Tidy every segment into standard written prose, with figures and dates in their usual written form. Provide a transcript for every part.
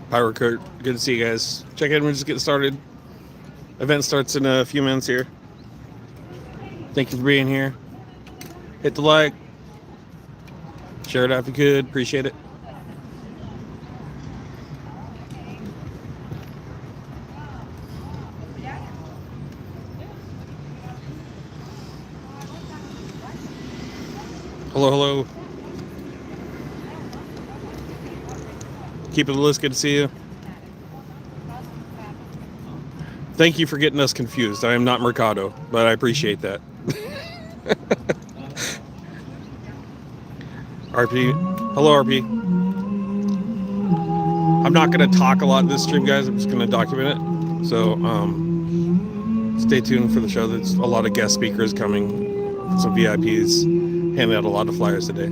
Power Kurt, good to see you guys. Check in, we're just getting started. Event starts in a few minutes here. Thank you for being here. Hit the like. Share it out if you could. Appreciate it. Hello, hello. Keep it the list. Good to see you. Thank you for getting us confused. I am not Mercado, but I appreciate that. RP. Hello, RP. I'm not going to talk a lot in this stream, guys. I'm just going to document it. So, stay tuned for the show. There's a lot of guest speakers coming. Some VIPs. Handing out a lot of flyers today.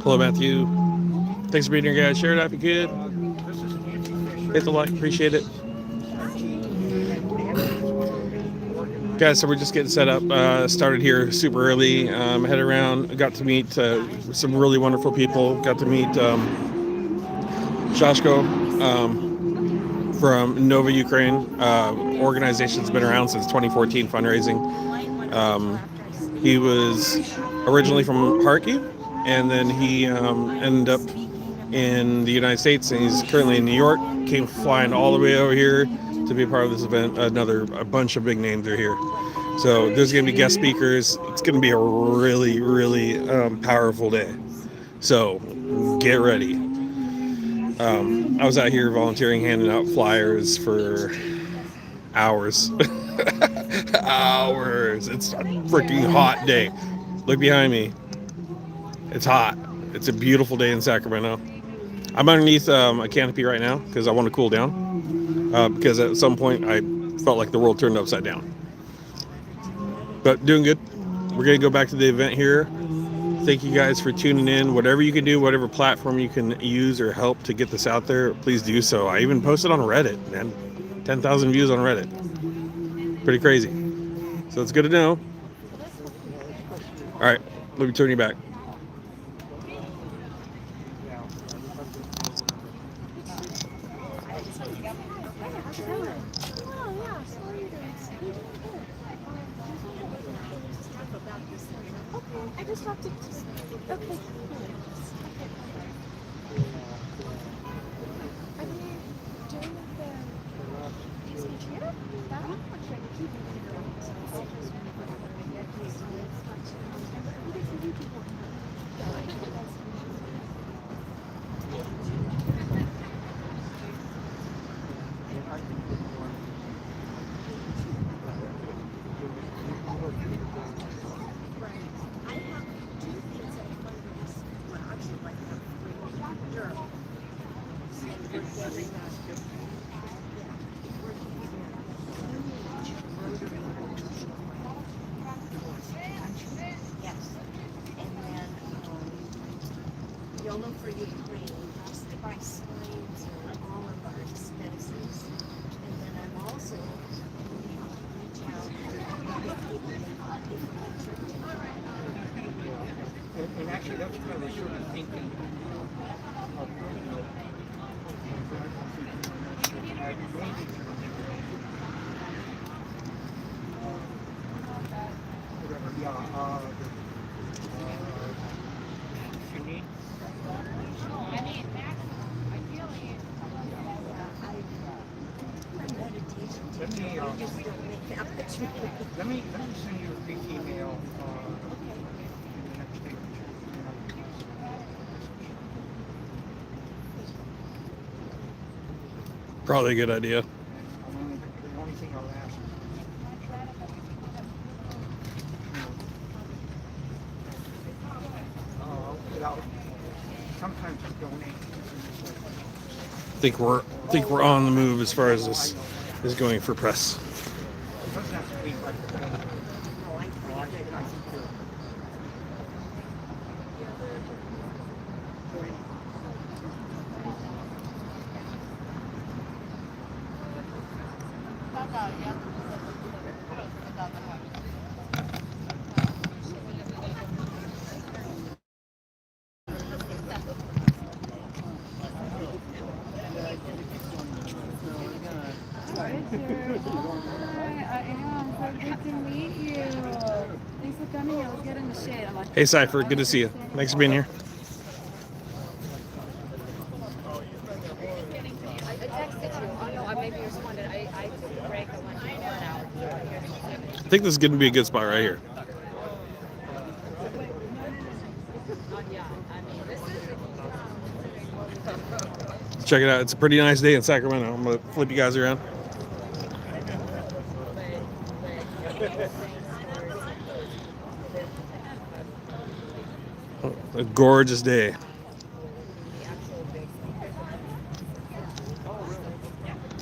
Hello, Matthew. Thanks for being here, guys. Share it out if you could. Hit the like. Appreciate it. Guys, so we're just getting set up. Started here super early. Head around. Got to meet some really wonderful people. Got to meet Shashko from Nova Ukraine. Organization's been around since 2014, fundraising. He was originally from Kharkiv, and then he ended up in the United States, and he's currently in New York. Came flying all the way over here to be a part of this event. A bunch of big names are here. So there's going to be guest speakers. It's going to be a really, really powerful day. So get ready. I was out here volunteering, handing out flyers for hours. Hours. It's a freaking hot day. Look behind me. It's hot. It's a beautiful day in Sacramento. I'm underneath a canopy right now because I want to cool down. Because at some point I felt like the world turned upside down. But doing good. We're going to go back to the event here. Thank you guys for tuning in. Whatever you can do, whatever platform you can use or help to get this out there, please do so. I even posted on Reddit, man. 10,000 views on Reddit. Pretty crazy. So it's good to know. All right, let me turn you back. I just have to. Okay. Are they doing the speech here? That one? You'll look for Ukraine. I buy signs or all of our medicines. And then I'm also reach out to people And actually, that's kind of the sort of thinking of whatever, yeah, you need. Let me, let me send you a quick email, in the next day or two. Probably a good idea. The only thing I'll ask without, sometimes I donate. Think we're on the move as far as this is going for press. It doesn't have to be like, I think they're, Hey Cypher, good to see you. Thanks for being here. I texted you. Oh no, maybe you responded. I took a break. I went for 1 hour. I think this is going to be a good spot right here. Yeah, I mean, this is Check it out. It's a pretty nice day in Sacramento. I'm going to flip you guys around. A gorgeous day.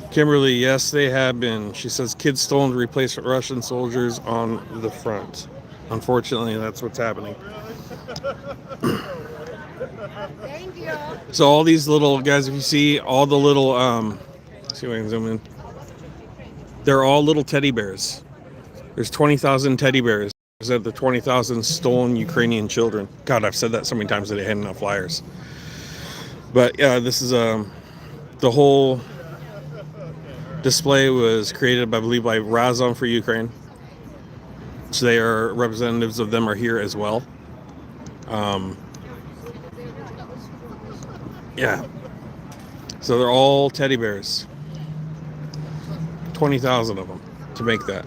Kimberly, yes, they have been. She says kids stolen to replace Russian soldiers on the front. Unfortunately, that's what's happening. Thank you. So all these little guys, if you see all the little, see if I can zoom in. They're all little teddy bears. There's 20,000 teddy bears. Of the 20,000 stolen Ukrainian children. God, I've said that so many times that I had enough flyers. But yeah, this is the whole display was created, I believe, by Razom for Ukraine. So they are representatives of them are here as well. Yeah. So they're all teddy bears. 20,000 of them to make that.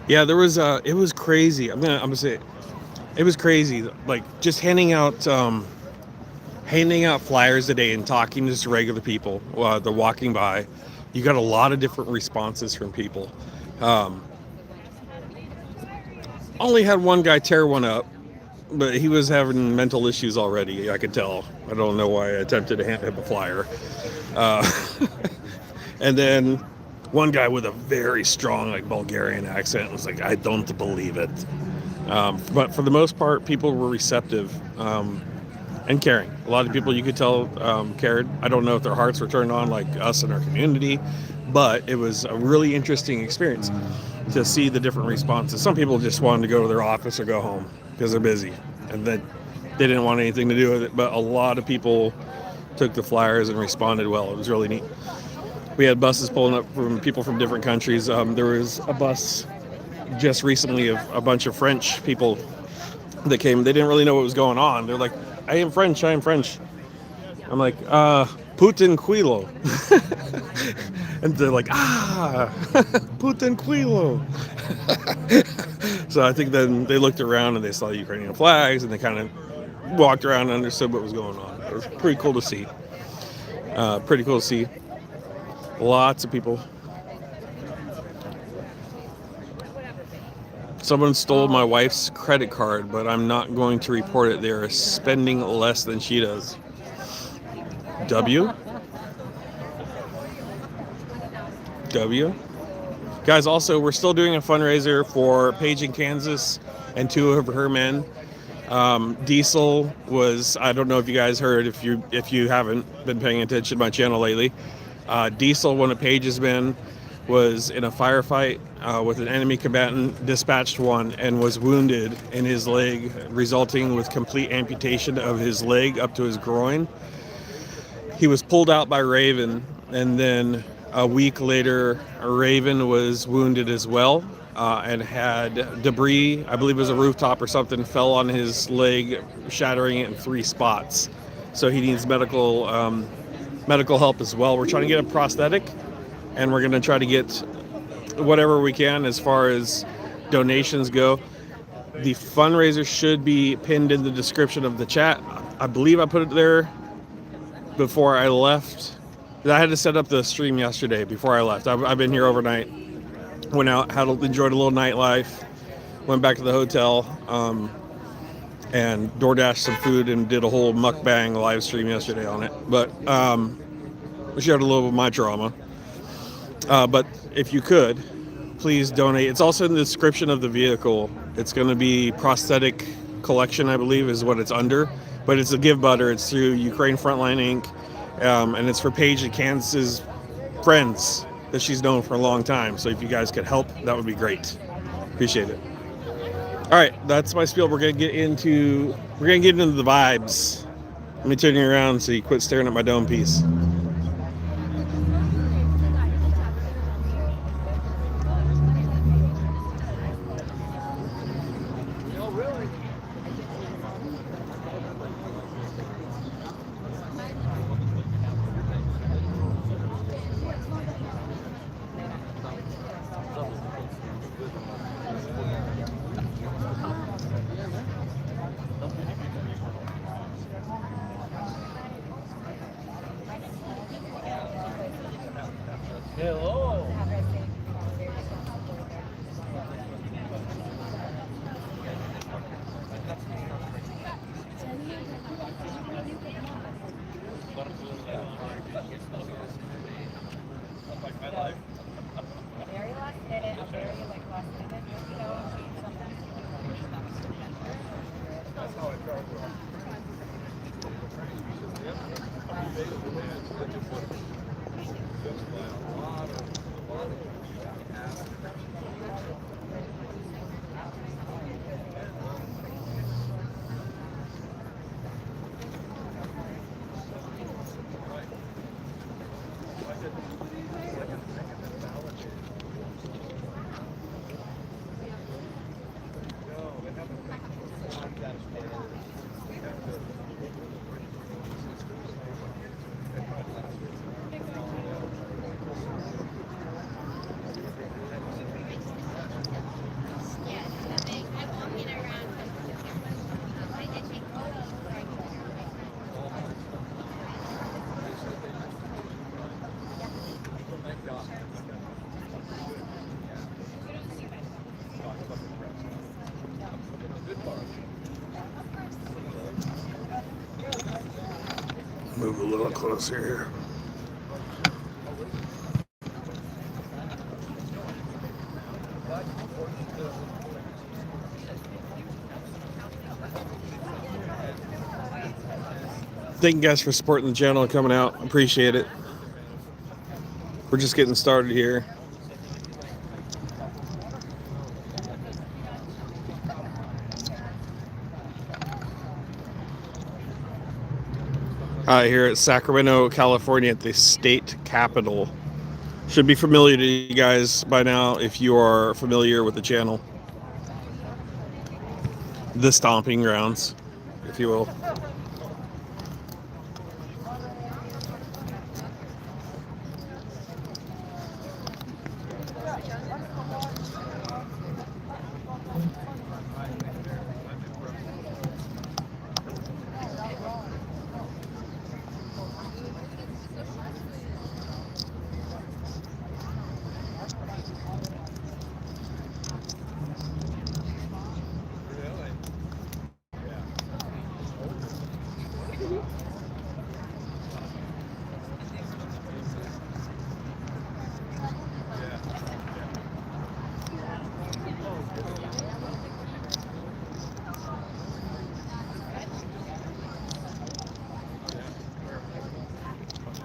Yeah, there was it was crazy. I'm gonna say it was crazy. Like just handing out flyers today and talking to just regular people. They're walking by. You got a lot of different responses from people. Only had one guy tear one up, but he was having mental issues already. I could tell. I don't know why I attempted to hand him a flyer. And then one guy with a very strong like Bulgarian accent was like, "I don't believe it." But for the most part, people were receptive and caring. A lot of people you could tell cared. I don't know if their hearts were turned on like us in our community, but it was a really interesting experience to see the different responses. Some people just wanted to go to their office or go home because they're busy, and that they didn't want anything to do with it. But a lot of people took the flyers and responded well. It was really neat. We had buses pulling up from people from different countries. There was a bus just recently of a bunch of French people that came. They didn't really know what was going on. They're like, I am French. I'm like, Putin Quilo. And they're like, Putin Quilo. So I think then they looked around and they saw Ukrainian flags and they kind of walked around and understood what was going on. It was pretty cool to see. Lots of people. Someone stole my wife's credit card, but I'm not going to report it. They're spending less than she does. W? Guys, also, we're still doing a fundraiser for Paige in Kansas and two of her men. Diesel was, I don't know if you guys heard, if you haven't been paying attention to my channel lately. Diesel, one of Paige's men, was in a firefight with an enemy combatant, dispatched one, and was wounded in his leg, resulting with complete amputation of his leg up to his groin. He was pulled out by Raven, and then a week later, Raven was wounded as well, and had debris, I believe it was a rooftop or something, fell on his leg, shattering it in 3 spots. So he needs medical help as well. We're trying to get a prosthetic, and we're going to try to get whatever we can as far as donations go. The fundraiser should be pinned in the description of the chat. I believe I put it there before I left. I had to set up the stream yesterday before I left. I've been here overnight. Went out, enjoyed a little nightlife. Went back to the hotel, and DoorDashed some food and did a whole mukbang live stream yesterday on it. But I shared a little of my trauma. But if you could, please donate. It's also in the description of the vehicle. It's going to be prosthetic collection, I believe, is what it's under. But it's a give butter. It's through Ukraine Frontline Inc. And it's for Paige and Kansas's friends that she's known for a long time. So if you guys could help, that would be great. Appreciate it. All right, that's my spiel. We're gonna get into the vibes. Let me turn you around so you quit staring at my dome piece. Move a little closer here. Thank you guys for supporting the channel and coming out. Appreciate it. We're just getting started here. Here at Sacramento, California, at the state capitol. Should be familiar to you guys by now if you are familiar with the channel. The stomping grounds, if you will.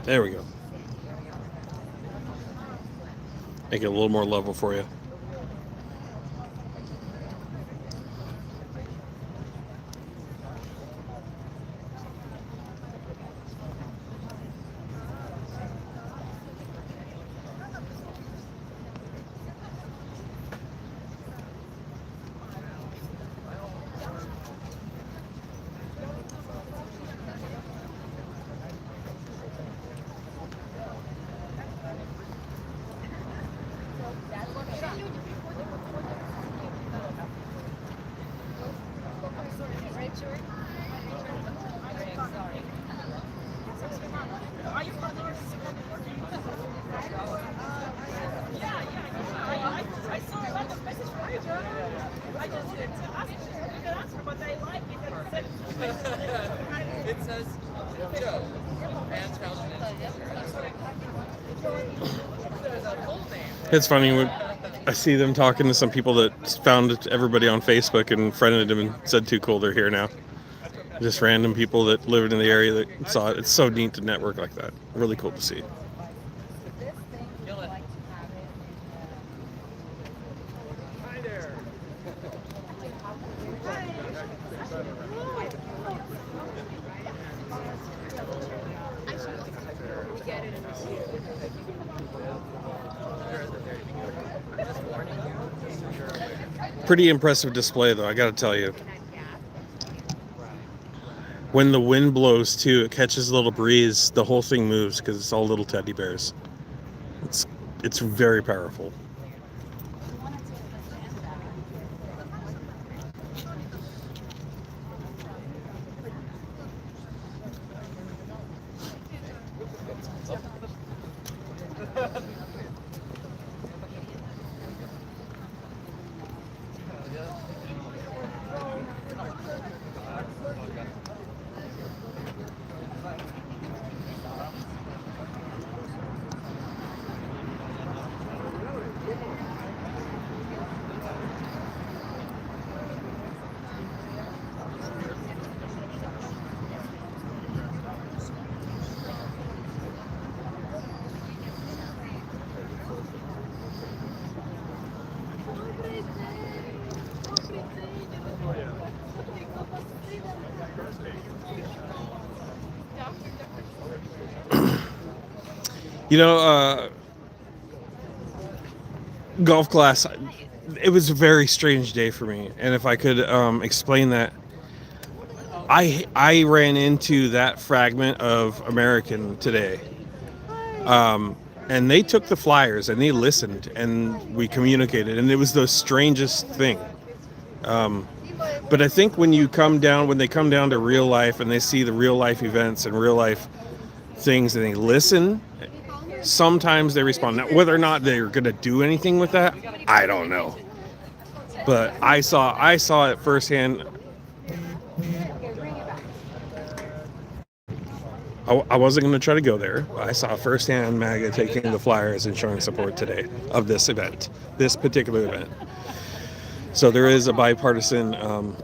There we go. Make it a little more level for you. It says, Joe. It's funny when I see them talking to some people that found everybody on Facebook and friended them and said, "Too cool, they're here now." Just random people that lived in the area that saw it. It's so neat to network like that. Really cool to see. Hi there. Pretty impressive display, though, I gotta tell you. When the wind blows, too, it catches a little breeze, the whole thing moves because it's all little teddy bears. It's very powerful. You know, golf class, it was a very strange day for me. And if I could explain that, I ran into that fragment of American today. And they took the flyers and they listened and we communicated. And it was the strangest thing. But I think when they come down to real life and they see the real life events and real life things and they listen, sometimes they respond. Now, whether or not they're going to do anything with that, I don't know. But I saw it firsthand. I wasn't going to try to go there. But I saw firsthand MAGA taking the flyers and showing support today of this event, this particular event. So there is a bipartisan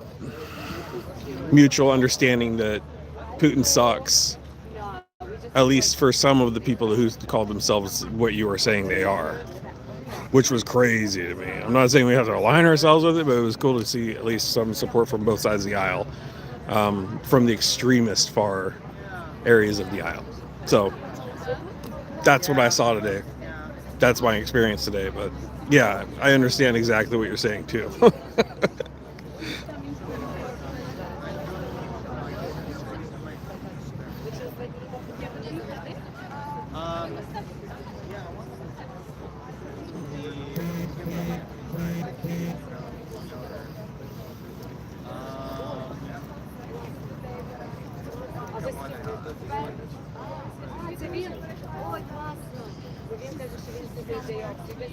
mutual understanding that Putin sucks At least for some of the people who call themselves what you were saying they are, which was crazy to me. I'm not saying we have to align ourselves with it, but it was cool to see at least some support from both sides of the aisle, from the extremist far areas of the aisle. So that's what I saw today. That's my experience today. But yeah, I understand exactly what you're saying too. Ой, класно. Він каже, що він собі дає собі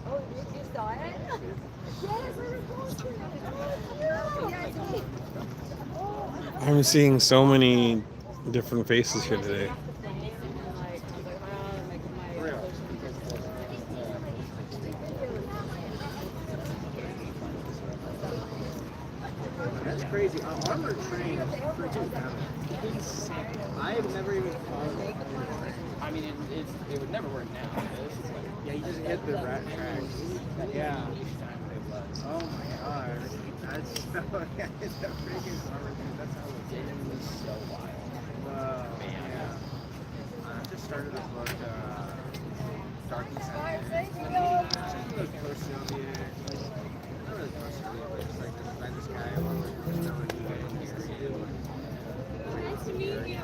Oh, you saw it? Yes, we were posting it. I'm seeing so many different faces here today. That's crazy. Armored train is freaking out. I have never even thought. I mean, it would never work now. Yeah, you just hit the rat tracks. Yeah. Oh my god. That's so. It's a freaking armored train. That's how it's so wild. Yeah. I just started a book. Darkness. Those posts on the air. Not really posts on the air, but it's like this guy. Nice to meet you.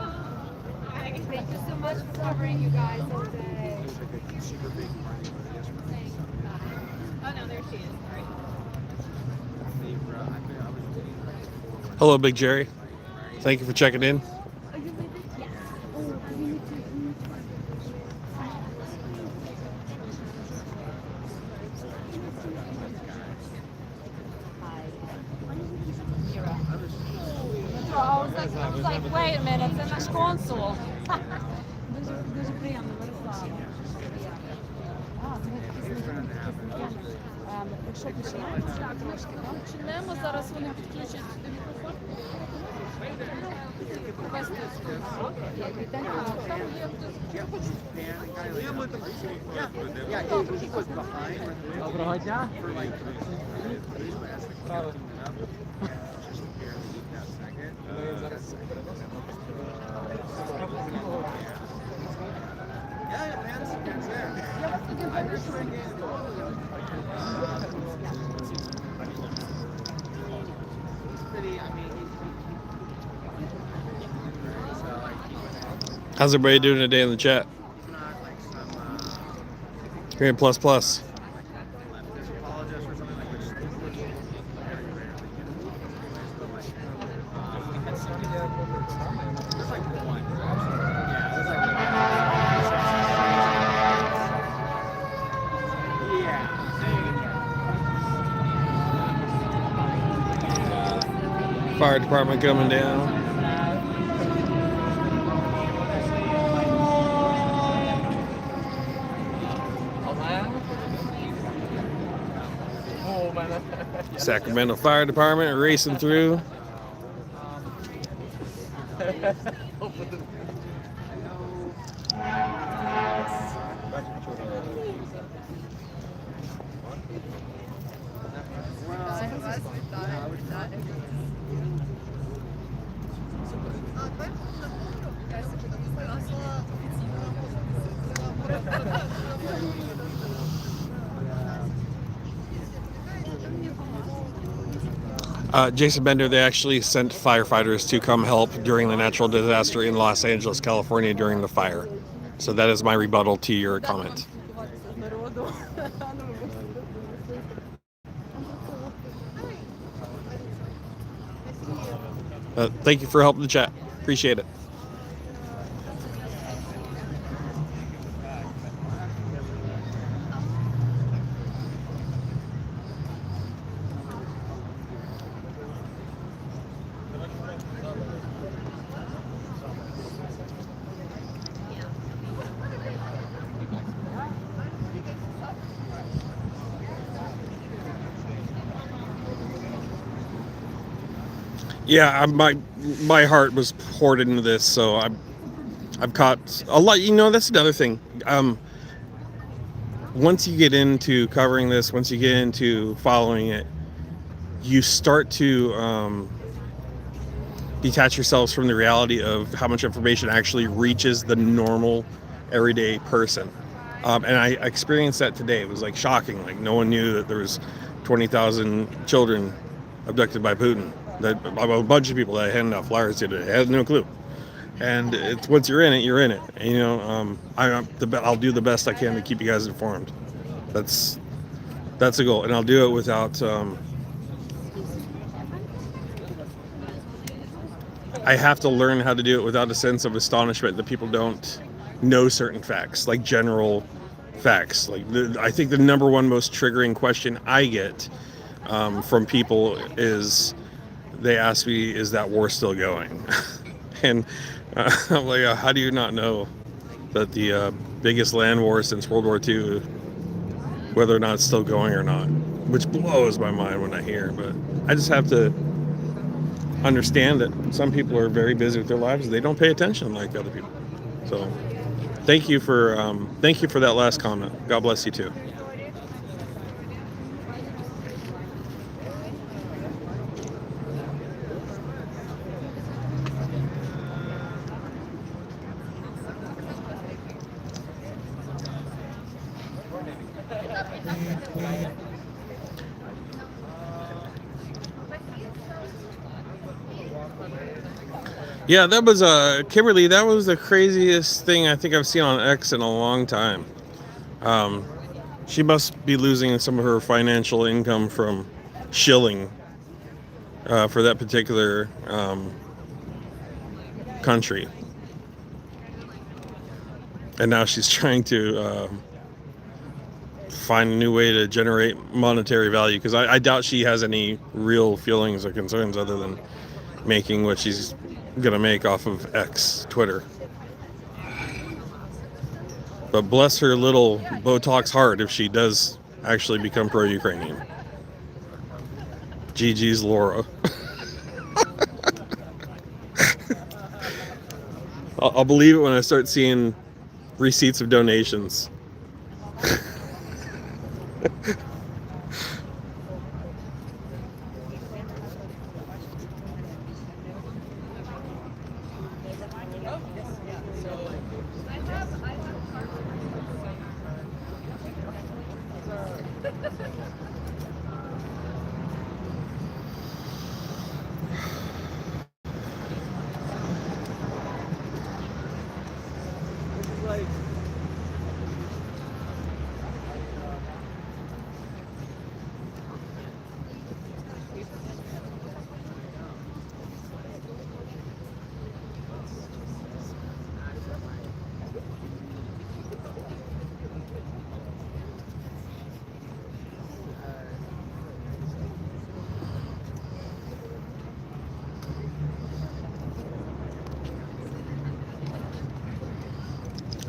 Thank you so much for covering you guys all day. Oh no, there she is. Hello, Big Jerry. Thank you for checking in. I was like, wait a minute, це наш консул. Дуже приємно, Мирослава. Якщо почнемо трошки, почнемо, зараз вони підключать сюди мікрофон. Доброго дня. How's everybody doing today in the chat? Great, plus plus. Fire department coming down. Sacramento Fire Department racing through. Jason Bender, they actually sent firefighters to come help during the natural disaster in Los Angeles, California during the fire. So that is my rebuttal to your comment. Thank you for helping the chat. Appreciate it. Yeah, my heart was poured into this, so I've caught a lot. You know, that's another thing. Once you get into covering this, once you get into following it, you start to detach yourselves from the reality of how much information actually reaches the normal, everyday person. And I experienced that today. It was like shocking. Like no one knew that there was 20,000 children abducted by Putin. That a bunch of people that I handed out flyers to today had no clue. And it's once you're in it, you're in it. And, you know, I'll do the best I can to keep you guys informed. That's the goal, and I'll do it without. I have to learn how to do it without a sense of astonishment that people don't know certain facts, like general facts. Like I think the number one most triggering question I get from people is they ask me, "Is that war still going?" And I'm like, "How do you not know that the biggest land war since World War II, whether or not it's still going or not?" Which blows my mind when I hear. But I just have to understand that some people are very busy with their lives and they don't pay attention like other people. So thank you for that last comment. God bless you too. Yeah, that was Kimberly. That was the craziest thing I think I've seen on X in a long time. She must be losing some of her financial income from shilling for that particular country, and now she's trying to find a new way to generate monetary value. Because I doubt she has any real feelings or concerns other than making what she's gonna make off of X, Twitter. But bless her little Botox heart if she does actually become pro-Ukrainian. GG's Laura. I'll believe it when I start seeing receipts of donations.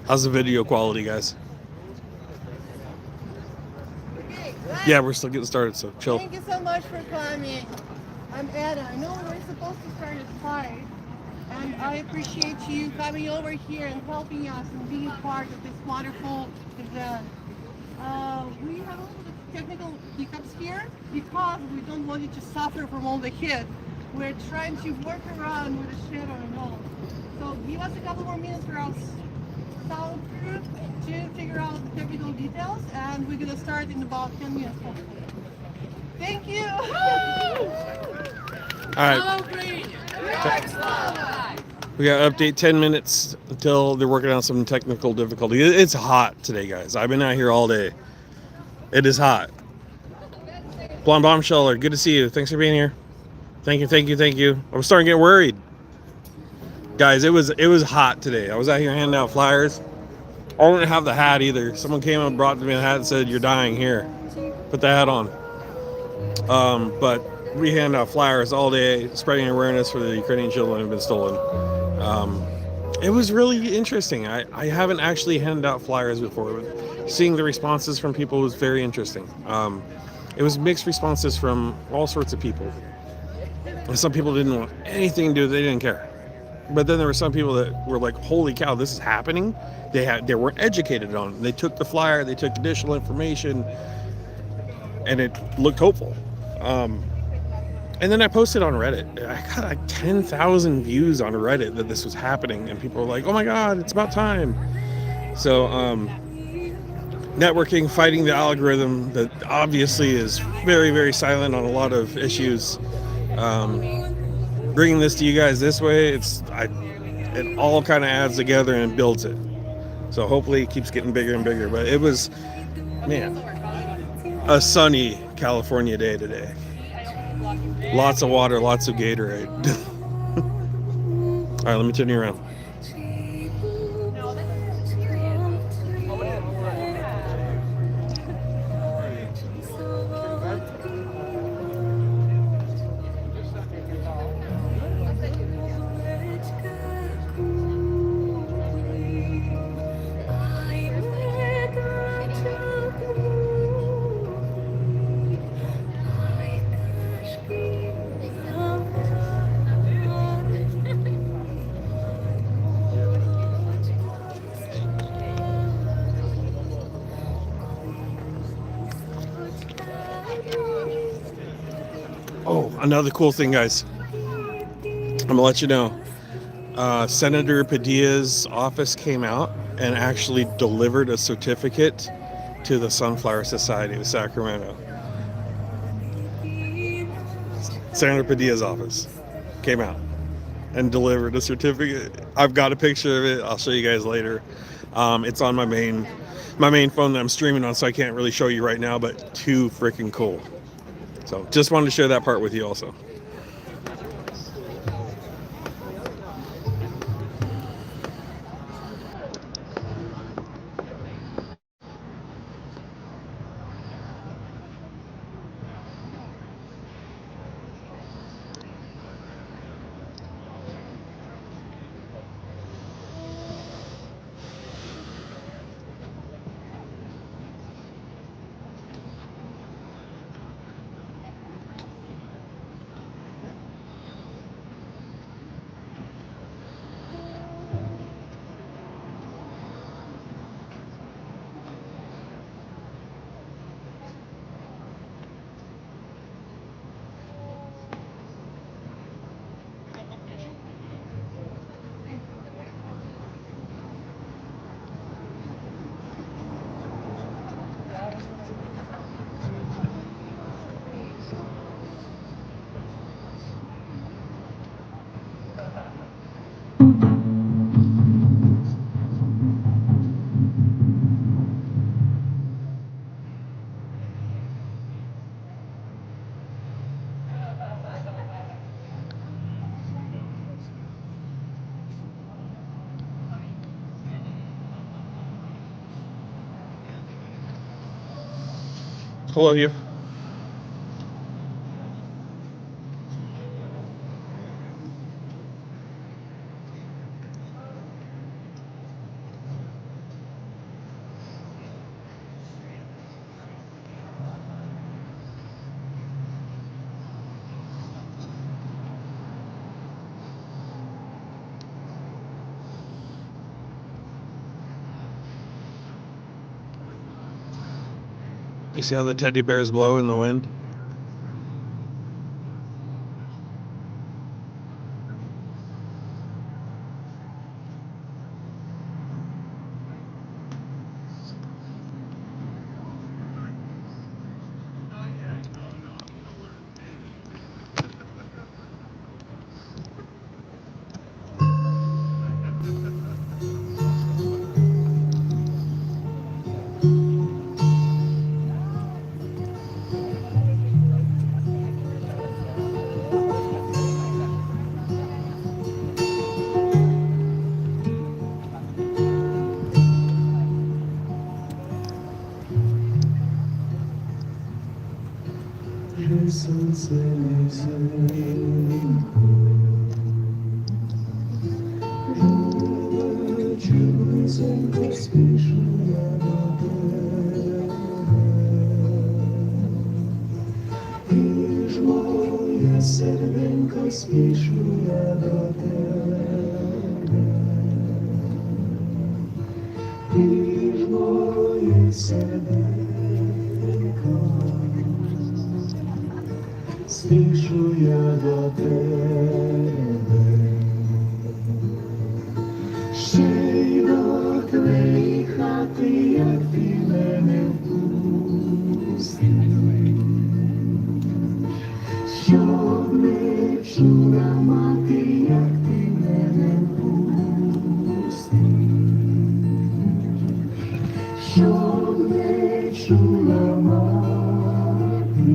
How's the video quality, guys? Okay, Yeah, we're still getting started, so chill. thank you so much for coming. I'm Anna. I know we're supposed to start at 5, and I appreciate you coming over here and helping us and being part of this wonderful event. We have a little bit of technical hiccups here because we don't want you to suffer from all the heat. We're trying to work around with the shadow and all. So give us a couple more minutes for us sound crew to figure out the technical details, and we're gonna start in about 10 minutes hopefully. Thank you! All right. Who's We got to update 10 minutes until they're working on some technical difficulty. It's hot today, guys. I've been out here all day. It is hot. Blonde Bombsheller, good to see you. Thanks for being here. Thank you, thank you, thank you. I was starting to get worried. Guys, it was hot today. I was out here handing out flyers. I didn't have the hat either. Someone came and brought me a hat and said, "You're dying here. Put the hat on." But we hand out flyers all day, spreading awareness for the Ukrainian children who have been stolen. It was really interesting. I haven't actually handed out flyers before. But seeing the responses from people was very interesting. It was mixed responses from all sorts of people. And some people didn't want anything to do, they didn't care. But then there were some people that were like, holy cow, this is happening. They weren't educated on it. They took the flyer, they took additional information, and it looked hopeful. And then I posted on Reddit. I got like 10,000 views on Reddit that this was happening, and people were like, oh my God, it's about time. So networking, fighting the algorithm that obviously is very, very silent on a lot of issues. Bringing this to you guys this way, it all kind of adds together and builds it. So hopefully it keeps getting bigger and bigger. But it was, man, a sunny California day today. Lots of water, lots of Gatorade. All right, let me turn you around. Oh, another cool thing, guys. I'm gonna let you know. Senator Padilla's office came out and actually delivered a certificate to the Sunflower Society of Sacramento. Senator Padilla's office came out and delivered a certificate. I've got a picture of it. I'll show you guys later. It's on my main phone that I'm streaming on, so I can't really show you right now, but too freaking cool. So just wanted to share that part with you also. Hello, you. You see how the teddy bears blow in the wind? Вже сонце низенько, вечір близенько, спішу я до тебе. Ти ж моє серденько, спішу я до тебе. Ти ж моє серденько, спішу я до тебе. Ще й до твоєї хати, як ти мене впустив, щоб не чула мати, як ти мене впустив, щоб не чула мати,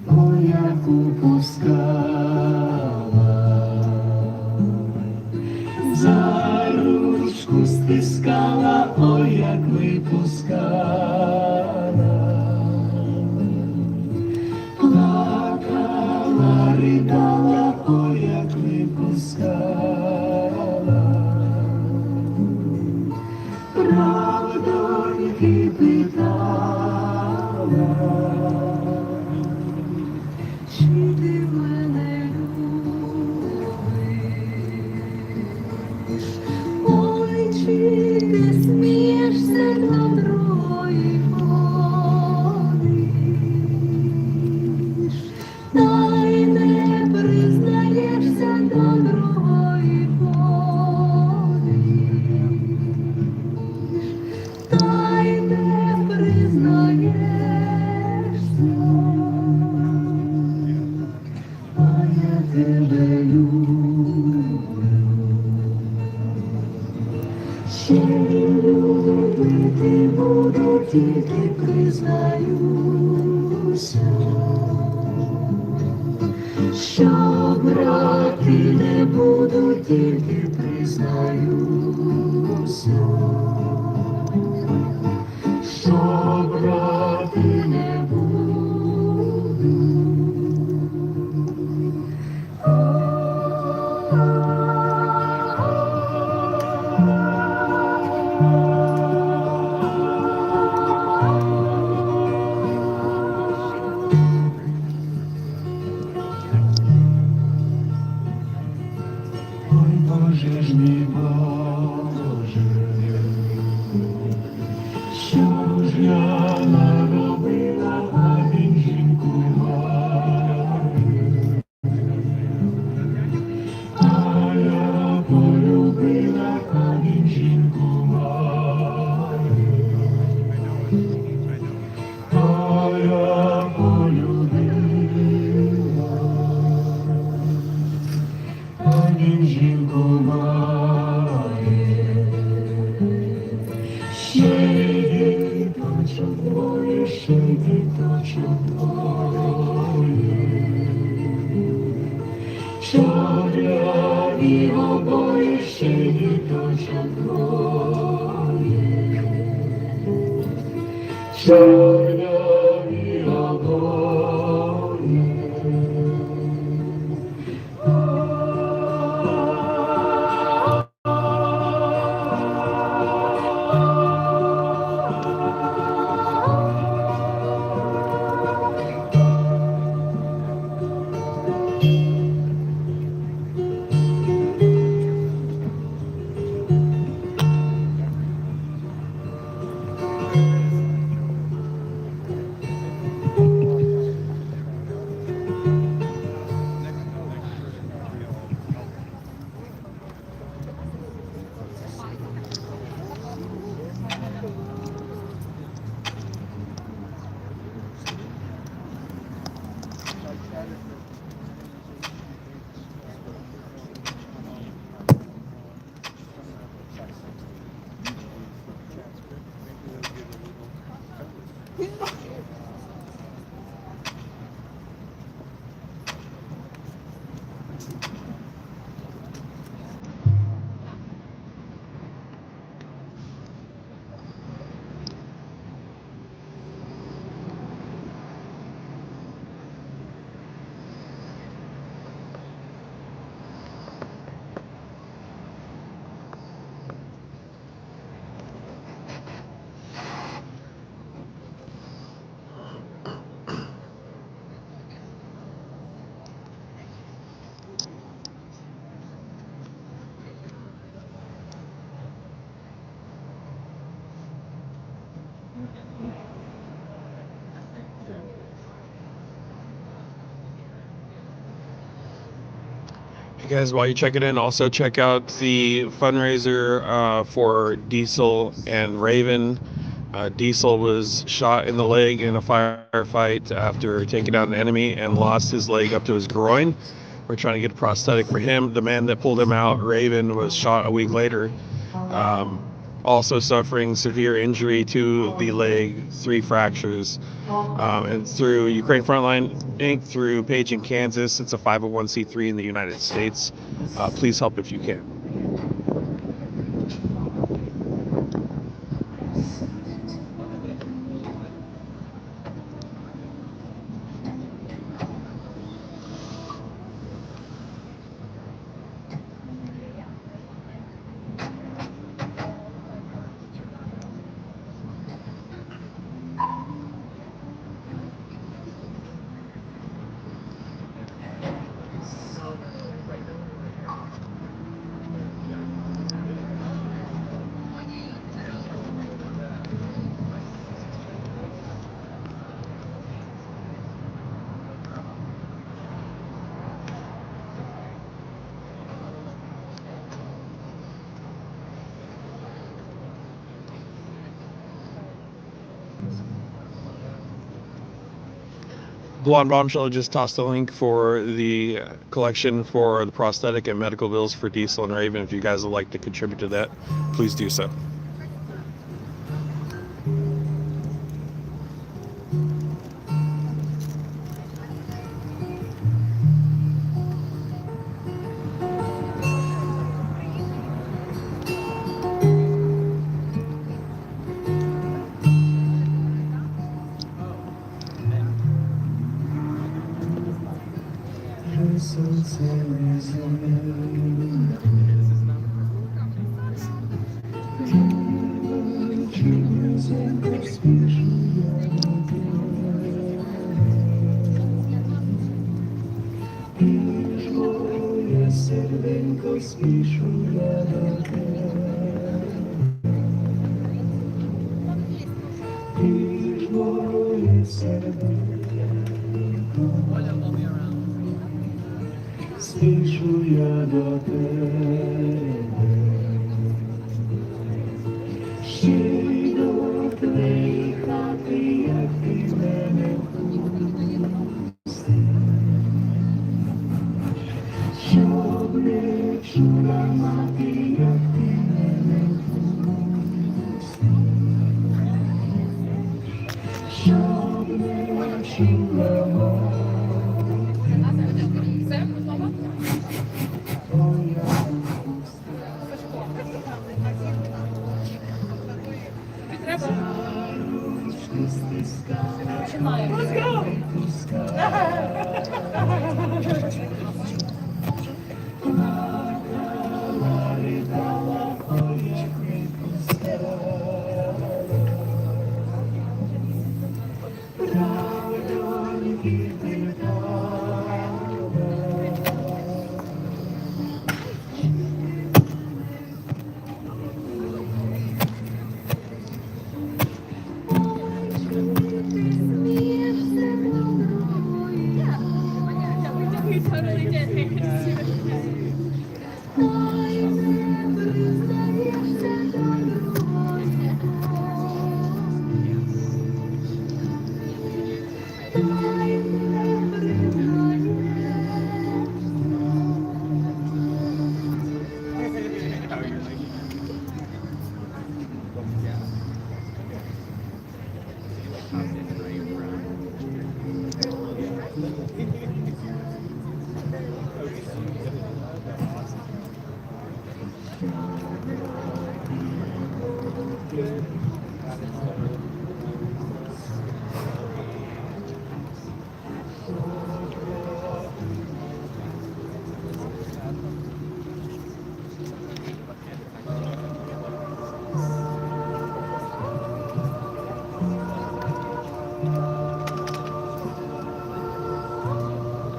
о, як упускала, за ручку стискала, о, як випускала, плакала, ридала, о, як випускала, правдоньки питала, чи ти мене любиш? Ой, чи ти смієшся до другої ходиш? Та й не признаєшся до другої ходиш, та й не признаєшся, а я тебе люблю. Ще любити буду, тільки признаюся, що брати не буду, тільки признаюся, що брати не буду. Ой, Боже ж мій Боже, що ж я наробила, а він жінку має, а я полюбила, а він жінку має, а я полюбила, а він жінку має. Ще діточок двоє, ще діточок двоє, чорняві обоє, ще діточок двоє, чорняві обоє. Hey guys, while you check it in, also check out the fundraiser for Diesel and Raven. Diesel was shot in the leg in a firefight after taking out an enemy and lost his leg up to his groin. We're trying to get a prosthetic for him. The man that pulled him out, Raven, was shot a week later. Also suffering severe injury to the leg, 3 fractures. And through Ukraine Frontline Inc., through Page in Kansas, it's a 501c3 in the United States. Please help if you can. Blonde Bombshell just tossed a link for the collection for the prosthetic and medical bills for Diesel and Raven. If you guys would like to contribute to that, please do so. Серденько спішу я до тебе, ти ж моє серденько, спішу я до тебе, ще й до твоєї хати, як ти мене пустив, щоб не чула мати, як ти мене пустив, щоб не чула мати. We totally did.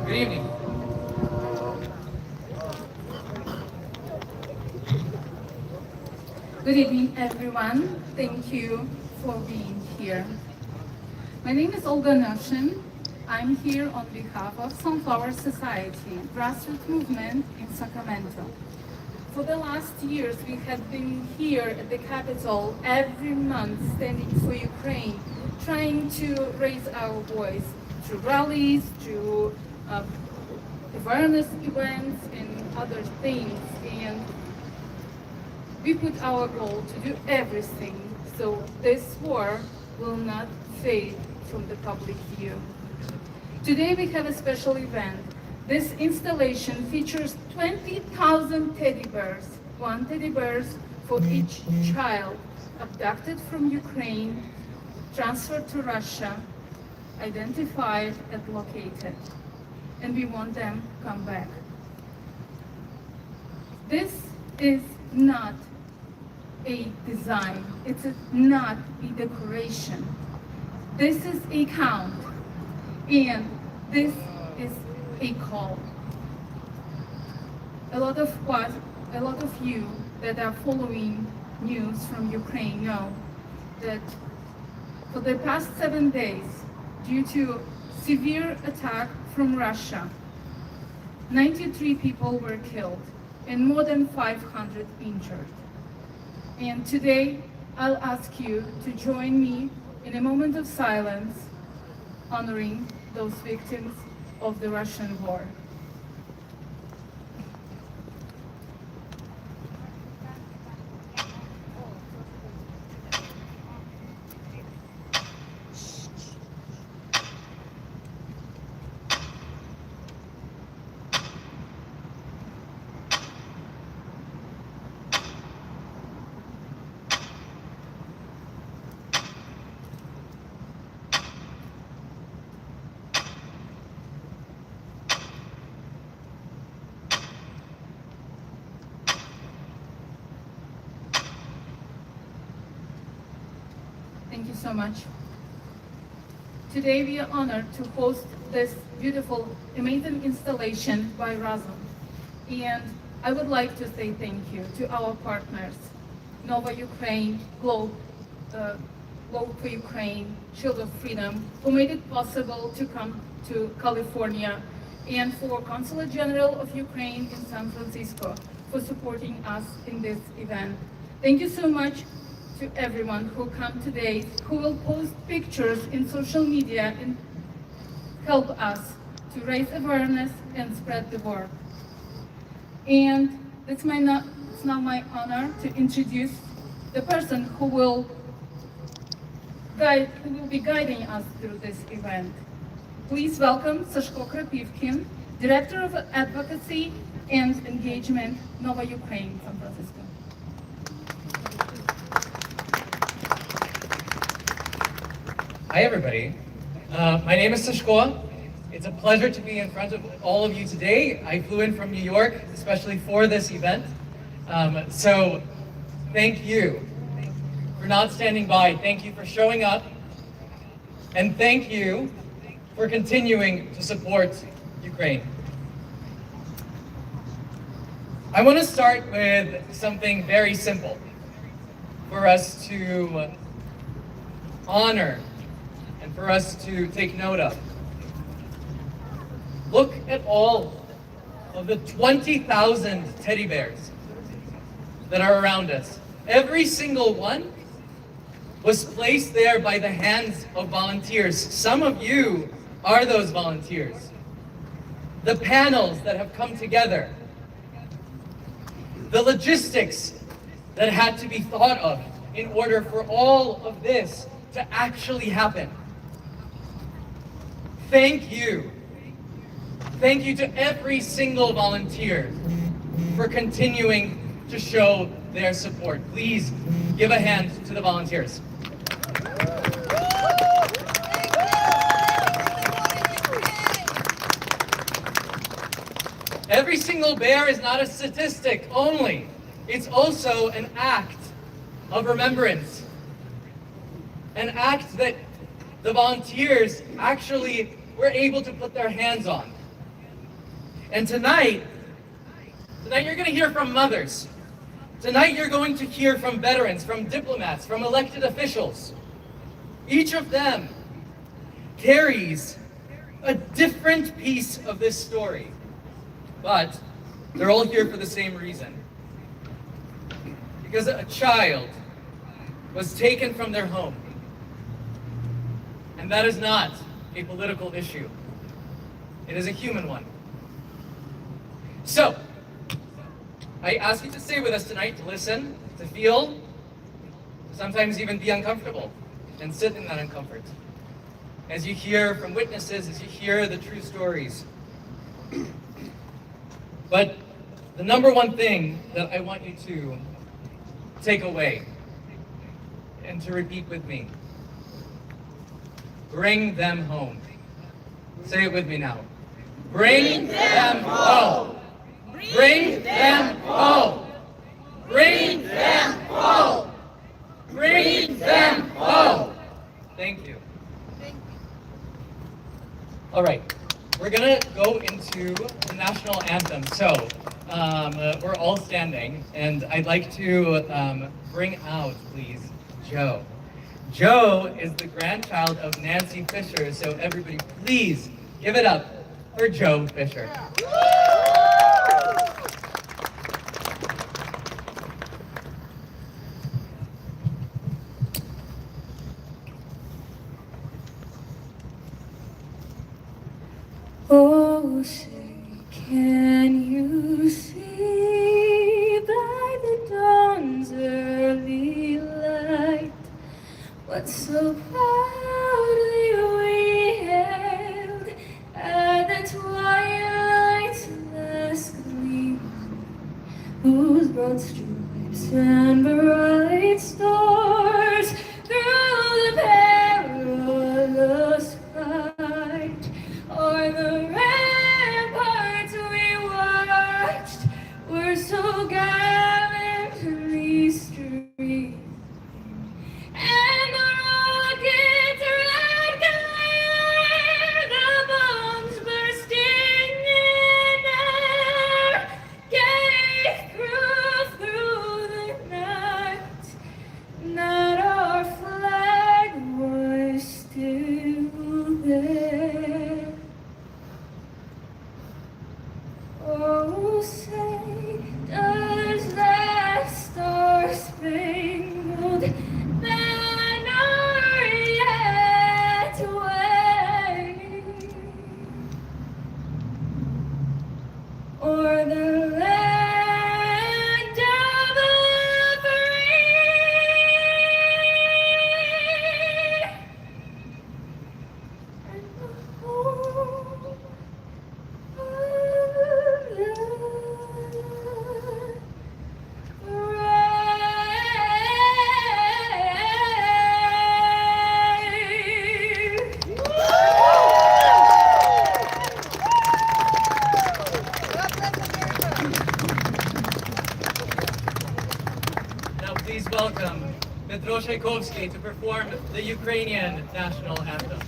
Good evening. Good evening, everyone. Thank you for being here. My name is Olga Nushin. I'm here on behalf of Sunflower Society, grassroots movement in Sacramento. For the last years, we have been here at the Capitol every month standing for Ukraine, trying to raise our voice through rallies, through awareness events and other things. And we put our goal to do everything so this war will not fade from the public view. Today we have a special event. This installation features 20,000 teddy bears, one teddy bear for each child abducted from Ukraine, transferred to Russia, identified and located. And we want them to come back. This is not a design, it's not a decoration. This is a count, and this is a call. A lot of you that are following news from Ukraine know that for the past 7 days, due to severe attack from Russia, 93 people were killed and more than 500 injured. And today, I'll ask you to join me in a moment of silence, honoring those victims of the Russian war. Thank you so much. Today we are honored to host this beautiful, amazing installation by Razum. And I would like to say thank you to our partners, Nova Ukraine, Globe for Ukraine, Shield of Freedom, who made it possible to come to California, and for Consulate General of Ukraine in San Francisco for supporting us in this event. Thank you so much to everyone who come today, who will post pictures in social media and help us to raise awareness and spread the word. And it's now my honor to introduce the person who will be guiding us through this event. Please welcome Sashko Krapivkin, Director of Advocacy and Engagement, Nova Ukraine, San Francisco. Hi, everybody. My name is Sashko. It's a pleasure to be in front of all of you today. I flew in from New York, especially for this event. So thank you for not standing by. Thank you for showing up. And thank you for continuing to support Ukraine. I want to start with something very simple for us to honor and for us to take note of. Look at all of the 20,000 teddy bears that are around us. Every single one was placed there by the hands of volunteers. Some of you are those volunteers. The panels that have come together, the logistics that had to be thought of in order for all of this to actually happen. Thank you. Thank you to every single volunteer for continuing to show their support. Please give a hand to the volunteers. Every single bear is not a statistic only. It's also an act of remembrance. An act that the volunteers actually were able to put their hands on. And tonight you're going to hear from mothers. Tonight you're going to hear from veterans, from diplomats, from elected officials. Each of them carries a different piece of this story, but they're all here for the same reason. Because a child was taken from their home. And that is not a political issue. It is a human one. So, I ask you to stay with us tonight, to listen, to feel, sometimes even be uncomfortable, and sit in that uncomfort. As you hear from witnesses, as you hear the true stories. But the number one thing that I want you to take away and to repeat with me: bring them home. Say it with me now. Bring them home. Bring them home. Bring them home. Bring them home. Thank you. All right, we're gonna go into the national anthem. So we're all standing, and I'd like to bring out, please, Joe. Joe is the grandchild of Nancy Fisher, so everybody please give it up for Joe Fisher. Oh, say, can you see by the dawn's early light what so proudly we hailed at the twilight's last gleam, whose broad stripes and bright stars through the perilous fight o'er the ramparts we watched were so gallantly streamed, and the rockets red glare, the bombs bursting in air, gave proof through the night that our flag was still there. Oh, say, does that star-spangled banner yet wave o'er the land of the free? And the home Now please welcome Petro Tchaikovsky to perform the Ukrainian national anthem.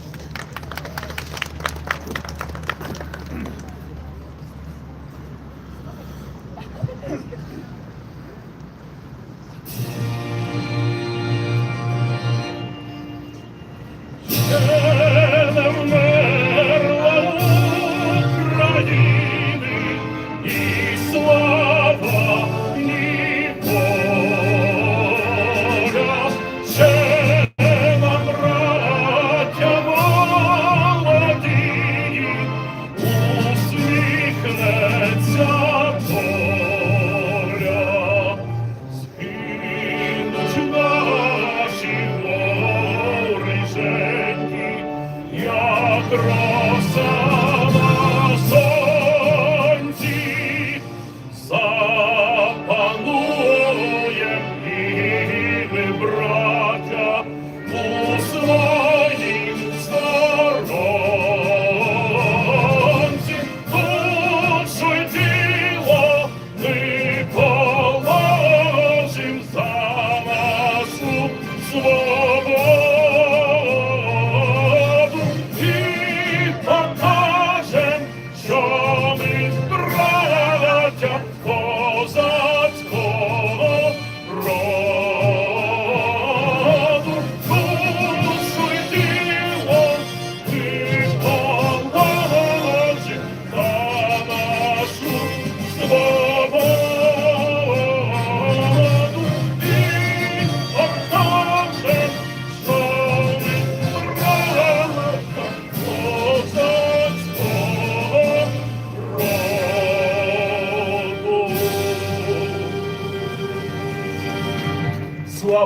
Свободу и покой.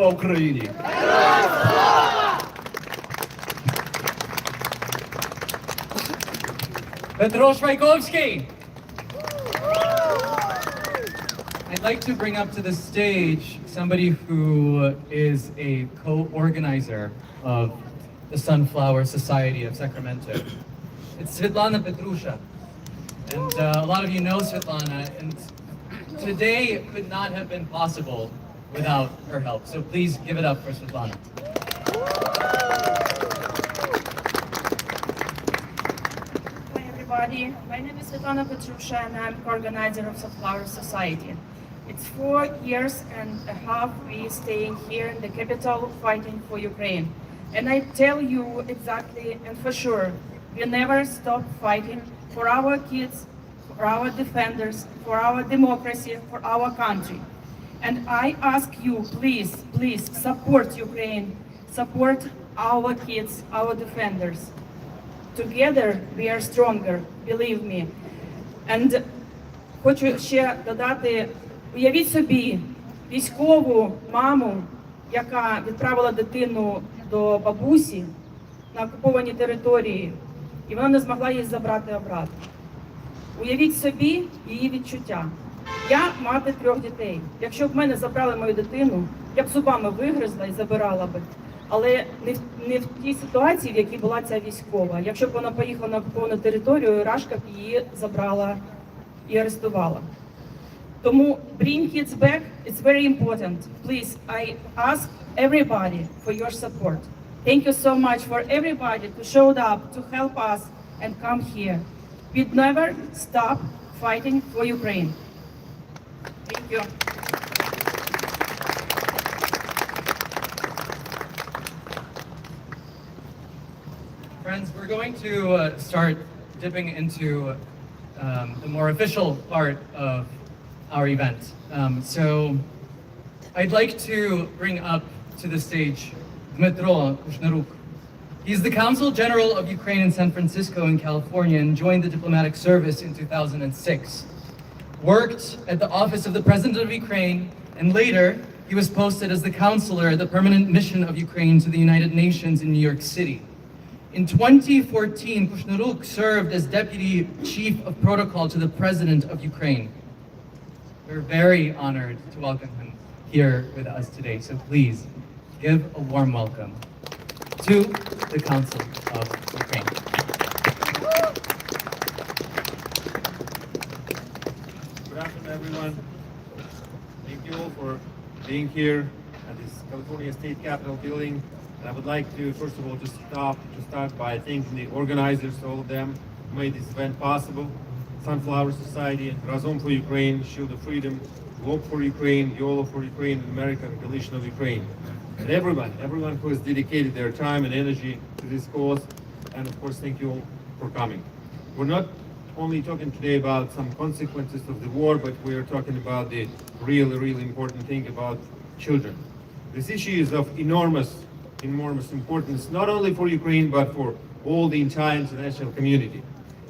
Слава Україні! Petro Schweikovsky. I'd like to bring up to the stage somebody who is a co-organizer of the Sunflower Society of Sacramento. It's Svetlana Petrusha. And a lot of you know Svetlana, and today could not have been possible without her help. So please give it up for Svetlana. Hi everybody, my name is Svetlana Petrusha and I'm co-organizer of Sunflower Society. It's 4 years and a half we staying here in the capital fighting for Ukraine. And I tell you exactly and for sure, we never stop fighting for our kids, for our defenders, for our democracy, for our country. And I ask you, please, please support Ukraine, support our kids, our defenders. Together we are stronger, believe me. And хочу ще додати, уявіть собі, військову маму, яка відправила дитину до бабусі на окупованій території, і вона не змогла її забрати обратно. Уявіть собі її відчуття. Я мати 3 дітей. Якщо б в мене забрали мою дитину, я б зубами вигризла і забирала би. Але не в тій ситуації, в якій була ця військова. Якщо б вона поїхала на окуповану територію, Рашка б її забрала і арестувала. Тому bring kids back, it's very important. Please, I ask everybody for your support. Thank you so much for everybody who showed up to help us and come here. We'd never stop fighting for Ukraine. Thank you. Friends, we're going to start dipping into the more official part of our event. So I'd like to bring up to the stage Dmytro Kushnaruk. He's the Consul General of Ukraine in San Francisco in California and joined the diplomatic service in 2006. Worked at the office of the President of Ukraine, and later he was posted as the counselor at the Permanent Mission of Ukraine to the United Nations in New York City. In 2014, Kushnaruk served as Deputy Chief of Protocol to the President of Ukraine. We're very honored to welcome him here with us today, so please give a warm welcome to the Council of Ukraine. Good afternoon, everyone. Thank you all for being here at this California State Capitol building. And I would like to, first of all, just start by thanking the organizers, all of them, who made this event possible. Sunflower Society, Razom for Ukraine, Shield of Freedom, Globe for Ukraine, YOLO for Ukraine, and American Coalition of Ukraine. And everyone who has dedicated their time and energy to this cause. And of course, thank you all for coming. We're not only talking today about some consequences of the war, but we are talking about the really important thing about children. This issue is of enormous importance, not only for Ukraine, but for all the entire international community.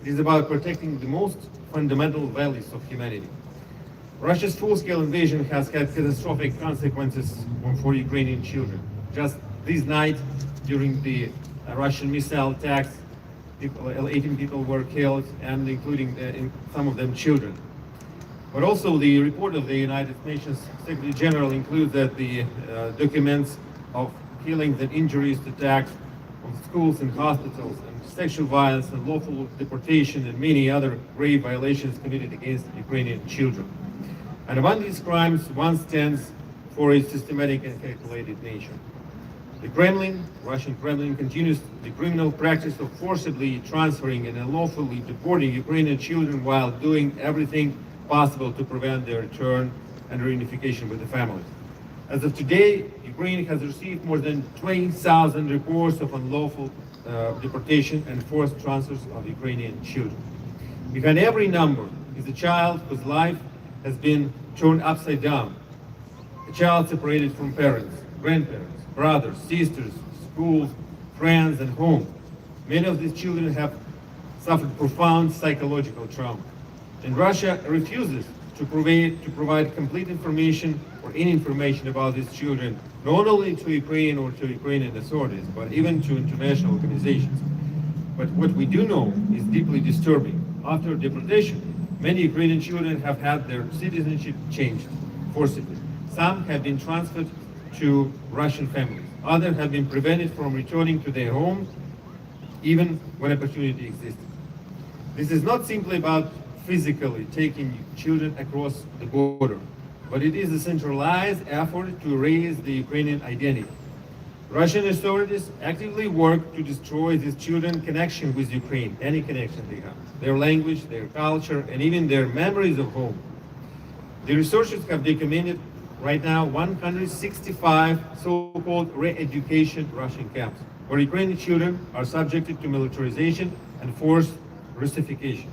It is about protecting the most fundamental values of humanity. Russia's full-scale invasion has had catastrophic consequences for Ukrainian children. Just this night, during the Russian missile attacks, 18 people were killed, and including some of them children. But also the report of the United Nations Secretary General includes that the documents of killings and injuries, attacks on schools and hospitals, and sexual violence and lawful deportation and many other grave violations committed against Ukrainian children. And among these crimes, one stands for its systematic and calculated nature. The Kremlin, Russian Kremlin, continues the criminal practice of forcibly transferring and unlawfully deporting Ukrainian children while doing everything possible to prevent their return and reunification with the families. As of today, Ukraine has received more than 20,000 reports of unlawful deportation and forced transfers of Ukrainian children. Behind every number is a child whose life has been turned upside down. A child separated from parents, grandparents, brothers, sisters, schools, friends, and home. Many of these children have suffered profound psychological trauma. And Russia refuses to provide complete information or any information about these children, not only to Ukraine or to Ukrainian authorities, but even to international organizations. But what we do know is deeply disturbing. After deportation, many Ukrainian children have had their citizenship changed forcibly. Some have been transferred to Russian families. Others have been prevented from returning to their homes, even when opportunity existed. This is not simply about physically taking children across the border, but it is a centralized effort to erase the Ukrainian identity. Russian authorities actively work to destroy these children's connection with Ukraine, any connection they have, their language, their culture, and even their memories of home. The researchers have documented right now 165 so-called re-education Russian camps, where Ukrainian children are subjected to militarization and forced Russification.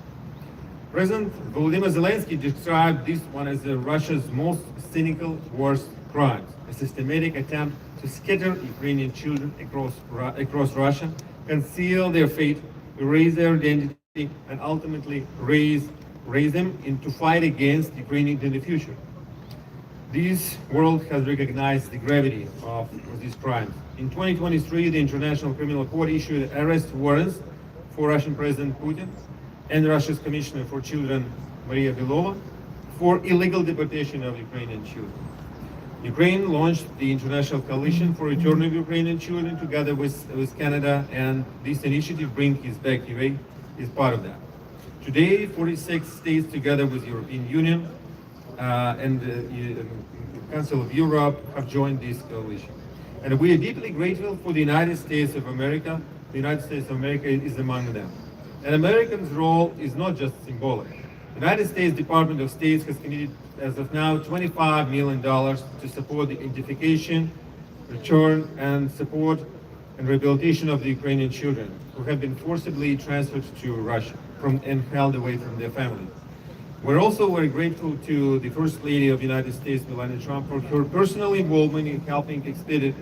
President Volodymyr Zelensky described this one as Russia's most cynical, worst crimes, a systematic attempt to scatter Ukrainian children across Russia, conceal their fate, erase their identity, and ultimately raise them to fight against Ukrainians in the future. This world has recognized the gravity of these crimes. In 2023, the International Criminal Court issued arrest warrants for Russian President Putin and Russia's Commissioner for Children, Maria Belova, for illegal deportation of Ukrainian children. Ukraine launched the International Coalition for Return of Ukrainian Children together with Canada, and this initiative, Bring Kids Back UA, is part of that. Today, 46 states together with the European Union and the Council of Europe have joined this coalition. And we are deeply grateful for the United States of America. The United States of America is among them. And Americans' role is not just symbolic. The United States Department of State has committed, as of now, $25 million to support the identification, return, and support and rehabilitation of the Ukrainian children who have been forcibly transferred to Russia and held away from their families. We're also very grateful to the First Lady of the United States, Melania Trump, for her personal involvement in helping expedite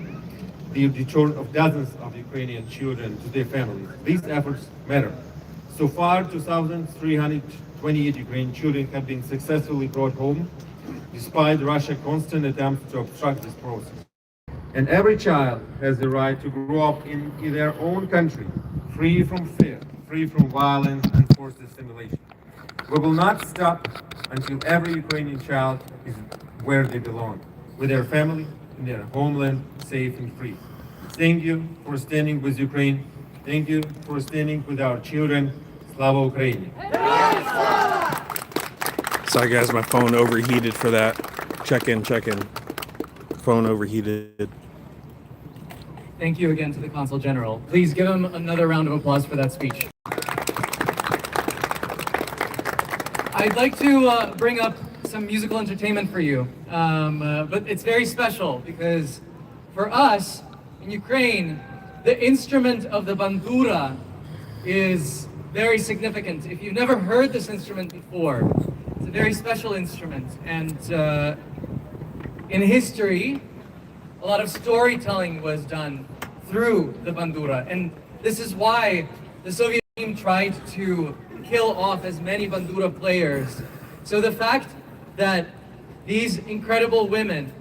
the return of dozens of Ukrainian children to their families. These efforts matter. So far, 2,328 Ukrainian children have been successfully brought home, despite Russia's constant attempts to obstruct this process. And every child has the right to grow up in their own country, free from fear, free from violence and forced assimilation. We will not stop until every Ukrainian child is where they belong, with their family, in their homeland, safe and free. Thank you for standing with Ukraine. Thank you for standing with our children. Slava Ukraini. Sorry guys, my phone overheated for that. Check in. Phone overheated. Thank you again to the Consul General. Please give him another round of applause for that speech. I'd like to bring up some musical entertainment for you, but it's very special because for us in Ukraine, the instrument of the bandura is very significant. If you've never heard this instrument before, it's a very special instrument, and in history, a lot of storytelling was done through the bandura, and this is why the Soviet team tried to kill off as many bandura players. So the fact that these incredible women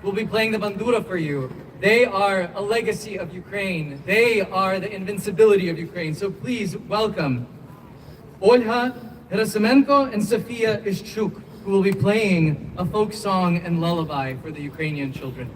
will be playing the bandura for you, they are a legacy of Ukraine. They are the invincibility of Ukraine. So please welcome Olha Gerasimenko and Sofia Ishchuk, who will be playing a folk song and lullaby for the Ukrainian children.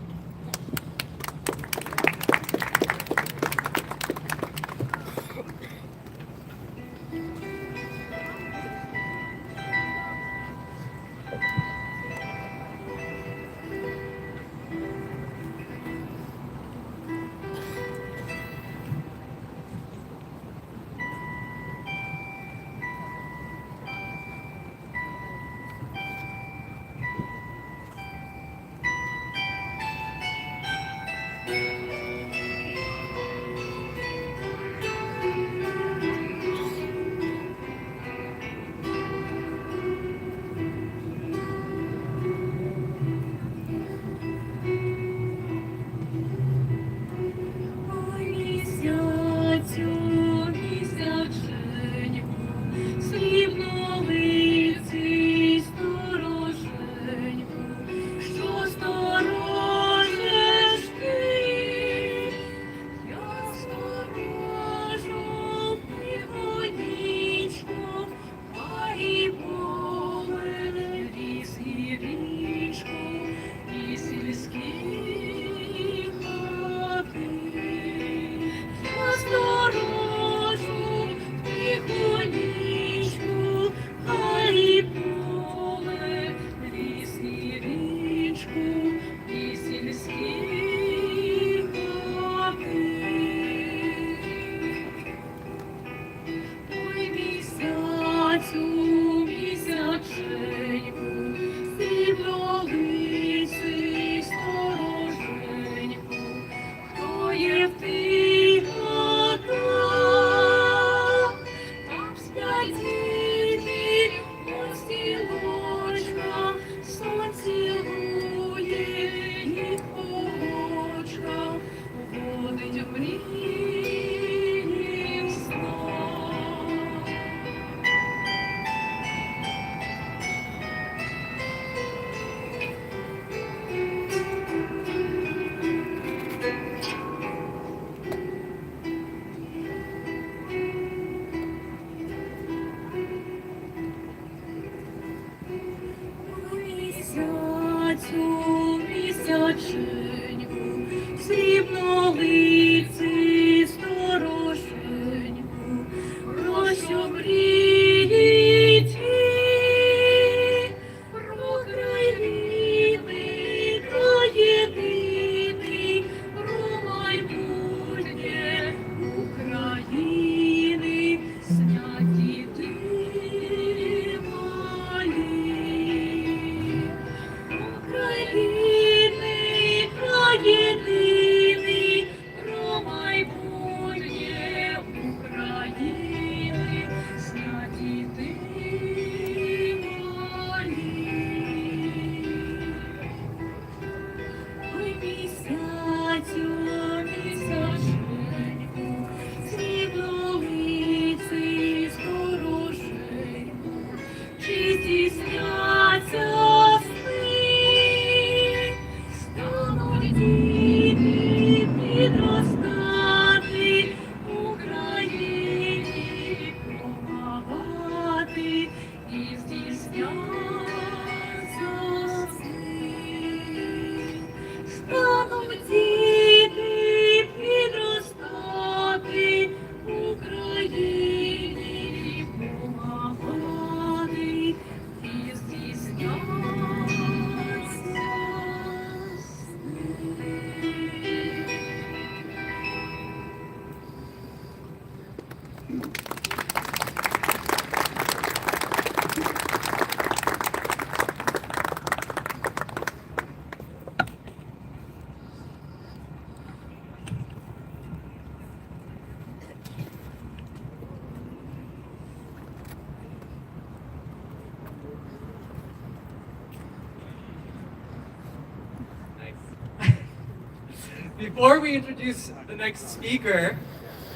Before we introduce the next speaker,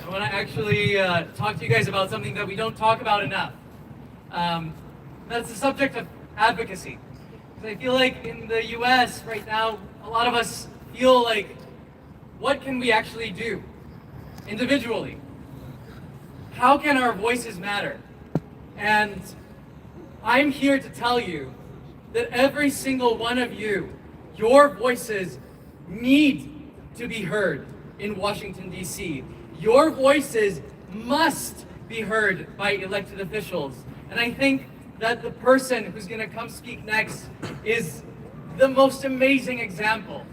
I want to actually talk to you guys about something that we don't talk about enough. That's the subject of advocacy. Because I feel like in the US right now, a lot of us feel like, what can we actually do individually? How can our voices matter? And I'm here to tell you that every single one of you, your voices need to be heard in Washington, D.C. Your voices must be heard by elected officials. And I think that the person who's going to come speak next is the most amazing example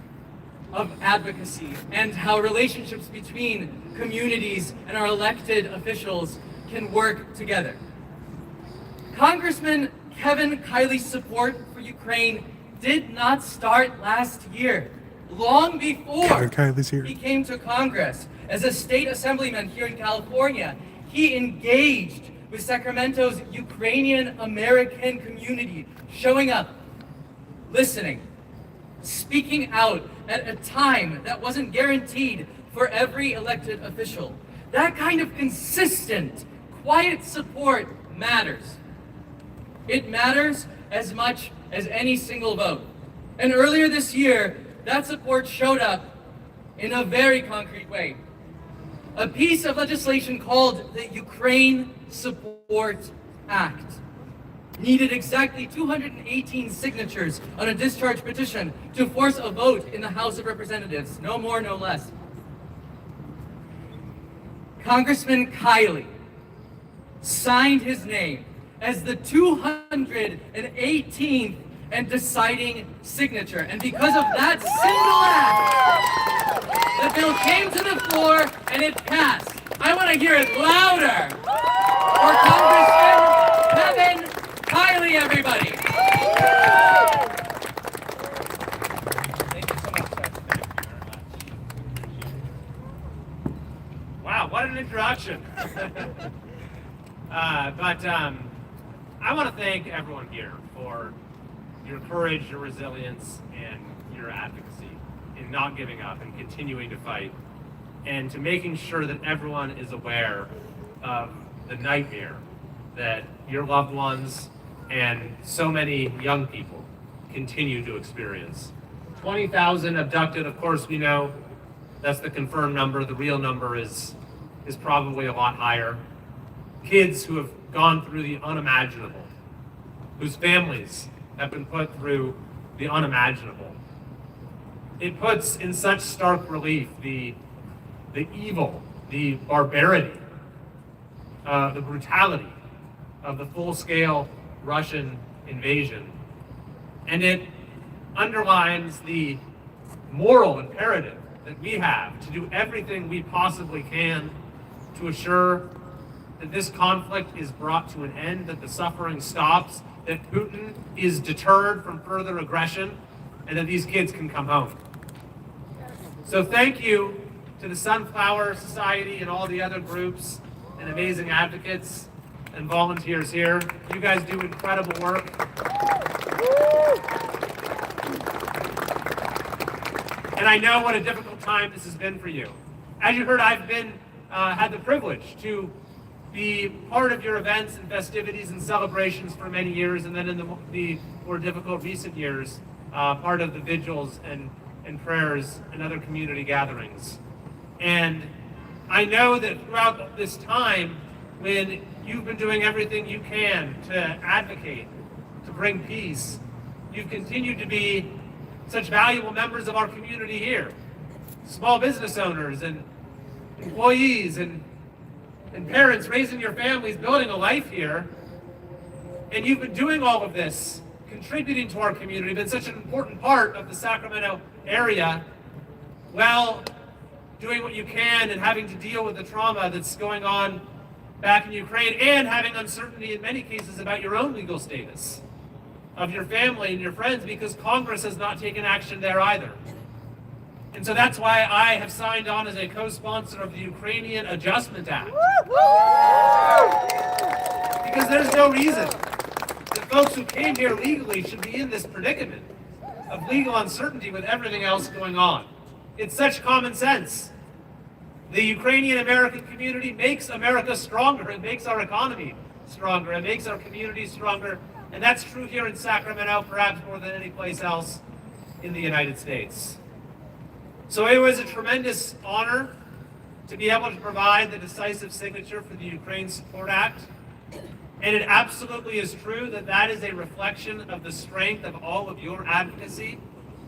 of advocacy and how relationships between communities and our elected officials can work together. Congressman Kevin Kiley's support for Ukraine did not start last year. Long before he came to Congress as a state assemblyman here in California, he engaged with Sacramento's Ukrainian American community, showing up, listening, speaking out at a time that wasn't guaranteed for every elected official. That kind of consistent, quiet support matters. It matters as much as any single vote. And earlier this year, that support showed up in a very concrete way. A piece of legislation called the Ukraine Support Act needed exactly 218 signatures on a discharge petition to force a vote in the House of Representatives, no more, no less. Congressman Kiley signed his name as the 218th and deciding signature. And because of that single act, the bill came to the floor and it passed. I want to hear it louder for Congressman I want to thank everyone here for your courage, your resilience, and your advocacy in not giving up and continuing to fight, and to making sure that everyone is aware of the nightmare that your loved ones and so many young people continue to experience. 20,000 abducted, of course we know that's the confirmed number. The real number is probably a lot higher. Kids who have gone through the unimaginable, whose families have been put through the unimaginable. It puts in such stark relief the evil, the barbarity, the brutality of the full-scale Russian invasion. And it underlines the moral imperative that we have to do everything we possibly can to assure that this conflict is brought to an end, that the suffering stops, that Putin is deterred from further aggression, and that these kids can come home. So thank you to the Sunflower Society and all the other groups and amazing advocates and volunteers here. You guys do incredible work. And I know what a difficult time this has been for you. As you heard, I've had the privilege to be part of your events and festivities and celebrations for many years, and then in the more difficult recent years, part of the vigils and prayers and other community gatherings. And I know that throughout this time, when you've been doing everything you can to advocate, to bring peace, you've continued to be such valuable members of our community here. Small business owners and employees and parents raising your families, building a life here. And you've been doing all of this, contributing to our community, been such an important part of the Sacramento area, while doing what you can and having to deal with the trauma that's going on back in Ukraine, and having uncertainty in many cases about your own legal status, of your family and your friends, because Congress has not taken action there either. And so that's why I have signed on as a co-sponsor of the Ukrainian Adjustment Act. Because there's no reason that folks who came here legally should be in this predicament of legal uncertainty with everything else going on. It's such common sense. The Ukrainian American community makes America stronger. It makes our economy stronger. It makes our communities stronger. And that's true here in Sacramento, perhaps more than any place else in the United States. So it was a tremendous honor to be able to provide the decisive signature for the Ukraine Support Act. And it absolutely is true that that is a reflection of the strength of all of your advocacy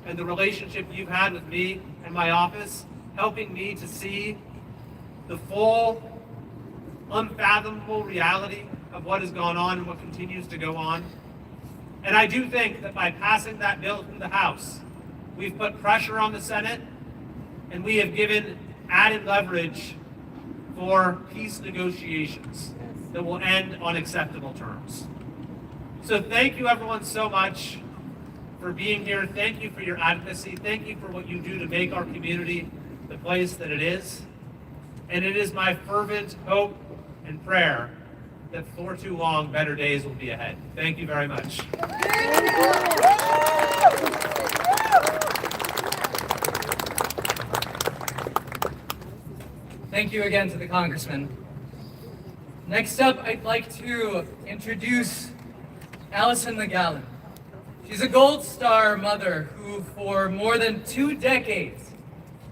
and the relationship you've had with me and my office, helping me to see the full, unfathomable reality of what has gone on and what continues to go on. And I do think that by passing that bill through the House, we've put pressure on the Senate, and we have given added leverage for peace negotiations that will end on acceptable terms. So thank you everyone so much for being here. Thank you for your advocacy. Thank you for what you do to make our community the place that it is. And it is my fervent hope and prayer that for too long, better days will be ahead. Thank you very much. Thank you again to the Congressman. Next up, I'd like to introduce Allison McGowan. She's a Gold Star mother who, for more than 2 decades,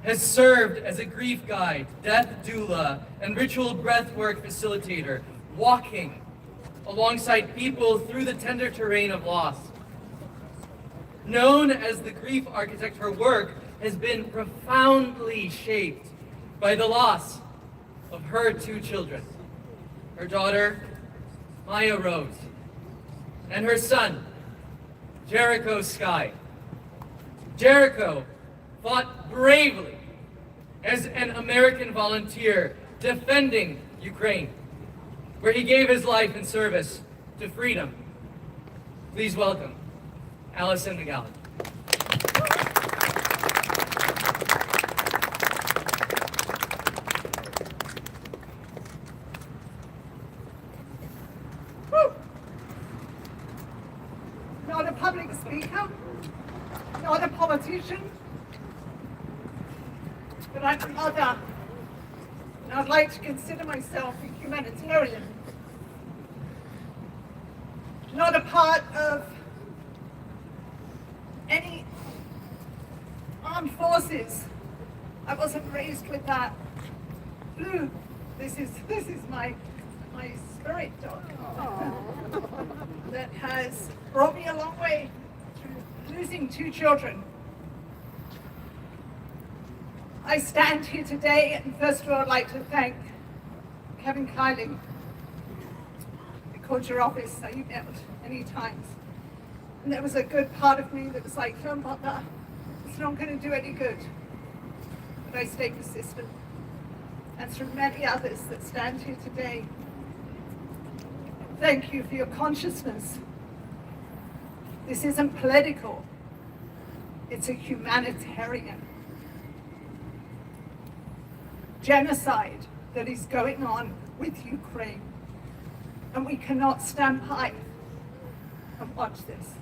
has served as a grief guide, death doula, and ritual breathwork facilitator, walking alongside people through the tender terrain of loss. Known as the grief architect, her work has been profoundly shaped by the loss of her 2 children, her daughter, Maya Rose, and her son, Jericho Sky. Jericho fought bravely as an American volunteer defending Ukraine, where he gave his life in service to freedom. Please welcome Allison McGowan. public speaker, not a politician, but I'm a mother, and I'd like to consider myself a humanitarian, not a part of any armed forces. I wasn't raised with that. Blue, this is my spirit dog that has brought me a long way through losing 2 children. I stand here today, and first of all, I'd like to thank Kevin Kylie. I called your office, so you emailed many times. And there was a good part of me that was like, no, mother, it's not going to do any good. But I stayed persistent. And through many others that stand here today, thank you for your consciousness. This isn't political. It's a humanitarian genocide that is going on with Ukraine. And we cannot stand by and watch this.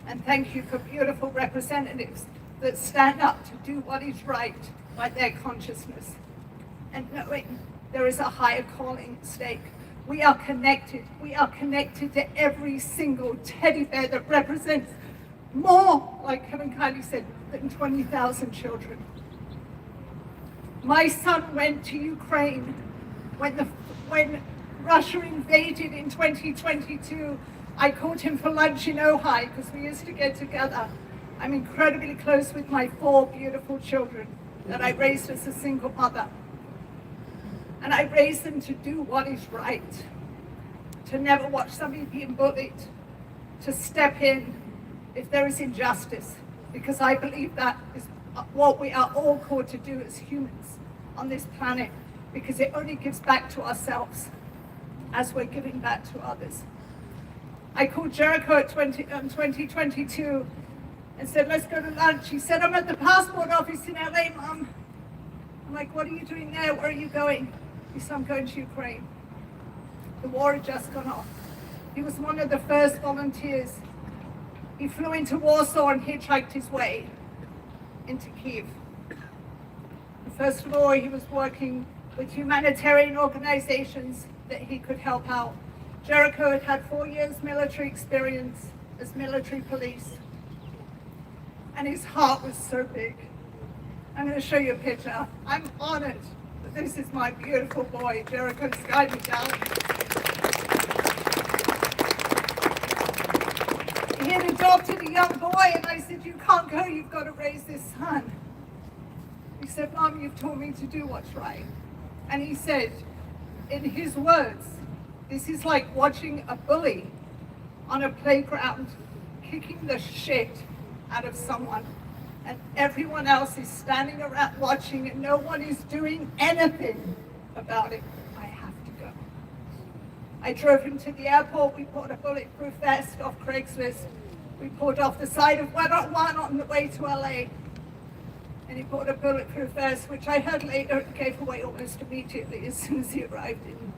And thank you for beautiful representatives that stand up to do what is right by their consciousness. And knowing there is a higher calling at stake. We are connected. We are connected to every single teddy bear that represents more, like Kevin Kylie said, than 20,000 children. My son went to Ukraine when Russia invaded in 2022. I called him for lunch in Ojai because we used to get together. I'm incredibly close with my 4 beautiful children that I raised as a single mother. And I raised them to do what is right, to never watch somebody being bullied, to step in if there is injustice, because I believe that is what we are all called to do as humans on this planet, because it only gives back to ourselves as we're giving back to others. I called Jericho at 2022 and said, let's go to lunch. He said, I'm at the passport office in LA, Mom. I'm like, what are you doing there? Where are you going? He said, I'm going to Ukraine. The war had just gone off. He was one of the first volunteers. He flew into Warsaw and hitchhiked his way into Kyiv. And first of all, he was working with humanitarian organizations that he could help out. Jericho had had 4 years military experience as military police. And his heart was so big. I'm going to show you a picture. I'm honored that this is my beautiful boy, Jericho Sky down. He had adopted a young boy, and I said, you can't go, you've got to raise this son. He said, Mom, you've taught me to do what's right. And he said, in his words, this is like watching a bully on a playground kicking the shit out of someone, and everyone else is standing around watching and no one is doing anything about it. I have to go. I drove him to the airport. We bought a bulletproof vest off Craigslist. We pulled off the side of 101 on the way to LA, and he bought a bulletproof vest, which I heard later gave away almost immediately as soon as he arrived in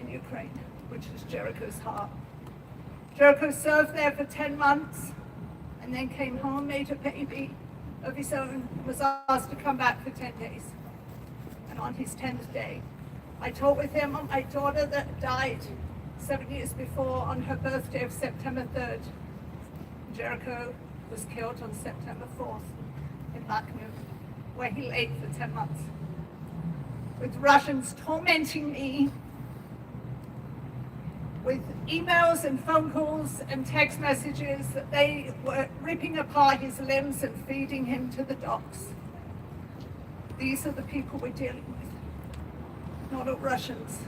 Ukraine, which is Jericho's heart. Jericho served there for 10 months and then came home, made a baby of his own, was asked to come back for 10 days. And on his 10th day, I talked with him on my daughter that died 7 years before on her birthday of September 3rd. Jericho was killed on September 4th in Bakhmut, where he lay for 10 months. With Russians tormenting me with emails and phone calls and text messages that they were ripping apart his limbs and feeding him to the dogs. These are the people we're dealing with. Not all Russians,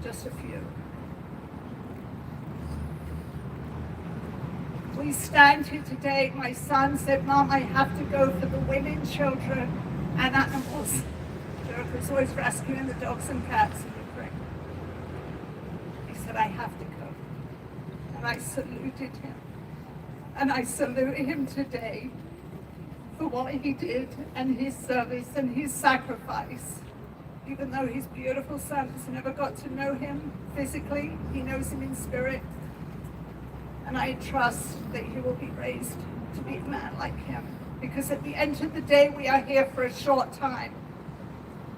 just a few. We stand here today. My son said, Mom, I have to go for the women, children, and animals. Jericho's always rescuing the dogs and cats in Ukraine. He said, I have to go. And I saluted him. And I salute him today for what he did and his service and his sacrifice. Even though his beautiful sons never got to know him physically, he knows him in spirit. And I trust that he will be raised to be a man like him. Because at the end of the day, we are here for a short time.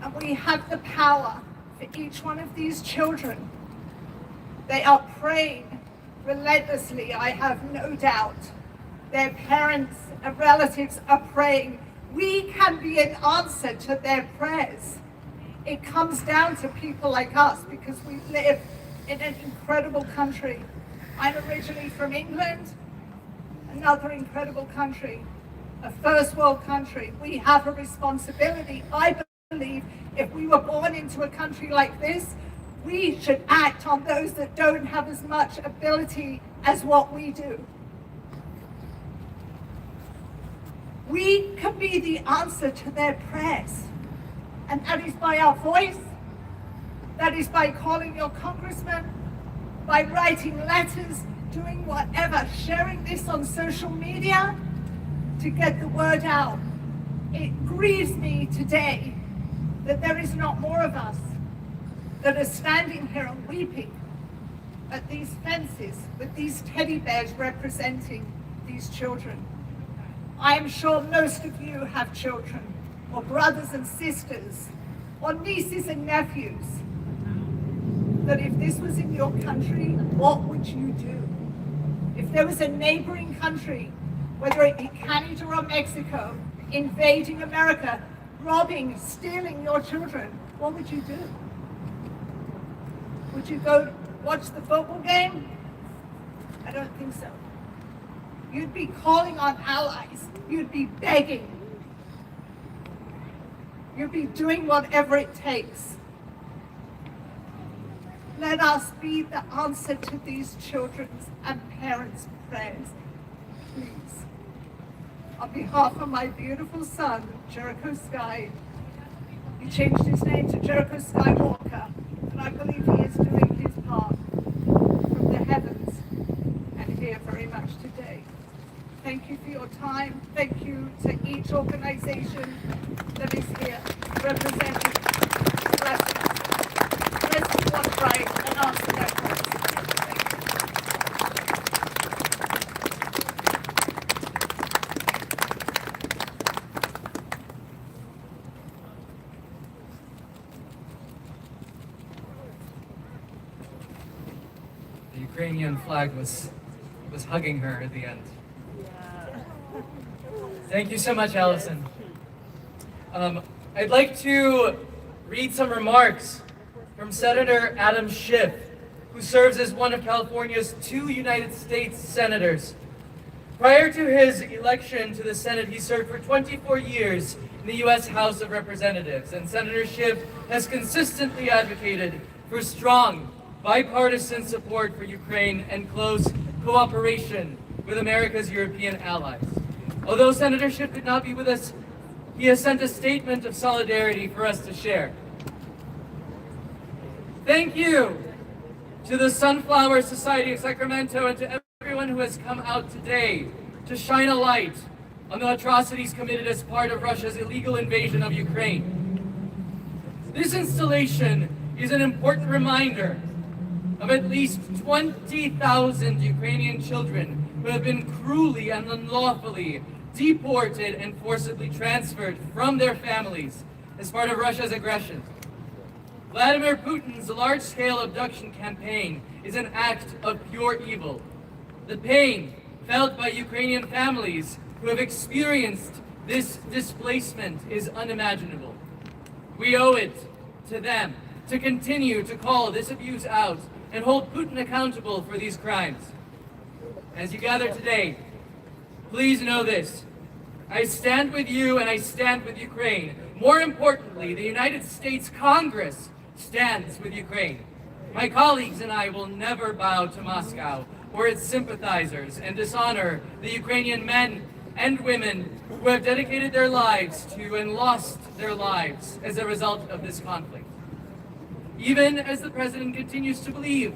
And we have the power for each one of these children. They are praying relentlessly, I have no doubt. Their parents and relatives are praying. We can be an answer to their prayers. It comes down to people like us because we live in an incredible country. I'm originally from England, another incredible country, a first world country. We have a responsibility. I believe if we were born into a country like this, we should act on those that don't have as much ability as what we do. We can be the answer to their prayers. And that is by our voice, that is by calling your congressman, by writing letters, doing whatever, sharing this on social media to get the word out. It grieves me today that there is not more of us that are standing here and weeping at these fences with these teddy bears representing these children. I am sure most of you have children, or brothers and sisters, or nieces and nephews, that if this was in your country, what would you do? If there was a neighboring country, whether it be Canada or Mexico, invading America, robbing, stealing your children, what would you do? Would you go watch the football game? I don't think so. You'd be calling on allies. You'd be begging. You'd be doing whatever it takes. Let us be the answer to these children's and parents' prayers, please. On behalf of my beautiful son, Jericho Sky, he changed his name to Jericho Skywalker, and I believe he is doing his part from the heavens and here very much today. Thank you for your time. Thank you to each organization that is here representing. Bless us. Let's do what's right and answer that question. The Ukrainian flag was hugging her at the end. Thank you so much, Allison. I'd like to read some remarks from Senator Adam Schiff, who serves as one of California's 2 United States senators. Prior to his election to the Senate, he served for 24 years in the U.S. House of Representatives, and Senator Schiff has consistently advocated for strong, bipartisan support for Ukraine and close cooperation with America's European allies. Although Senator Schiff could not be with us, he has sent a statement of solidarity for us to share. Thank you to the Sunflower Society of Sacramento and to everyone who has come out today to shine a light on the atrocities committed as part of Russia's illegal invasion of Ukraine. This installation is an important reminder of at least 20,000 Ukrainian children who have been cruelly and unlawfully deported and forcibly transferred from their families as part of Russia's aggression. Vladimir Putin's large-scale abduction campaign is an act of pure evil. The pain felt by Ukrainian families who have experienced this displacement is unimaginable. We owe it to them to continue to call this abuse out and hold Putin accountable for these crimes. As you gather today, please know this. I stand with you and I stand with Ukraine. More importantly, the United States Congress stands with Ukraine. My colleagues and I will never bow to Moscow or its sympathizers and dishonor the Ukrainian men and women who have dedicated their lives to and lost their lives as a result of this conflict. Even as the president continues to believe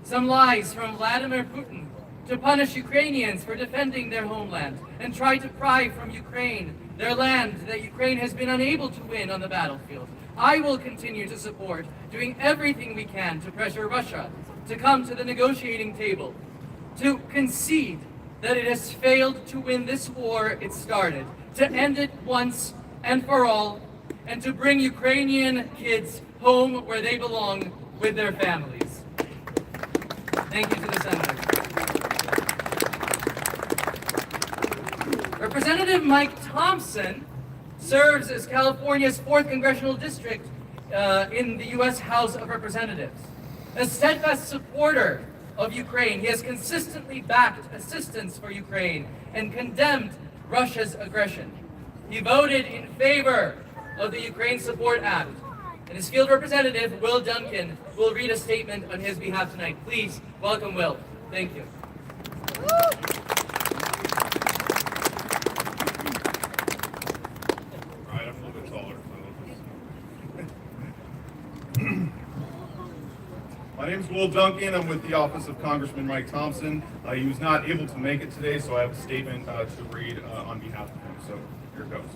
some lies from Vladimir Putin to punish Ukrainians for defending their homeland and try to pry from Ukraine their land that Ukraine has been unable to win on the battlefield, I will continue to support doing everything we can to pressure Russia to come to the negotiating table. to concede that it has failed to win this war it started, to end it once and for all, and to bring Ukrainian kids home where they belong with their families. Thank you to the Senator. Representative Mike Thompson serves as California's 4th Congressional District in the U.S. House of Representatives. A steadfast supporter of Ukraine, he has consistently backed assistance for Ukraine and condemned Russia's aggression. He voted in favor of the Ukraine Support Act. And his field representative, Will Duncan, will read a statement on his behalf tonight. Please welcome Will. Thank you. Right, I'm a little bit taller. My name is Will Duncan. I'm with the office of Congressman Mike Thompson. He was not able to make it today, so I have a statement to read on behalf of him. So here goes.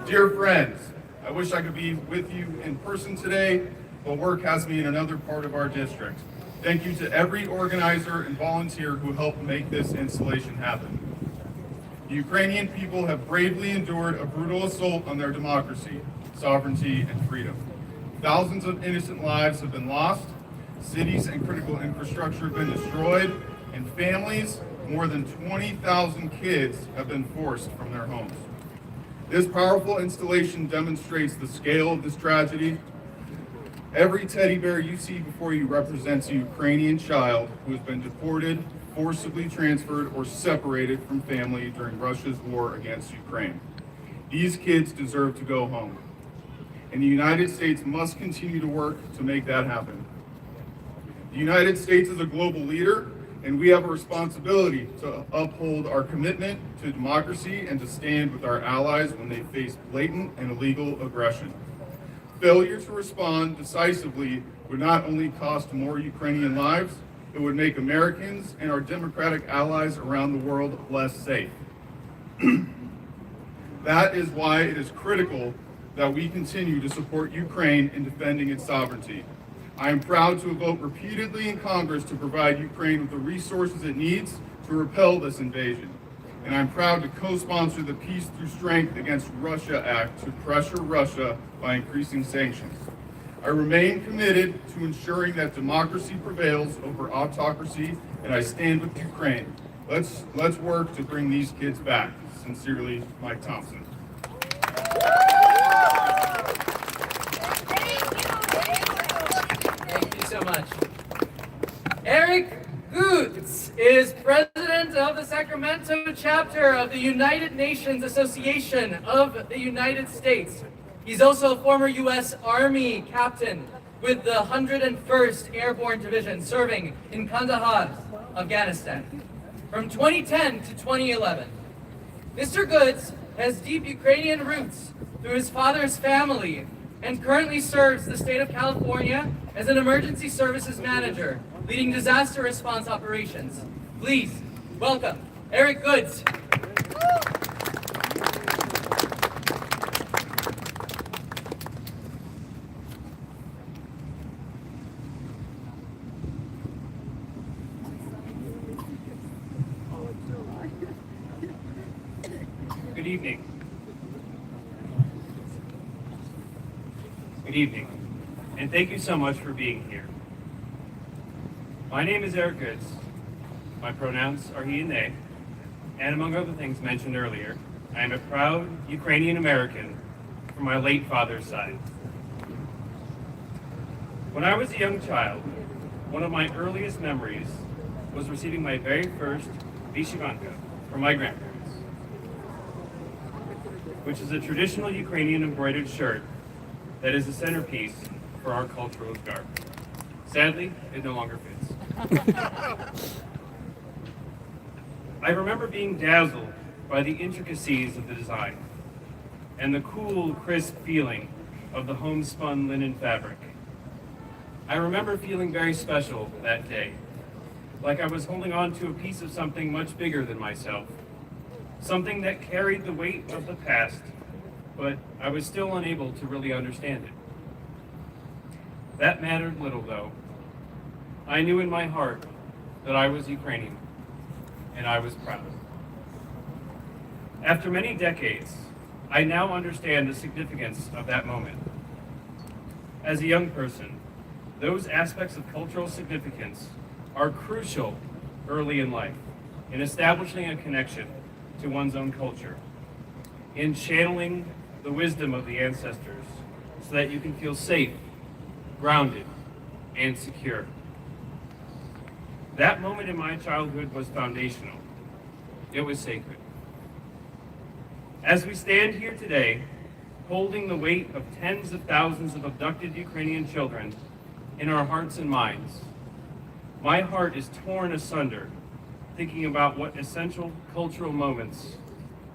Dear friends, I wish I could be with you in person today, but work has me in another part of our district. Thank you to every organizer and volunteer who helped make this installation happen. The Ukrainian people have bravely endured a brutal assault on their democracy, sovereignty, and freedom. Thousands of innocent lives have been lost, cities and critical infrastructure have been destroyed, and families, more than 20,000 kids, have been forced from their homes. This powerful installation demonstrates the scale of this tragedy. Every teddy bear you see before you represents a Ukrainian child who has been deported, forcibly transferred, or separated from family during Russia's war against Ukraine. These kids deserve to go home, and the United States must continue to work to make that happen. The United States is a global leader, and we have a responsibility to uphold our commitment to democracy and to stand with our allies when they face blatant and illegal aggression. Failure to respond decisively would not only cost more Ukrainian lives, it would make Americans and our democratic allies around the world less safe. That is why it is critical that we continue to support Ukraine in defending its sovereignty. I am proud to have voted repeatedly in Congress to provide Ukraine with the resources it needs to repel this invasion. And I'm proud to co-sponsor the Peace Through Strength Against Russia Act to pressure Russia by increasing sanctions. I remain committed to ensuring that democracy prevails over autocracy, and I stand with Ukraine. Let's work to bring these kids back. Sincerely, Mike Thompson. Thank you so much. Eric Goods is president of the Sacramento chapter of the United Nations Association of the United States. He's also a former U.S. Army captain with the 101st Airborne Division serving in Kandahar, Afghanistan, from 2010 to 2011. Mr. Goods has deep Ukrainian roots through his father's family and currently serves the state of California as an emergency services manager, leading disaster response operations. Please welcome Eric Goods. Good evening. Good evening, and thank you so much for being here. My name is Eric Goods. My pronouns are he and they, and among other things mentioned earlier, I am a proud Ukrainian American from my late father's side. When I was a young child, one of my earliest memories was receiving my very first vyshyvanka from my grandparents, which is a traditional Ukrainian embroidered shirt that is the centerpiece for our cultural garb. Sadly, it no longer fits. I remember being dazzled by the intricacies of the design and the cool, crisp feeling of the homespun linen fabric. I remember feeling very special that day, like I was holding on to a piece of something much bigger than myself, something that carried the weight of the past, but I was still unable to really understand it. That mattered little, though. I knew in my heart that I was Ukrainian, and I was proud. After many decades, I now understand the significance of that moment. As a young person, those aspects of cultural significance are crucial early in life in establishing a connection to one's own culture, in channeling the wisdom of the ancestors so that you can feel safe, grounded, and secure. That moment in my childhood was foundational. It was sacred. As we stand here today, holding the weight of tens of thousands of abducted Ukrainian children in our hearts and minds, my heart is torn asunder thinking about what essential cultural moments,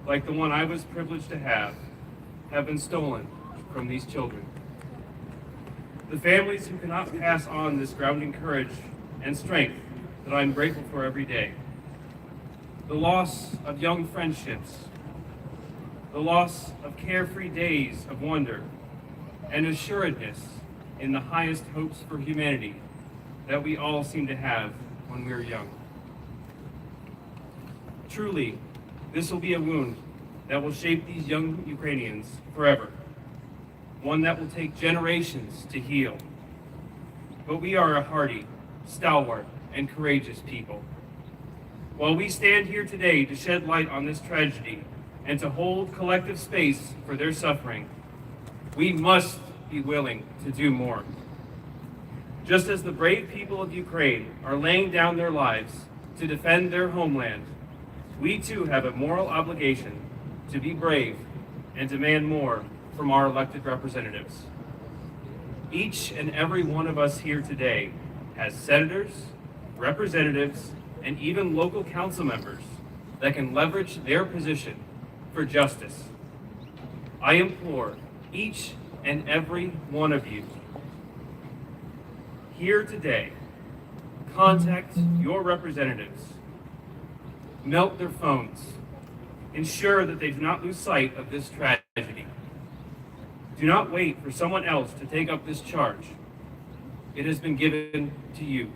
like the one I was privileged to have been stolen from these children. The families who cannot pass on this grounding courage and strength that I'm grateful for every day. The loss of young friendships, the loss of carefree days of wonder and assuredness in the highest hopes for humanity that we all seem to have when we're young. Truly, this will be a wound that will shape these young Ukrainians forever, one that will take generations to heal. But we are a hardy, stalwart, and courageous people. While we stand here today to shed light on this tragedy and to hold collective space for their suffering, we must be willing to do more. Just as the brave people of Ukraine are laying down their lives to defend their homeland, we too have a moral obligation to be brave and demand more from our elected representatives. Each and every one of us here today has senators, representatives, and even local council members that can leverage their position for justice. I implore each and every one of you here today, contact your representatives, melt their phones, ensure that they do not lose sight of this tragedy. Do not wait for someone else to take up this charge. It has been given to you.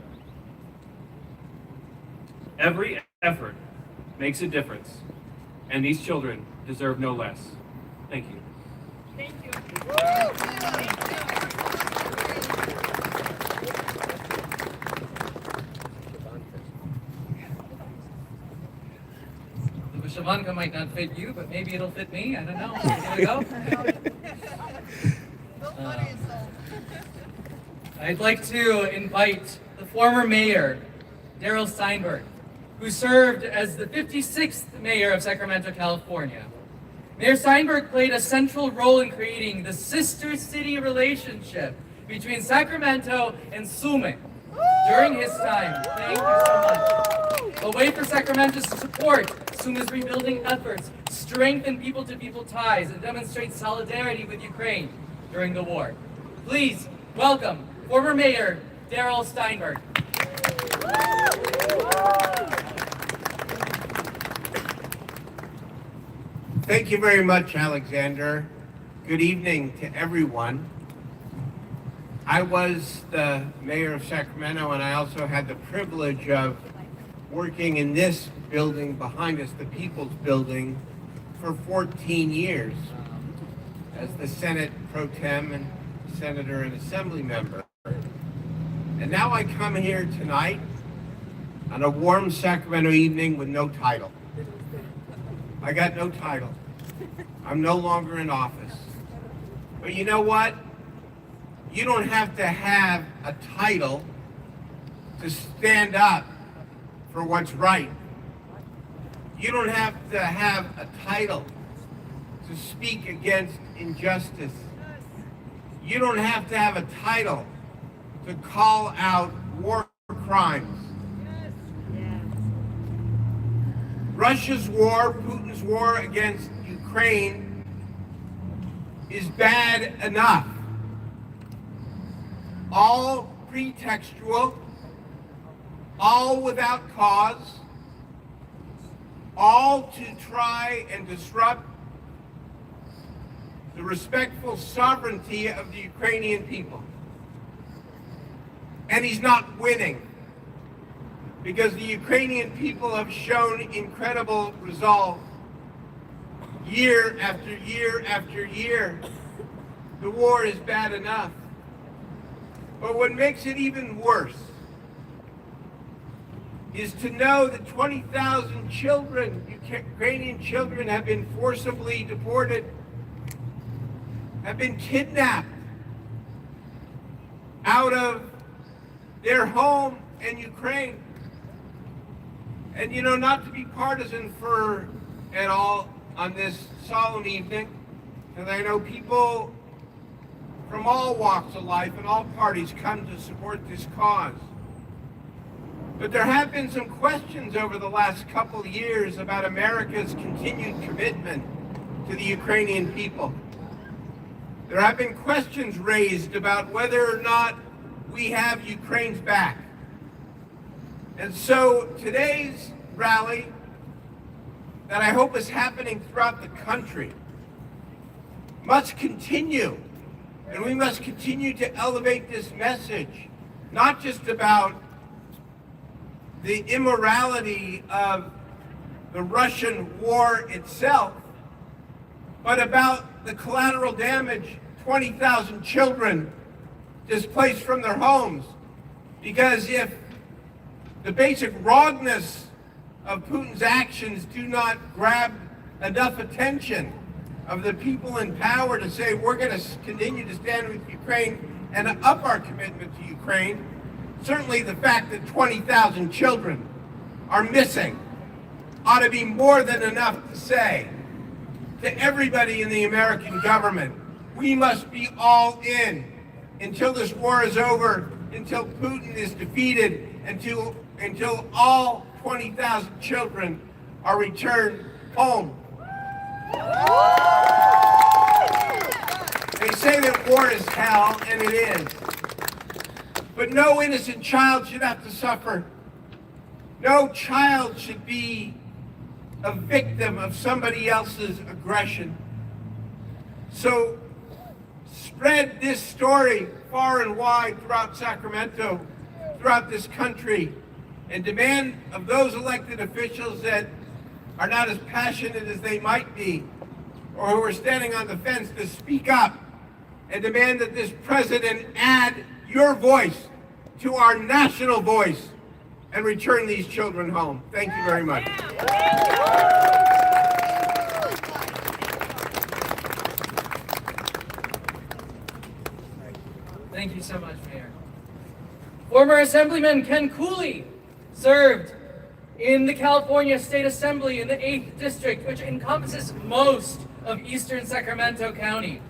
Every effort makes a difference, and these children deserve no less. Thank you. Thank you. The Shavanka might not fit you, but maybe it'll fit me. I don't know. Here we go. I'd like to invite the former mayor, Darrell Steinberg, who served as the 56th mayor of Sacramento, California. Mayor Steinberg played a central role in creating the sister city relationship between Sacramento and Sumy during his time. Thank you so much. A way for Sacramento to support Sumy's rebuilding efforts, strengthen people-to-people ties, and demonstrate solidarity with Ukraine during the war. Please welcome former Mayor Darrell Steinberg. Thank you very much, Alexander. Good evening to everyone. I was the mayor of Sacramento, and I also had the privilege of working in this building behind us, the People's Building, for 14 years as the Senate Pro Tem and Senator and Assembly member. And now I come here tonight on a warm Sacramento evening with no title. I got no title. I'm no longer in office. But you know what? You don't have to have a title to stand up for what's right. You don't have to have a title to speak against injustice. You don't have to have a title to call out war crimes. Russia's war, Putin's war against Ukraine is bad enough. All pretextual, all without cause, all to try and disrupt the respectful sovereignty of the Ukrainian people. And he's not winning. because the Ukrainian people have shown incredible resolve. Year after year after year, the war is bad enough. But what makes it even worse is to know that 20,000 children, Ukrainian children, have been forcibly deported, have been kidnapped out of their home in Ukraine. And you know, not to be partisan at all on this solemn evening, because I know people from all walks of life and all parties come to support this cause. But there have been some questions over the last couple of years about America's continued commitment to the Ukrainian people. There have been questions raised about whether or not we have Ukraine's back. And so today's rally, that I hope is happening throughout the country, must continue. And we must continue to elevate this message, not just about the immorality of the Russian war itself, but about the collateral damage, 20,000 children displaced from their homes. Because if the basic wrongness of Putin's actions do not grab enough attention of the people in power to say we're going to continue to stand with Ukraine and up our commitment to Ukraine, certainly the fact that 20,000 children are missing ought to be more than enough to say to everybody in the American government, we must be all in until this war is over, until Putin is defeated, until all 20,000 children are returned home. They say that war is hell, and it is. But no innocent child should have to suffer. No child should be a victim of somebody else's aggression. So spread this story far and wide throughout Sacramento, throughout this country, and demand of those elected officials that are not as passionate as they might be, or who are standing on the fence, to speak up and demand that this president add your voice to our national voice and return these children home. Thank you very much. Thank you so much, Mayor. Former Assemblyman Ken Cooley served in the California State Assembly in the 8th District, which encompasses most of eastern Sacramento County.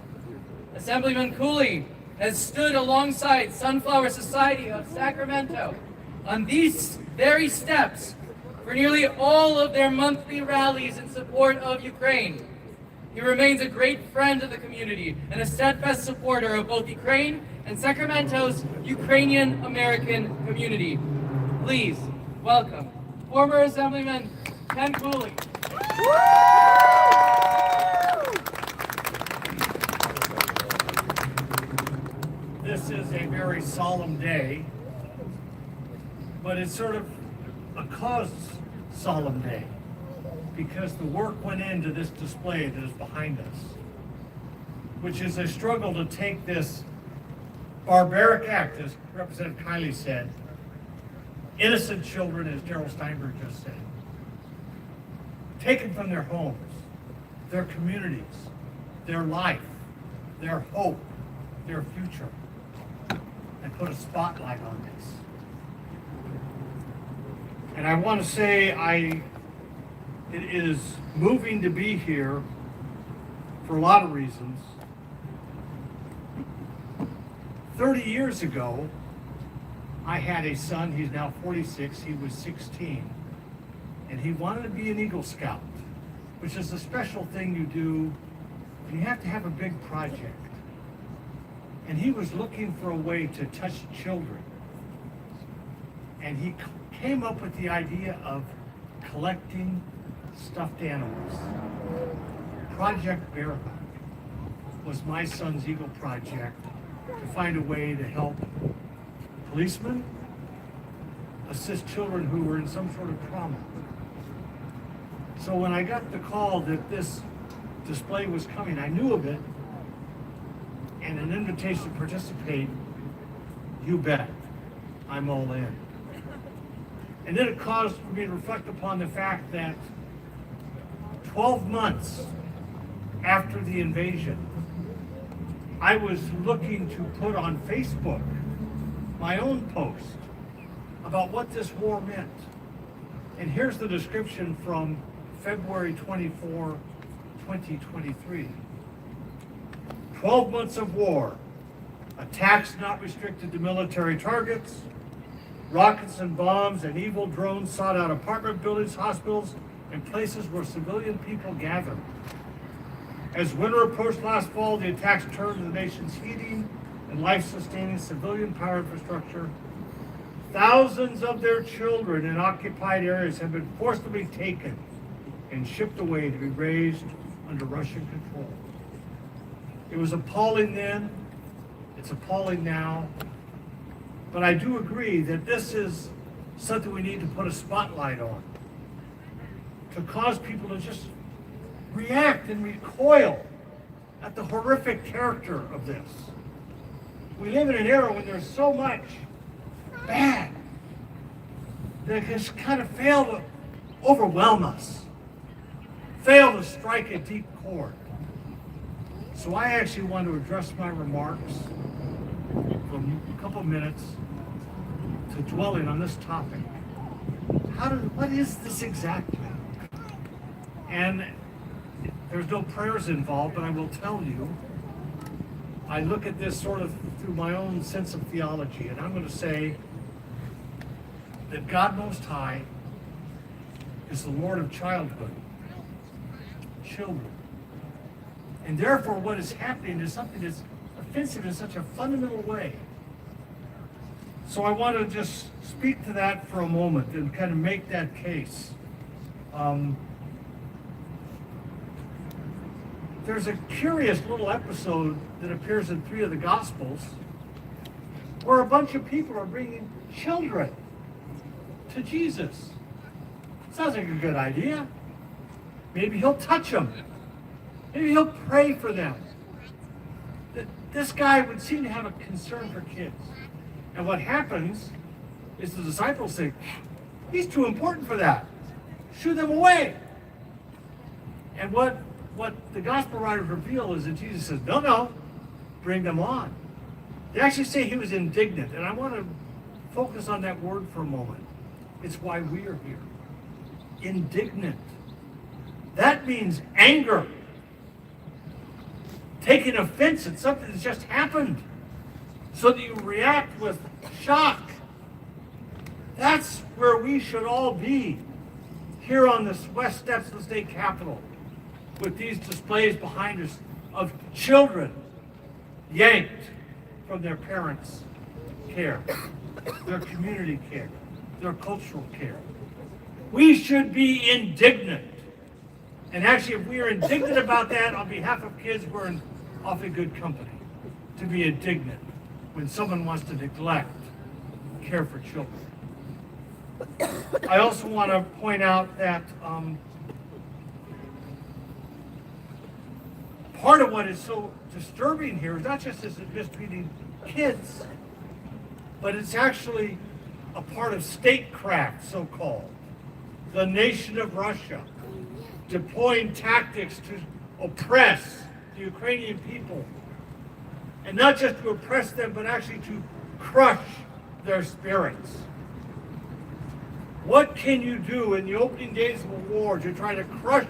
Assemblyman Cooley has stood alongside Sunflower Society of Sacramento on these very steps for nearly all of their monthly rallies in support of Ukraine. He remains a great friend of the community and a steadfast supporter of both Ukraine and Sacramento's Ukrainian American community. Please welcome former Assemblyman Ken Cooley. This is a very solemn day, but it's sort of a solemn day because the work went into this display that is behind us, which is a struggle to take this barbaric act, as Representative Kiley said, innocent children, as Gerald Steinberg just said, taken from their homes, their communities, their life, their hope, their future, and put a spotlight on this. And I want to say it is moving to be here for a lot of reasons. 30 years ago, I had a son, he's now 46, he was 16, and he wanted to be an Eagle Scout, which is a special thing you do, and you have to have a big project. And he was looking for a way to touch children. And he came up with the idea of collecting stuffed animals. Project Bareback was my son's Eagle project to find a way to help policemen, assist children who were in some sort of trauma. So when I got the call that this display was coming, I knew of it, and an invitation to participate, you bet, I'm all in. And then it caused me to reflect upon the fact that 12 months after the invasion, I was looking to put on Facebook my own post about what this war meant. And here's the description from February 24, 2023. 12 months of war, attacks not restricted to military targets, rockets and bombs and evil drones sought out apartment buildings, hospitals, and places where civilian people gathered. As winter approached last fall, the attacks turned to the nation's heating and life-sustaining civilian power infrastructure. Thousands of their children in occupied areas have been forcibly taken and shipped away to be raised under Russian control. It was appalling then, it's appalling now, but I do agree that this is something we need to put a spotlight on, to cause people to just react and recoil at the horrific character of this. We live in an era when there's so much bad that has kind of failed to overwhelm us, failed to strike a deep chord. So I actually want to address my remarks for a couple of minutes to dwelling on this topic. What is this exactly? And there's no prayers involved, but I will tell you, I look at this sort of through my own sense of theology, and I'm going to say that God Most High is the Lord of childhood, children. And therefore what is happening is something that's offensive in such a fundamental way. So I want to just speak to that for a moment and kind of make that case. There's a curious little episode that appears in 3 of the Gospels where a bunch of people are bringing children to Jesus. Sounds like a good idea. Maybe he'll touch them. Maybe he'll pray for them. This guy would seem to have a concern for kids. And what happens is the disciples say, he's too important for that. Shoo them away. And what the gospel writers reveal is that Jesus says, no, bring them on. They actually say he was indignant. And I want to focus on that word for a moment. It's why we are here. Indignant. That means anger. Taking offense at something that's just happened, so that you react with shock. That's where we should all be, here on the west steps of the state capitol, with these displays behind us of children yanked from their parents' care, their community care, their cultural care. We should be indignant. And actually, if we are indignant about that on behalf of kids, we're in awfully good company to be indignant when someone wants to neglect care for children. I also want to point out that part of what is so disturbing here is not just this mistreating kids, but it's actually a part of statecraft, so-called. The nation of Russia deploying tactics to oppress the Ukrainian people. And not just to oppress them, but actually to crush their spirits. What can you do in the opening days of a war to try to crush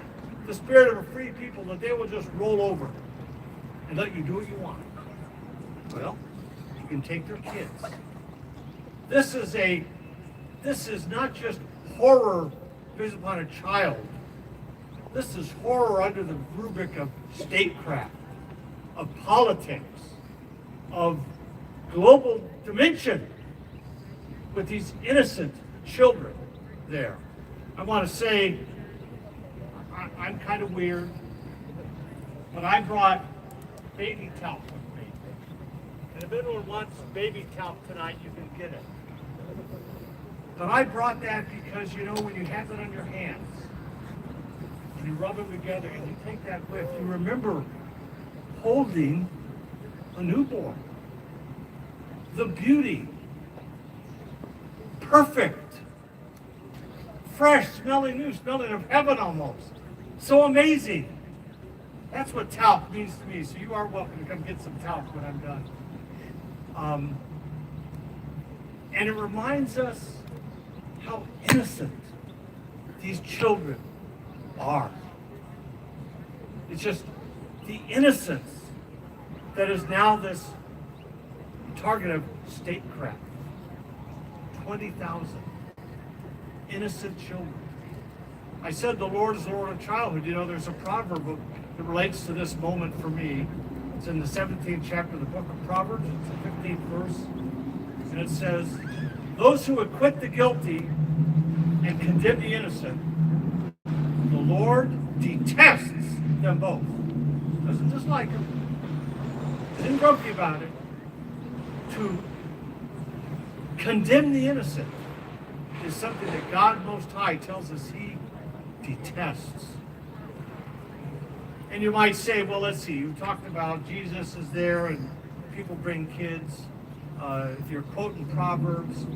the spirit of a free people that they will just roll over and let you do what you want? Well, you can take their kids. This is not just horror based upon a child. This is horror under the rubric of statecraft, of politics, of global dimension with these innocent children there. I want to say, I'm kind of weird, but I brought baby talc with me. And if anyone wants baby talc tonight, you can get it. But I brought that because, you know, when you have it on your hands, and you rub them together and you take that whiff, you remember holding a newborn. The beauty, perfect, fresh, smelling new, smelling of heaven almost. So amazing. That's what talc means to me. So you are welcome to come get some talc when I'm done. And it reminds us how innocent these children are. It's just the innocence that is now this target of statecraft. 20,000 innocent children. I said the Lord is the Lord of childhood. You know, there's a proverb that relates to this moment for me. It's in the 17th chapter of the book of Proverbs. It's the 15th verse. And it says, those who acquit the guilty and condemn the innocent, the Lord detests them both. Doesn't dislike them. Isn't grumpy about it. To condemn the innocent is something that God Most High tells us He detests. And you might say, well, let's see, you talked about Jesus is there and people bring kids. If you're quoting Proverbs,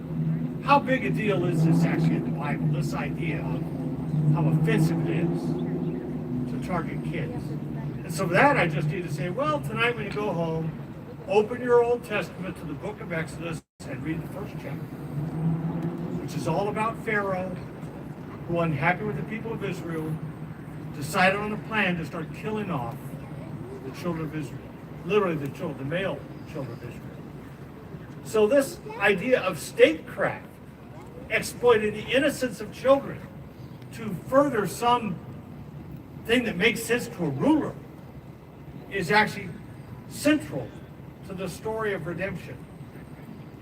how big a deal is this actually in the Bible, this idea of how offensive it is to target kids? And so that I just need to say, well, tonight when you go home, open your Old Testament to the book of Exodus and read the first chapter, which is all about Pharaoh, who, unhappy with the people of Israel, decided on a plan to start killing off the children of Israel. Literally the male children of Israel. So this idea of statecraft, exploiting the innocence of children to further some thing that makes sense to a ruler, is actually central to the story of redemption.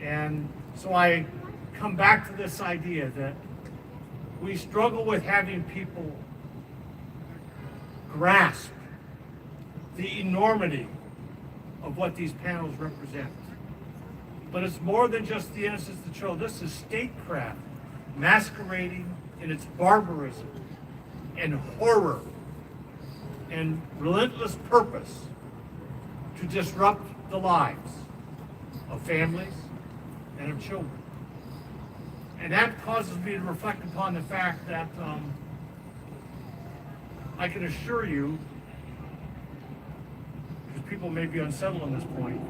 And so I come back to this idea that we struggle with having people grasp the enormity of what these panels represent. But it's more than just the innocence of the child. This is statecraft masquerading in its barbarism and horror and relentless purpose to disrupt the lives of families and of children. And that causes me to reflect upon the fact that I can assure you, because people may be unsettled on this point,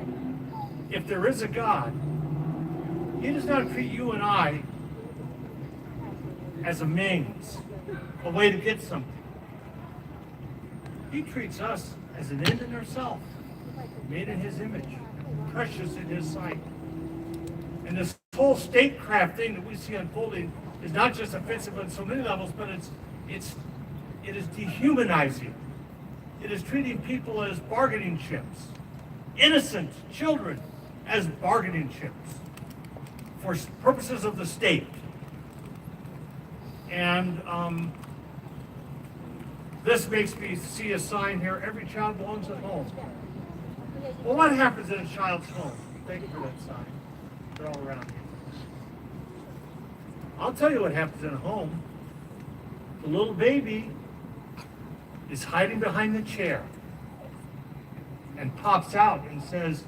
if there is a God, He does not treat you and I as a means, a way to get something. He treats us as an end in ourselves, made in His image, precious in His sight. And this whole statecraft thing that we see unfolding is not just offensive on so many levels, but it is dehumanizing. It is treating people as bargaining chips, innocent children as bargaining chips for purposes of the state. And this makes me see a sign here, every child belongs at home. Well, what happens in a child's home? Thank you for that sign. They're all around here. I'll tell you what happens in a home. The little baby is hiding behind the chair and pops out and says,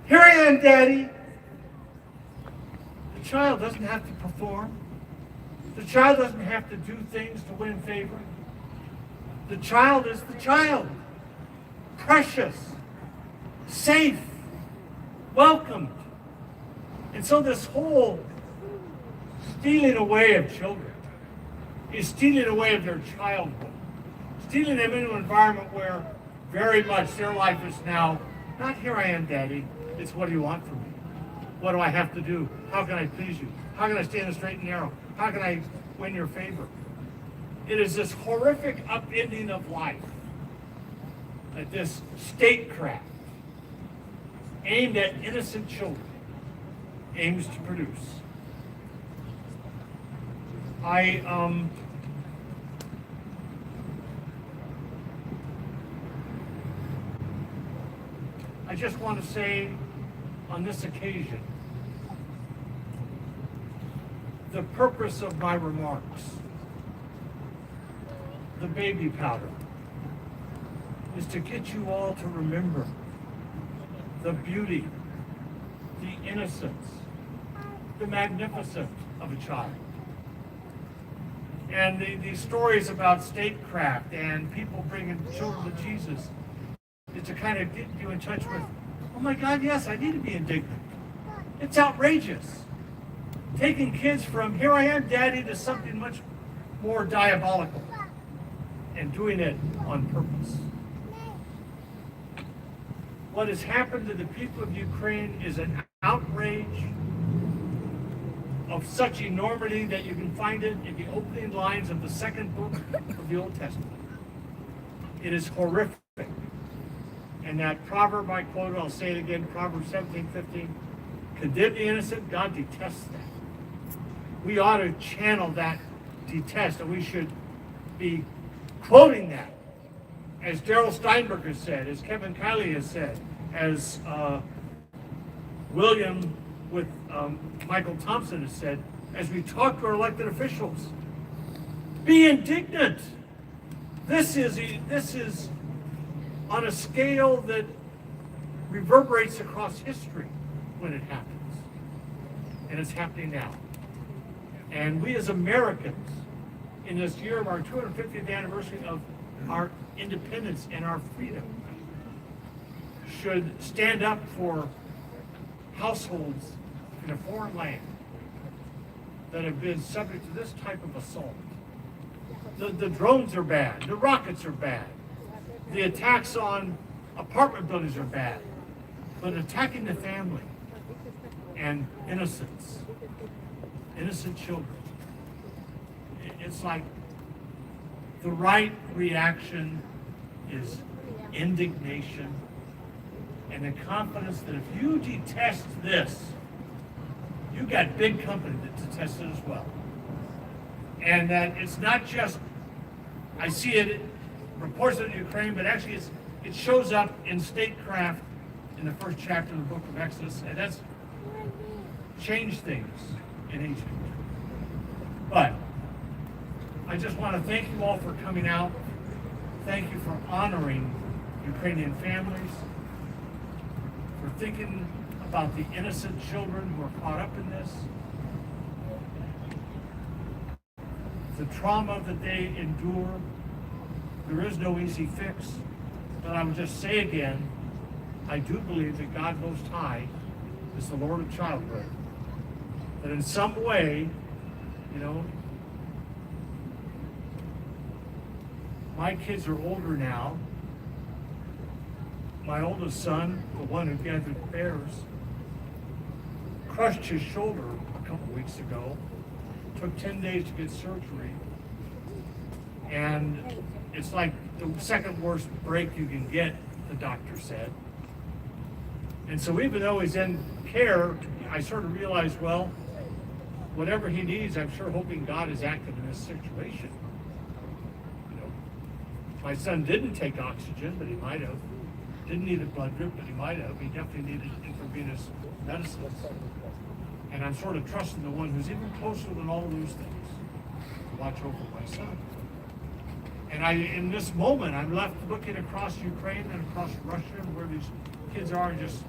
"Here I am, Daddy." The child doesn't have to perform. The child doesn't have to do things to win favor. The child is the child. Precious, safe, welcomed. And so this whole stealing away of children is stealing away of their childhood, stealing them into an environment where very much their life is now, not "here I am, Daddy," it's "what do you want from me? What do I have to do? How can I please you? How can I stay in the straight and narrow? How can I win your favor?" It is this horrific upending of life that this statecraft aimed at innocent children aims to produce. I just want to say on this occasion the purpose of my remarks, the baby powder, is to get you all to remember the beauty, the innocence, the magnificence of a child. And the stories about statecraft and people bringing children to Jesus is to kind of get you in touch with, oh my God, yes, I need to be indignant. It's outrageous. Taking kids from, here I am, Daddy, to something much more diabolical, and doing it on purpose. What has happened to the people of Ukraine is an outrage of such enormity that you can find it in the opening lines of the second book of the Old Testament. It is horrific. And that proverb I quoted, I'll say it again, Proverbs 17:15, condemn the innocent, God detests that. We ought to channel that detest, and we should be quoting that. As Daryl Steinberg has said, as Kevin Kiley has said, as William with Michael Thompson has said, as we talk to our elected officials, be indignant. This is on a scale that reverberates across history when it happens. And it's happening now. And we as Americans, in this year of our 250th anniversary of our independence and our freedom, should stand up for households in a foreign land that have been subject to this type of assault. The drones are bad, the rockets are bad, the attacks on apartment buildings are bad, but attacking the family and innocent children, it's like the right reaction is indignation and the confidence that if you detest this, you got big company that detests it as well. And that it's not just, I see it reports of Ukraine, but actually it shows up in statecraft in the first chapter of the book of Exodus, and that's changed things in Egypt. But I just want to thank you all for coming out. Thank you for honoring Ukrainian families, for thinking about the innocent children who are caught up in this, the trauma that they endure. There is no easy fix, but I would just say again, I do believe that God Most High is the Lord of childhood. That in some way, my kids are older now. My oldest son, the one who gathered bears, crushed his shoulder a couple weeks ago. Took 10 days to get surgery. And it's like the second worst break you can get, the doctor said. And so even though he's in care, I sort of realized, well, whatever he needs, I'm sure hoping God is active in this situation. My son didn't take oxygen, but he might have. Didn't need a blood drip, but he might have. He definitely needed intravenous medicine. And I'm sort of trusting the one who's even closer than all of those things to watch over my son. And in this moment, I'm left looking across Ukraine and across Russia and where these kids are, and just,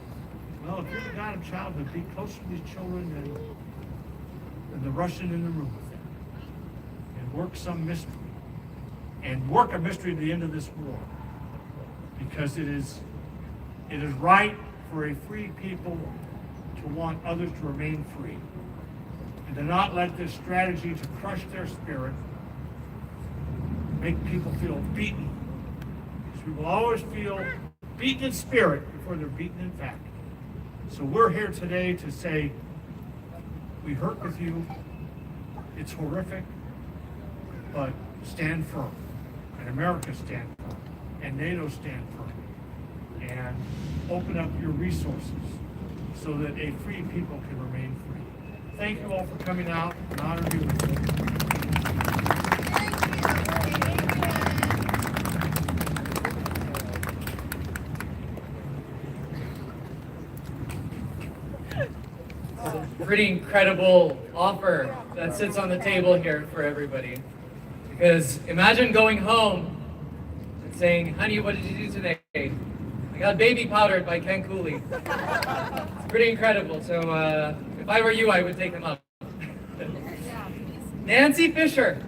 well, if you're the God of childhood, be closer to these children than the Russian in the room with them. And work some mystery. And work a mystery at the end of this war. Because it is right for a free people to want others to remain free. And to not let this strategy to crush their spirit make people feel beaten. Because we will always feel beaten in spirit before they're beaten in fact. So we're here today to say, we hurt with you. It's horrific, but stand firm. And America stand firm. And NATO stand firm. And open up your resources so that a free people can remain free. Thank you all for coming out. An honor to be with you. pretty incredible offer that sits on the table here for everybody. Because imagine going home and saying, honey, what did you do today? I got baby powdered by Ken Cooley. It's pretty incredible. So if I were you, I would take him up. Nancy Fisher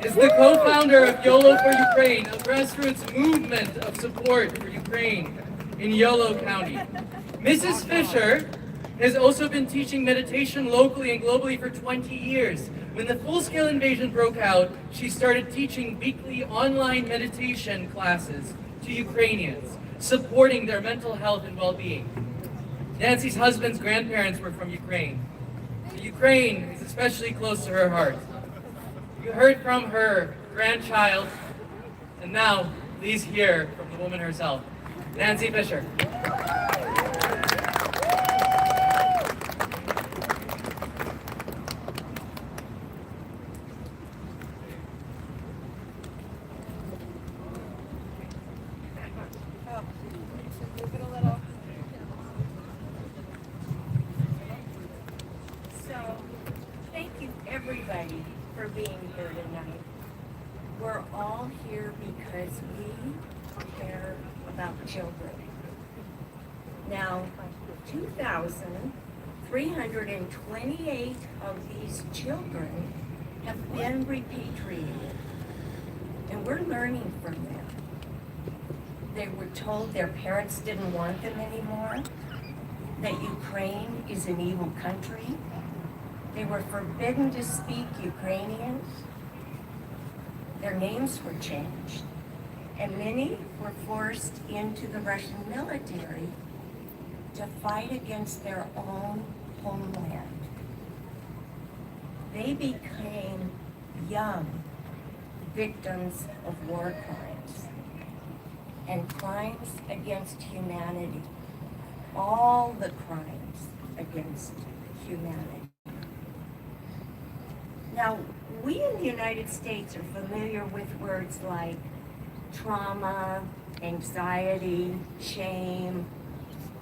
is the co-founder of YOLO for Ukraine, a grassroots movement of support for Ukraine in Yolo County. Mrs. Fisher has also been teaching meditation locally and globally for 20 years. When the full-scale invasion broke out, she started teaching weekly online meditation classes to Ukrainians, supporting their mental health and well-being. Nancy's husband's grandparents were from Ukraine. So Ukraine is especially close to her heart. You heard from her grandchild, and now please hear from the woman herself, Nancy Fisher. So, thank you everybody for being here tonight. We're all here because we care about children. Now, 2,328 of these children have been repatriated, and we're learning from them. They were told their parents didn't want them anymore, that Ukraine is an evil country. They were forbidden to speak Ukrainian. Their names were changed, and many were forced into the Russian military to fight against their own homeland. They became young victims of war crimes and crimes against humanity, all the crimes against humanity. Now, we in the United States are familiar with words like trauma, anxiety, shame,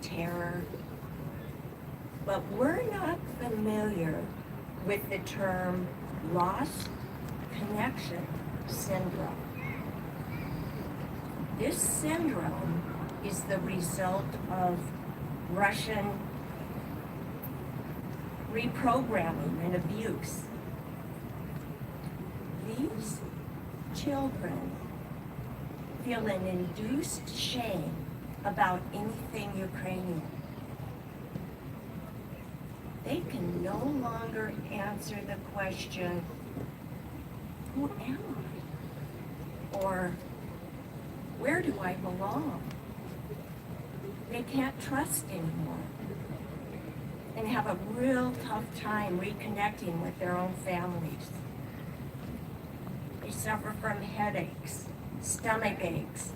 terror, but we're not familiar with the term loss connection syndrome. This syndrome is the result of Russian reprogramming and abuse. These children feel an induced shame about anything Ukrainian. They can no longer answer the question, who am I? Or, where do I belong? They can't trust anymore and have a real tough time reconnecting with their own families. They suffer from headaches, stomach aches,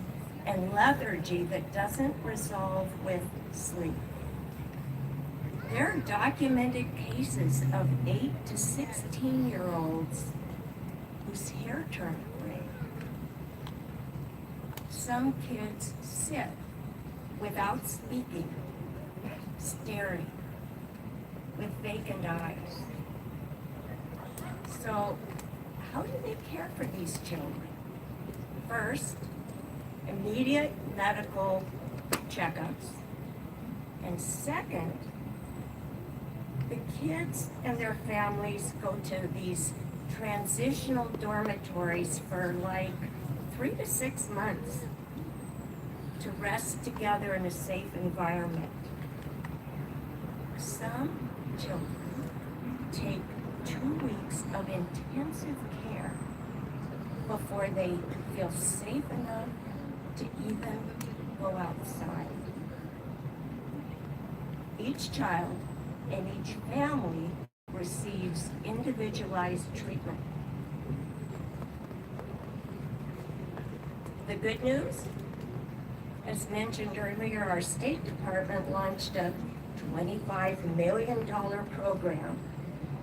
and lethargy that doesn't resolve with sleep. There are documented cases of 8 to 16-year-olds whose hair turned gray. Some kids sit without speaking, staring with vacant eyes. So, how do they care for these children? First, immediate medical checkups. And second, the kids and their families go to these transitional dormitories for like 3 to 6 months to rest together in a safe environment. Some children take 2 weeks of intensive care before they feel safe enough to even go outside. Each child and each family receives individualized treatment. The good news, as mentioned earlier, our State Department launched a $25 million program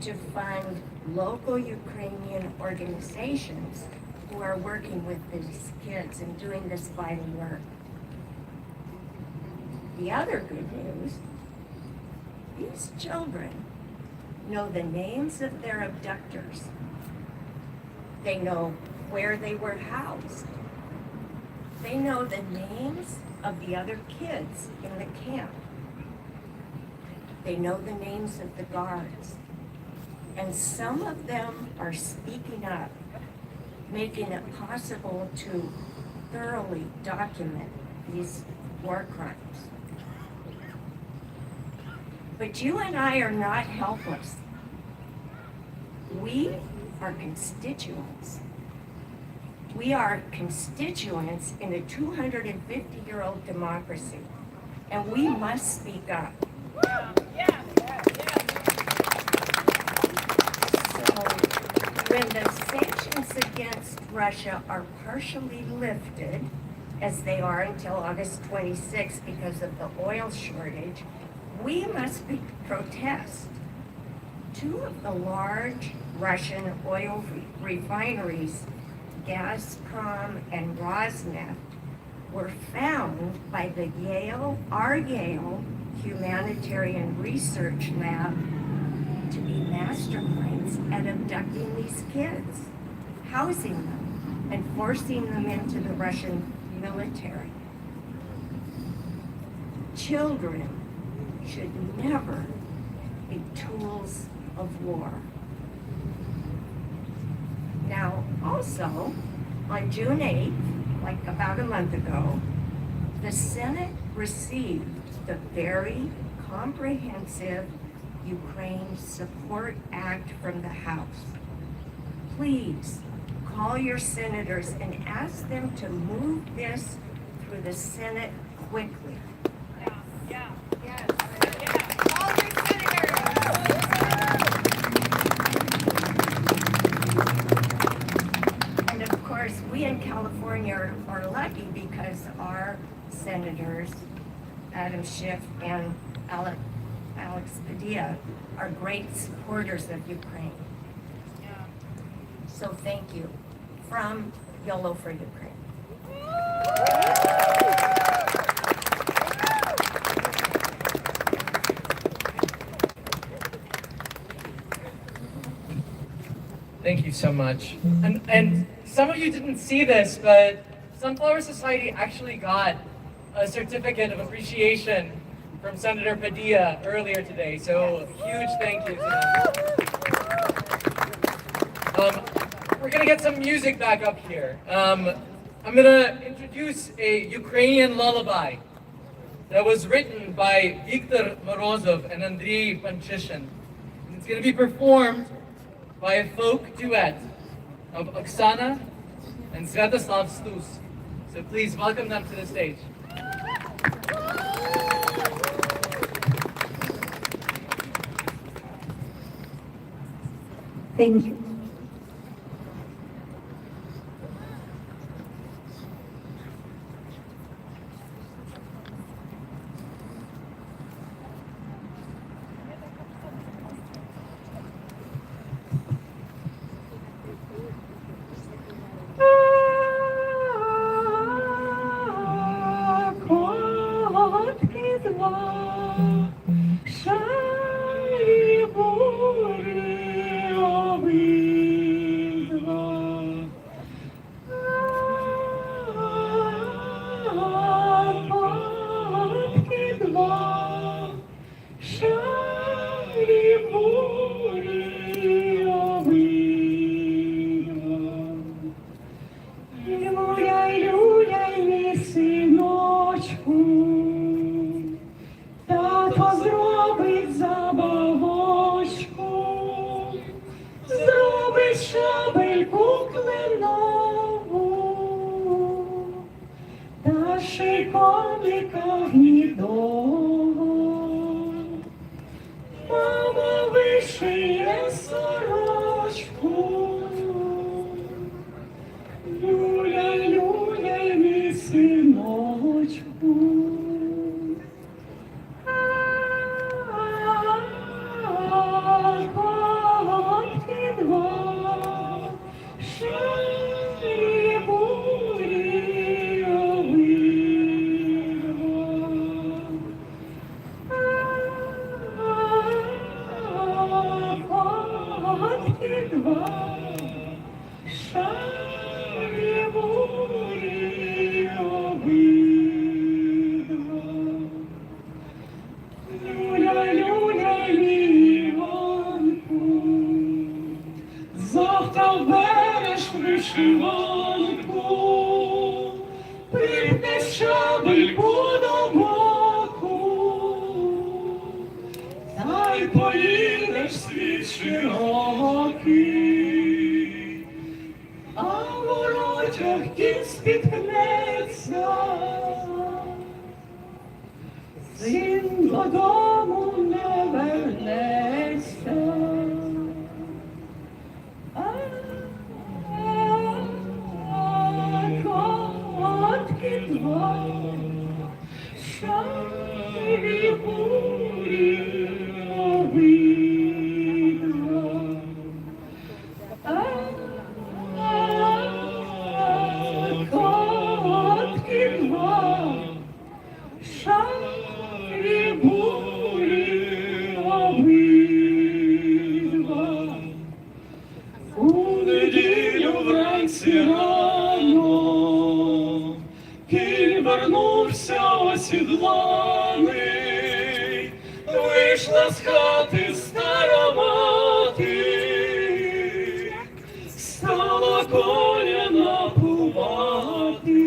to fund local Ukrainian organizations who are working with these kids and doing this vital work. The other good news, these children know the names of their abductors. They know where they were housed. They know the names of the other kids in the camp. They know the names of the guards. And some of them are speaking up, making it possible to thoroughly document these war crimes. But you and I are not helpless. We are constituents. We are constituents in a 250-year-old democracy, and we must speak up. So when the sanctions against Russia are partially lifted, as they are until August 26th because of the oil shortage, we must protest. Two of the large Russian oil refineries, Gazprom and Rosneft, were found by the our Yale Humanitarian Research Lab to be masterminds at abducting these kids, housing them, and forcing them into the Russian military. Children should never be tools of war. Now, also, on June 8th, like about a month ago, the Senate received the very comprehensive Ukraine Support Act from the House. Please call your senators and ask them to move this through the Senate quickly. And of course, we in California are lucky because our senators, Adam Schiff and Alex Padilla, are great supporters of Ukraine. So thank you from YOLO for Ukraine. Thank you so much. And some of you didn't see this, but Sunflower Society actually got a certificate of appreciation from Senator Padilla earlier today. So huge thank you to them. We're gonna get some music back up here. I'm gonna introduce a Ukrainian lullaby that was written by Viktor Morozov and Andrei Panchishin. It's gonna be performed by a folk duet of Oksana and Sviatoslav Stus. So please welcome them to the stage. Thank you. Завтра береш вишиванку, припне щабельку до боку, та й поїдеш світ широкий, а в воротях кінь спіткнеться, син додому не вернеться. Котки два, шарі бурі обидва. Котки два, шарі бурі обидва. У неділю вранці рано кінь вернувся осідланий, вийшла з хати стара мати, стала коня напувати,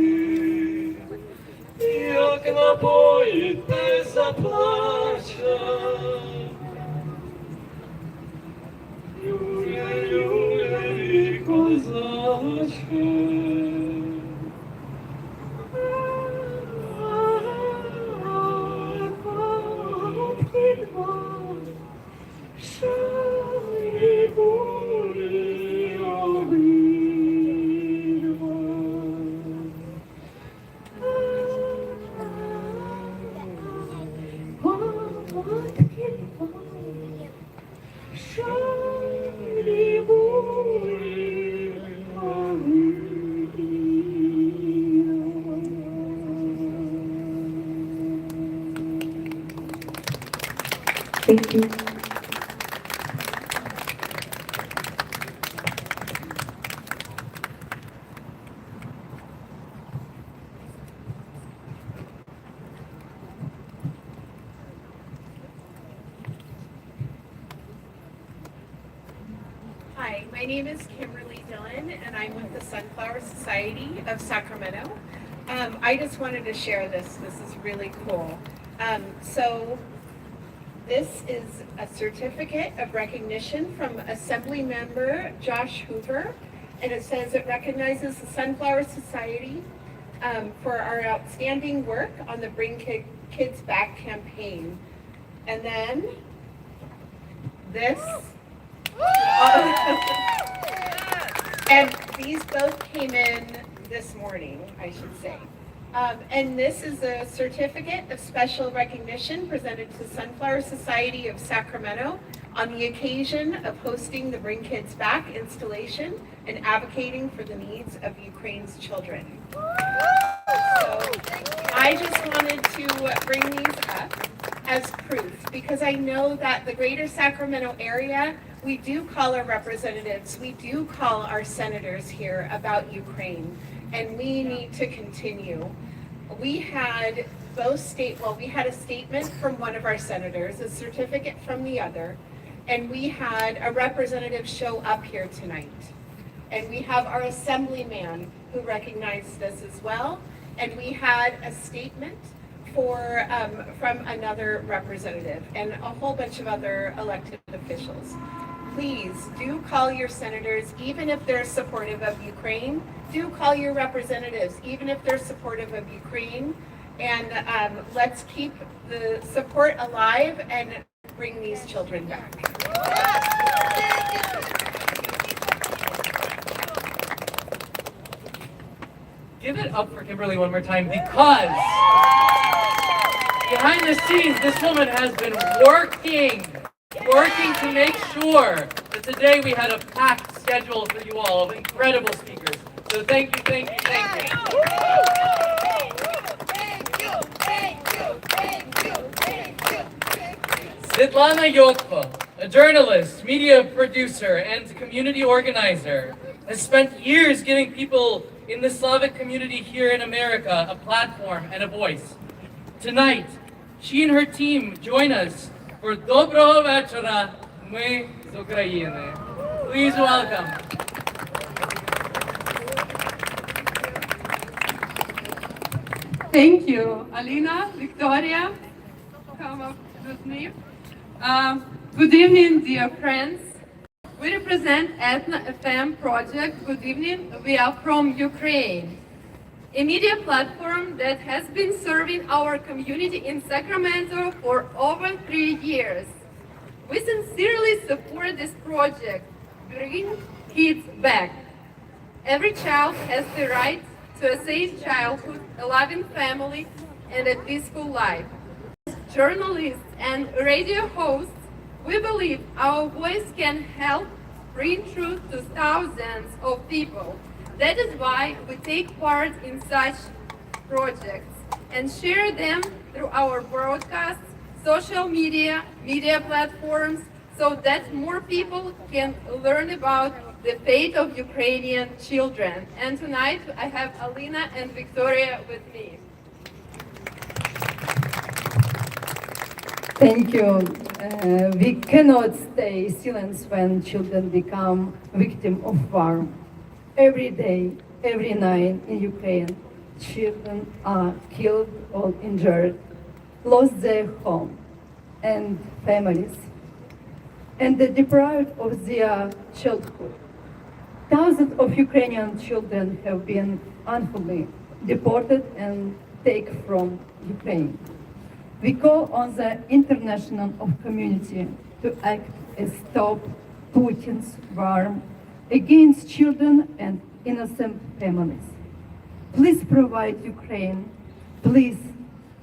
як напоїть, та й заплаче. Юля, козаче. Котки два, шарі бурі обидва. Котки два, шарі бурі обидва. Thank you. Hi, my name is Kimberly Dillon, and I'm with the Sunflower Society of Sacramento. I just wanted to share this. This is really cool. So this is a certificate of recognition from Assembly Member Josh Hoover, and it says it recognizes the Sunflower Society for our outstanding work on the Bring Kids Back campaign. And then this. And these both came in this morning, I should say. And this is a certificate of special recognition presented to Sunflower Society of Sacramento on the occasion of hosting the Bring Kids Back installation and advocating for the needs of Ukraine's children. So I just wanted to bring these up as proof because I know that the greater Sacramento area, we do call our representatives, we do call our senators here about Ukraine, and we need to continue. We had we had a statement from one of our senators, a certificate from the other, and we had a representative show up here tonight. And we have our assemblyman who recognized this as well, and we had a statement from another representative and a whole bunch of other elected officials. Please do call your senators, even if they're supportive of Ukraine. Do call your representatives, even if they're supportive of Ukraine. And let's keep the support alive and bring these children back. Give it up for Kimberly one more time because behind the scenes, this woman has been working to make sure that today we had a packed schedule for you all of incredible speakers. So thank you. Svetlana Yotko, a journalist, media producer, and community organizer, has spent years giving people in the Slavic community here in America a platform and a voice. Tonight, she and her team join us for Dobro Večera, Ми з України. Please welcome. Thank you, Alina, Victoria, come up with me. Good evening, dear friends. We represent Ethna FM project. Good evening. We are from Ukraine, a media platform that has been serving our community in Sacramento for over 3 years. We sincerely support this project, Bring Kids Back. Every child has the right to a safe childhood, a loving family, and a peaceful life. Journalists and radio hosts, we believe our voice can help bring truth to thousands of people. That is why we take part in such projects and share them through our broadcasts, social media platforms, so that more people can learn about the fate of Ukrainian children. And tonight I have Alina and Victoria with me. Thank you. We cannot stay silent when children become victims of war. Every day, every night in Ukraine, children are killed or injured, lost their home and families, and deprived of their childhood. Thousands of Ukrainian children have been unfairly deported and taken from Ukraine. We call on the international community to act and stop Putin's war against children and innocent families. Please provide Ukraine. Please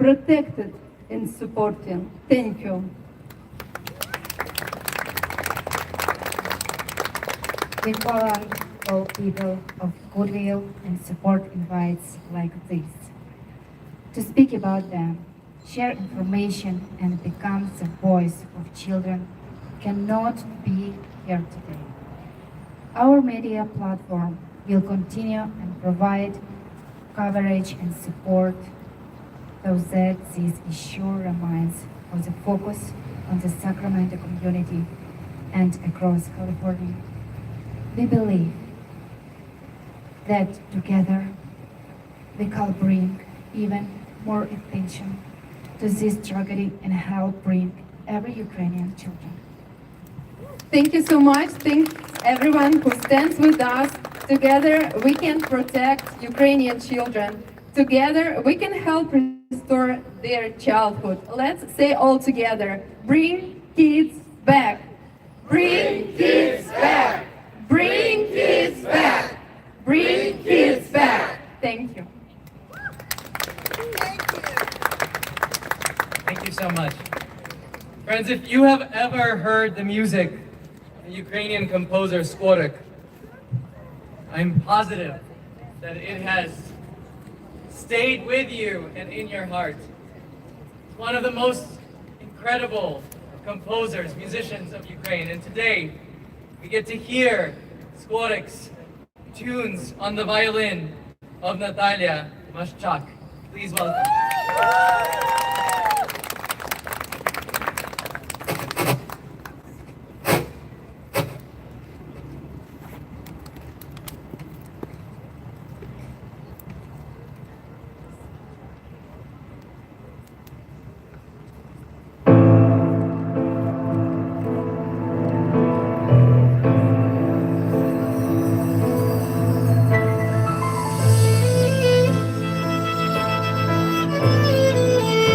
protect it and support it. Thank you. We call on all people of goodwill and support invites like this to speak about them, share information, and become the voice of children cannot be here today. Our media platform will continue and provide coverage and support so that this issue remains of the focus on the Sacramento community and across California. We believe that together we can bring even more attention to this tragedy and help bring every Ukrainian children. Thank you so much. Thanks everyone who stands with us. Together we can protect Ukrainian children. Together we can help restore their childhood. Let's say all together, bring kids back. Bring kids back. Bring kids back. Bring kids back. Thank you. Thank you so much. Friends, if you have ever heard the music of the Ukrainian composer Skorik, I'm positive that it has stayed with you and in your heart. It's one of the most incredible composers, musicians of Ukraine, and today we get to hear Skorik's tunes on the violin of Natalia Mashchak. Please welcome. Thank you.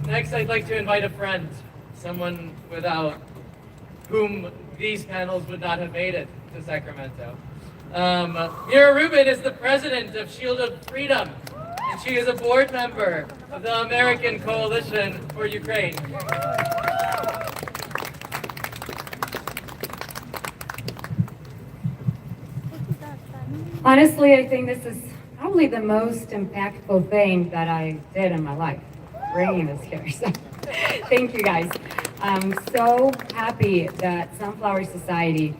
Next, I'd like to invite a friend, someone without whom these panels would not have made it to Sacramento. Mira Rubin is the president of Shield of Freedom, and she is a board member of the American Coalition for Ukraine. Honestly, I think this is probably the most impactful thing that I did in my life, bringing this here. So, thank you guys. I'm so happy that Sunflower Society,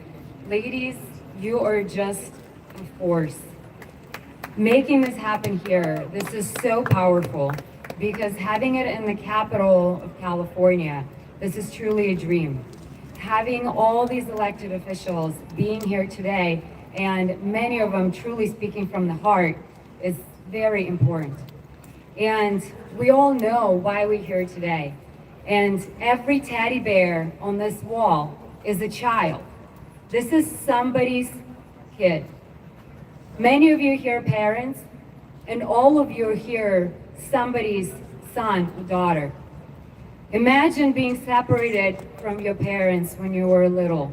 ladies, you are just a force. Making this happen here, this is so powerful because having it in the capital of California, this is truly a dream. Having all these elected officials being here today, and many of them truly speaking from the heart, is very important. And we all know why we're here today. And every teddy bear on this wall is a child. This is somebody's kid. Many of you here are parents, and all of you are here somebody's son or daughter. Imagine being separated from your parents when you were little.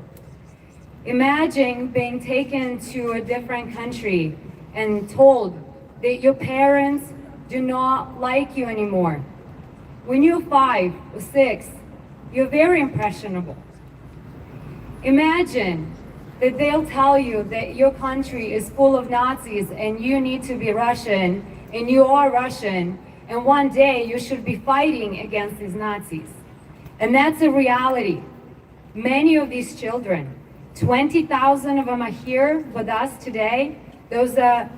Imagine being taken to a different country and told that your parents do not like you anymore. When you're 5 or 6, you're very impressionable. Imagine that they'll tell you that your country is full of Nazis and you need to be Russian, and you are Russian, and one day you should be fighting against these Nazis. And that's a reality. Many of these children, 20,000 of them are here with us today. Those are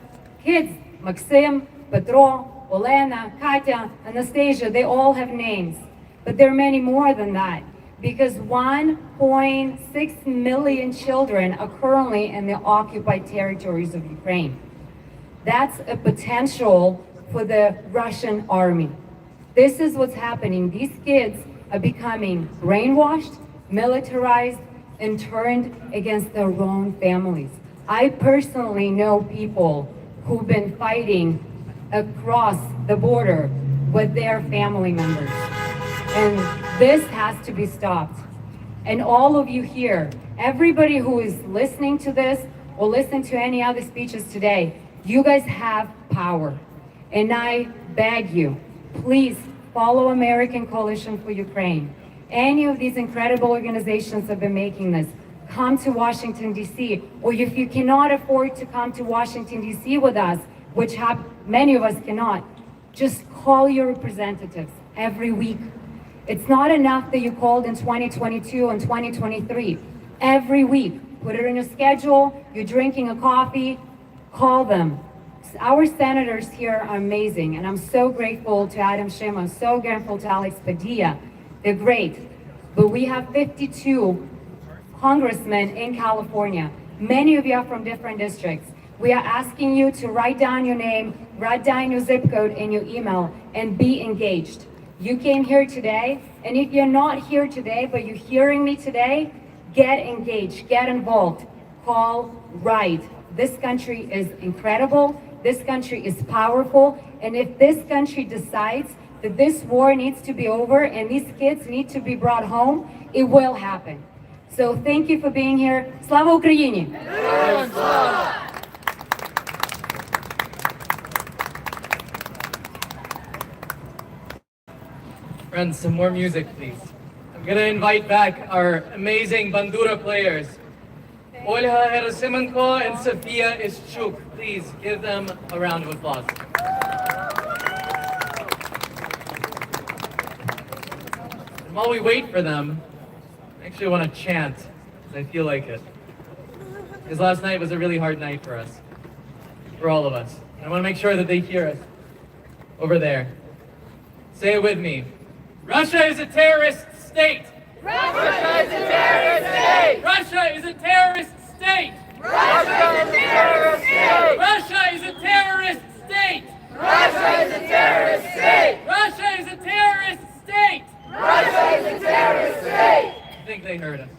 kids, Maxim, Petro, Olena, Katya, Anastasia, they all have names. But there are many more than that, because 1.6 million children are currently in the occupied territories of Ukraine. That's a potential for the Russian army. This is what's happening. These kids are becoming brainwashed, militarized, and turned against their own families. I personally know people who've been fighting across the border with their family members. And this has to be stopped. And all of you here, everybody who is listening to this or listen to any other speeches today, you guys have power. And I beg you, please follow American Coalition for Ukraine. Any of these incredible organizations have been making this. Come to Washington, D.C., or if you cannot afford to come to Washington, D.C. with us, which many of us cannot, just call your representatives every week. It's not enough that you called in 2022 and 2023. Every week, put it in your schedule, you're drinking a coffee, call them. Our senators here are amazing, and I'm so grateful to Adam Schiff, I'm so grateful to Alex Padilla. They're great. But we have 52 congressmen in California. Many of you are from different districts. We are asking you to write down your name, write down your zip code and your email, and be engaged. You came here today, and if you're not here today, but you're hearing me today, get engaged, get involved, call, write. This country is incredible, this country is powerful, and if this country decides that this war needs to be over and these kids need to be brought home, it will happen. So thank you for being here. Slava Ukraini! Friends, some more music, please. I'm gonna invite back our amazing bandura players, Olha Herasimenko and Sofia Ischuk. Please give them a round of applause. And while we wait for them, I actually want to chant, because I feel like it. Because last night was a really hard night for us, for all of us. I want to make sure that they hear us over there. Say it with me. Russia is a terrorist state. Russia is a terrorist state. Russia is a terrorist state. Russia is a terrorist state. Russia is a terrorist state. Russia is a terrorist state. Russia is a terrorist state. Russia is a terrorist state. I think they heard us.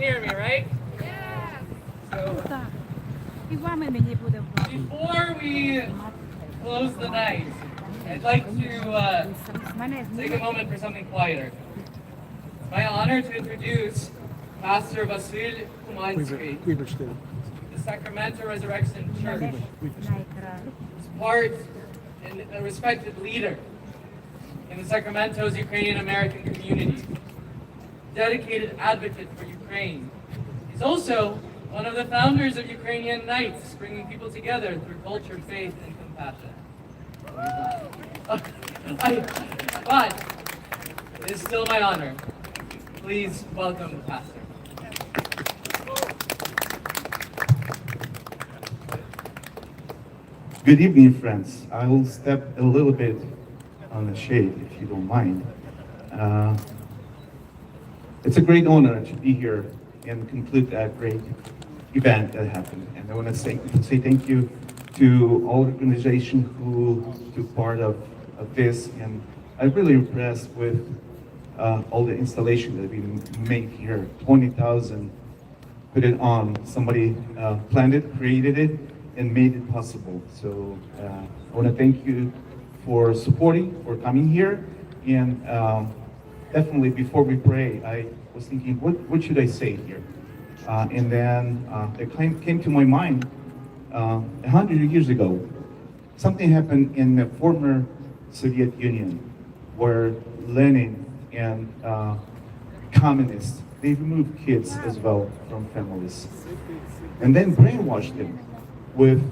hear me, right? So, before we close the night, I'd like to take a moment for something quieter. It's my honor to introduce Pastor Vasil Kumansky, the Sacramento Resurrection Church. He's part and a respected leader in the Sacramento's Ukrainian American community, dedicated advocate for Ukraine. He's also one of the founders of Ukrainian Nights, bringing people together through culture, faith, and compassion. But it is still my honor. Please welcome the pastor. Good evening, friends. I will step a little bit on the shade, if you don't mind. It's a great honor to be here and conclude that great event that happened. And I want to say thank you to all organizations who took part of this. And I'm really impressed with all the installation that we made here. 20,000 put it on. Somebody planned it, created it, and made it possible. So I want to thank you for supporting, for coming here. And definitely before we pray, I was thinking, what should I say here? And then it came to my mind 100 years ago. Something happened in the former Soviet Union where Lenin and communists, they removed kids as well from families. And then brainwashed them with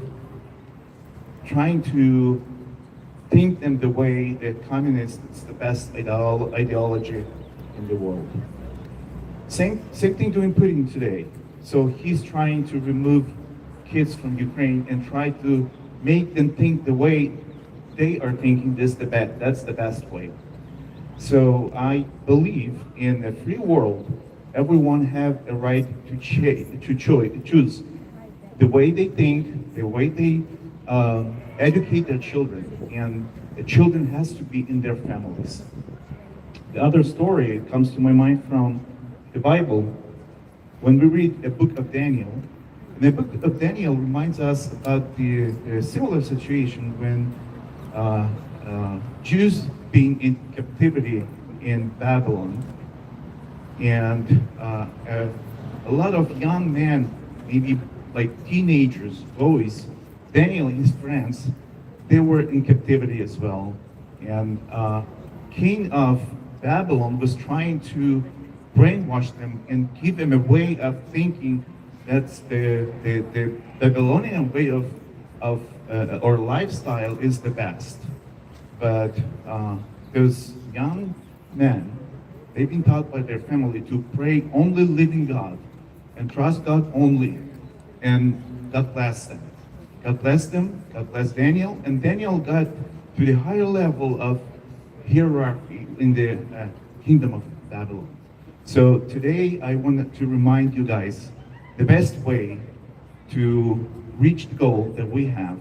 trying to think them the way that communists is the best ideology in the world. Same thing doing Putin today. So he's trying to remove kids from Ukraine and try to make them think the way they are thinking that's the best way. So I believe in a free world, everyone have a right to choose the way they think, the way they educate their children, and the children has to be in their families. The other story comes to my mind from the Bible. When we read the book of Daniel, the book of Daniel reminds us about the similar situation when Jews being in captivity in Babylon, and a lot of young men, maybe like teenagers, boys, Daniel and his friends, they were in captivity as well. And king of Babylon was trying to brainwash them and give them a way of thinking that's the Babylonian way of or lifestyle is the best. But those young men, they've been taught by their family to pray only living God and trust God only. And God blessed them. God blessed them, God blessed Daniel, and Daniel got to the higher level of hierarchy in the kingdom of Babylon. So today I wanted to remind you guys the best way to reach the goal that we have.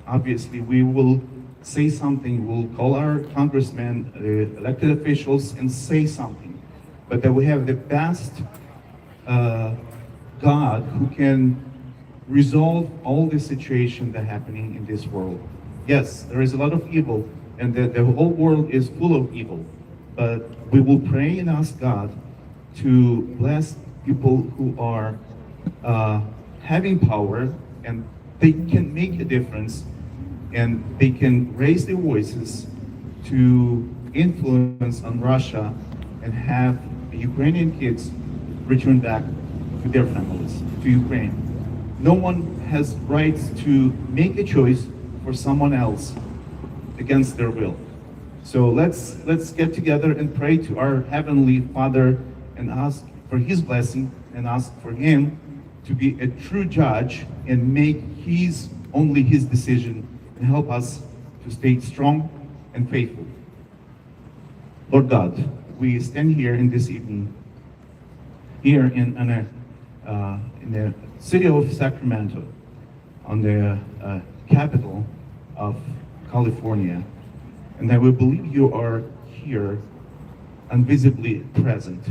Obviously, we will say something, we'll call our congressmen, elected officials, and say something. But that we have the best God who can resolve all the situation that's happening in this world. Yes, there is a lot of evil, and the whole world is full of evil. But we will pray and ask God to bless people who are having power, and they can make a difference, and they can raise their voices to influence on Russia and have the Ukrainian kids return back to their families, to Ukraine. No one has rights to make a choice for someone else against their will. So let's get together and pray to our Heavenly Father and ask for His blessing and ask for Him to be a true judge and make only His decision and help us to stay strong and faithful. Lord God, we stand here in this evening, here in the city of Sacramento, on the capital of California, and that we believe you are here, invisibly present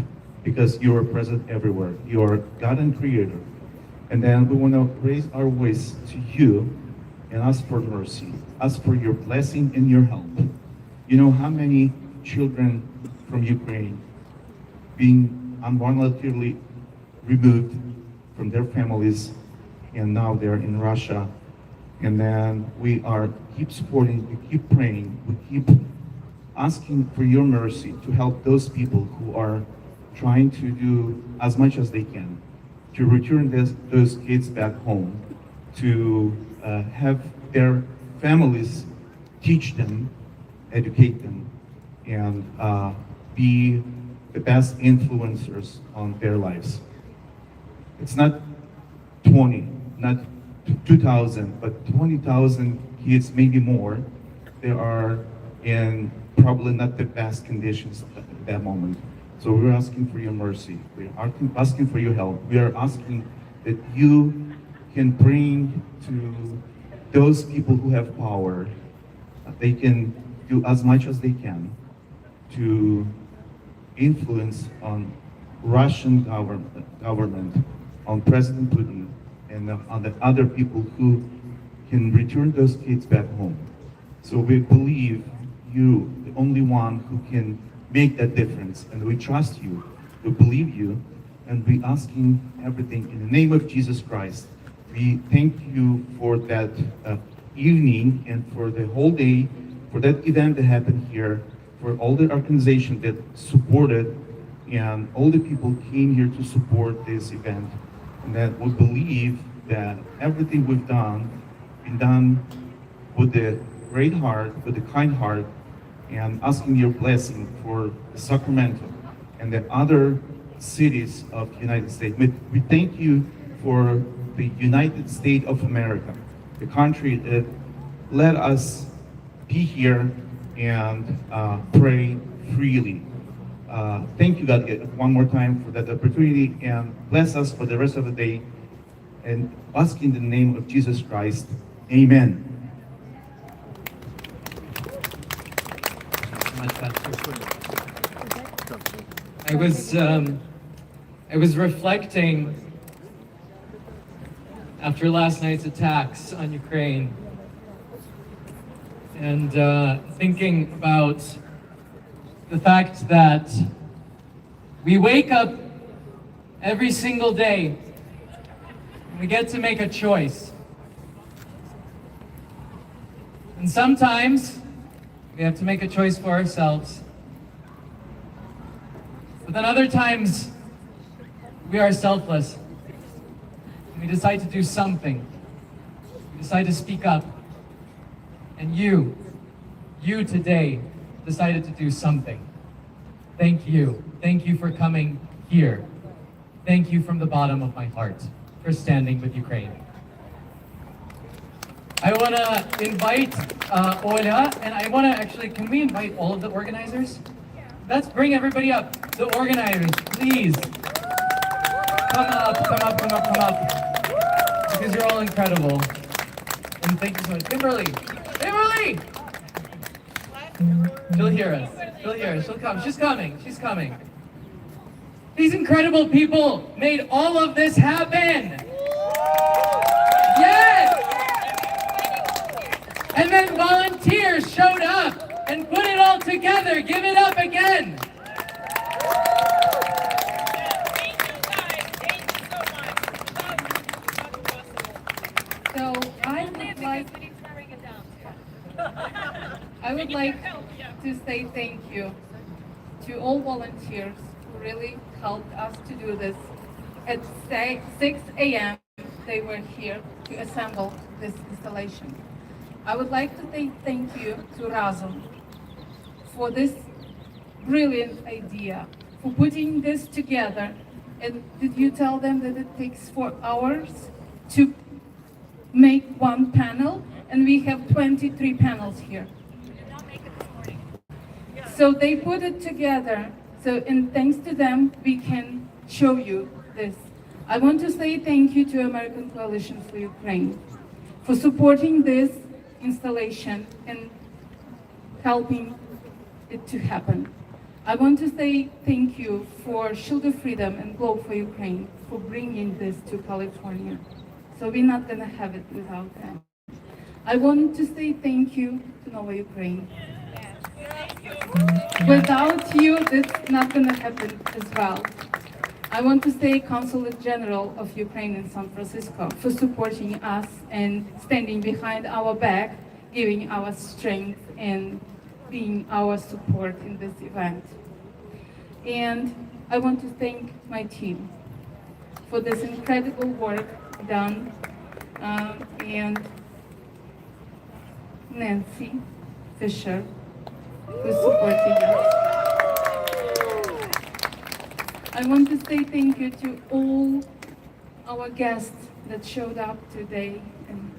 because you are present everywhere. You are God and Creator. And then we want to raise our voice to you and ask for mercy, ask for your blessing and your help. You know how many children from Ukraine being unvoluntarily removed from their families, and now they're in Russia. And then we keep supporting, we keep praying, we keep asking for your mercy to help those people who are trying to do as much as they can to return those kids back home, to have their families teach them, educate them, and be the best influencers on their lives. It's not 20, not 2,000, but 20,000 kids, maybe more. They are in probably not the best conditions at that moment. So we're asking for your mercy. We're asking for your help. We are asking that you can bring to those people who have power, they can do as much as they can to influence on Russian government, on President Putin, and on the other people who can return those kids back home. So we believe you, the only one who can make that difference, and we trust you, we believe you, and we asking everything in the name of Jesus Christ. We thank you for that evening and for the whole day, for that event that happened here, for all the organizations that supported, and all the people came here to support this event, and that we believe that everything we've done been done with a great heart, with a kind heart, and asking your blessing for Sacramento and the other cities of the United States. We thank you for the United States of America, the country that let us be here and pray freely. Thank you, God, one more time for that opportunity, and bless us for the rest of the day. And ask in the name of Jesus Christ, amen. I was reflecting after last night's attacks on Ukraine and thinking about the fact that we wake up every single day and we get to make a choice. And sometimes we have to make a choice for ourselves. But then other times, we are selfless. And we decide to do something. We decide to speak up. And you today decided to do something. Thank you. Thank you for coming here. Thank you from the bottom of my heart for standing with Ukraine. I want to invite Ola, and I want to actually, can we invite all of the organizers? Let's bring everybody up. The organizers, please. Come up. Because you're all incredible. And thank you so much. Kimberly! She'll hear us. She'll come. She's coming. These incredible people made all of this happen. Yes! And then volunteers showed up and put it all together. Give it up again. So I would like to say thank you to all volunteers who really helped us to do this. At 6 a.m. they were here to assemble this installation. I would like to say thank you to Razum for this brilliant idea, for putting this together. And did you tell them that it takes 4 hours to make one panel? And we have 23 panels here. So they put it together. So, and thanks to them, we can show you this. I want to say thank you to American Coalition for Ukraine for supporting this installation and helping it to happen. I want to say thank you for Shield of Freedom and Globe for Ukraine for bringing this to California. So we're not going to have it without them. I want to say thank you to Nova Ukraine. Without you, this is not going to happen as well. I want to thank Consulate General of Ukraine in San Francisco for supporting us and standing behind our back, giving our strength and being our support in this event. And I want to thank my team for this incredible work done, and Nancy Fisher for supporting us. I want to say thank you to all our guests that showed up today and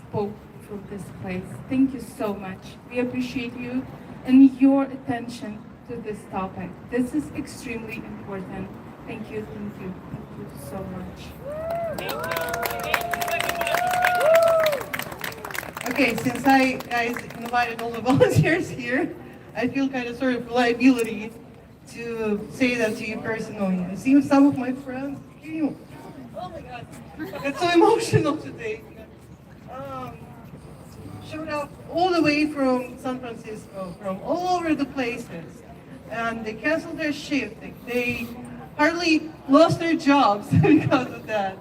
spoke from this place. Thank you so much. We appreciate you and your attention to this topic. This is extremely important. Thank you so much. Okay, since I guys invited all the volunteers here, I feel kind of sort of liability to say that to you personally. It seems some of my friends, oh my God, it's so emotional today. Showed up all the way from San Francisco, from all over the places, and they canceled their shift. They hardly lost their jobs because of that.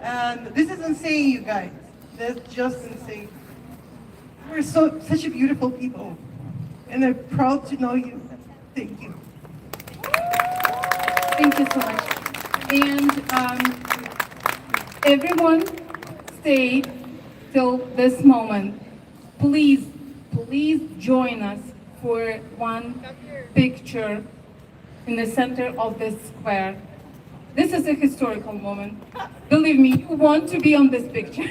And this is insane, you guys. That's just insane. We're such a beautiful people, and I'm proud to know you. Thank you. Thank you so much. And everyone stayed till this moment. Please join us for one picture in the center of this square. This is a historical moment. Believe me, you want to be on this picture.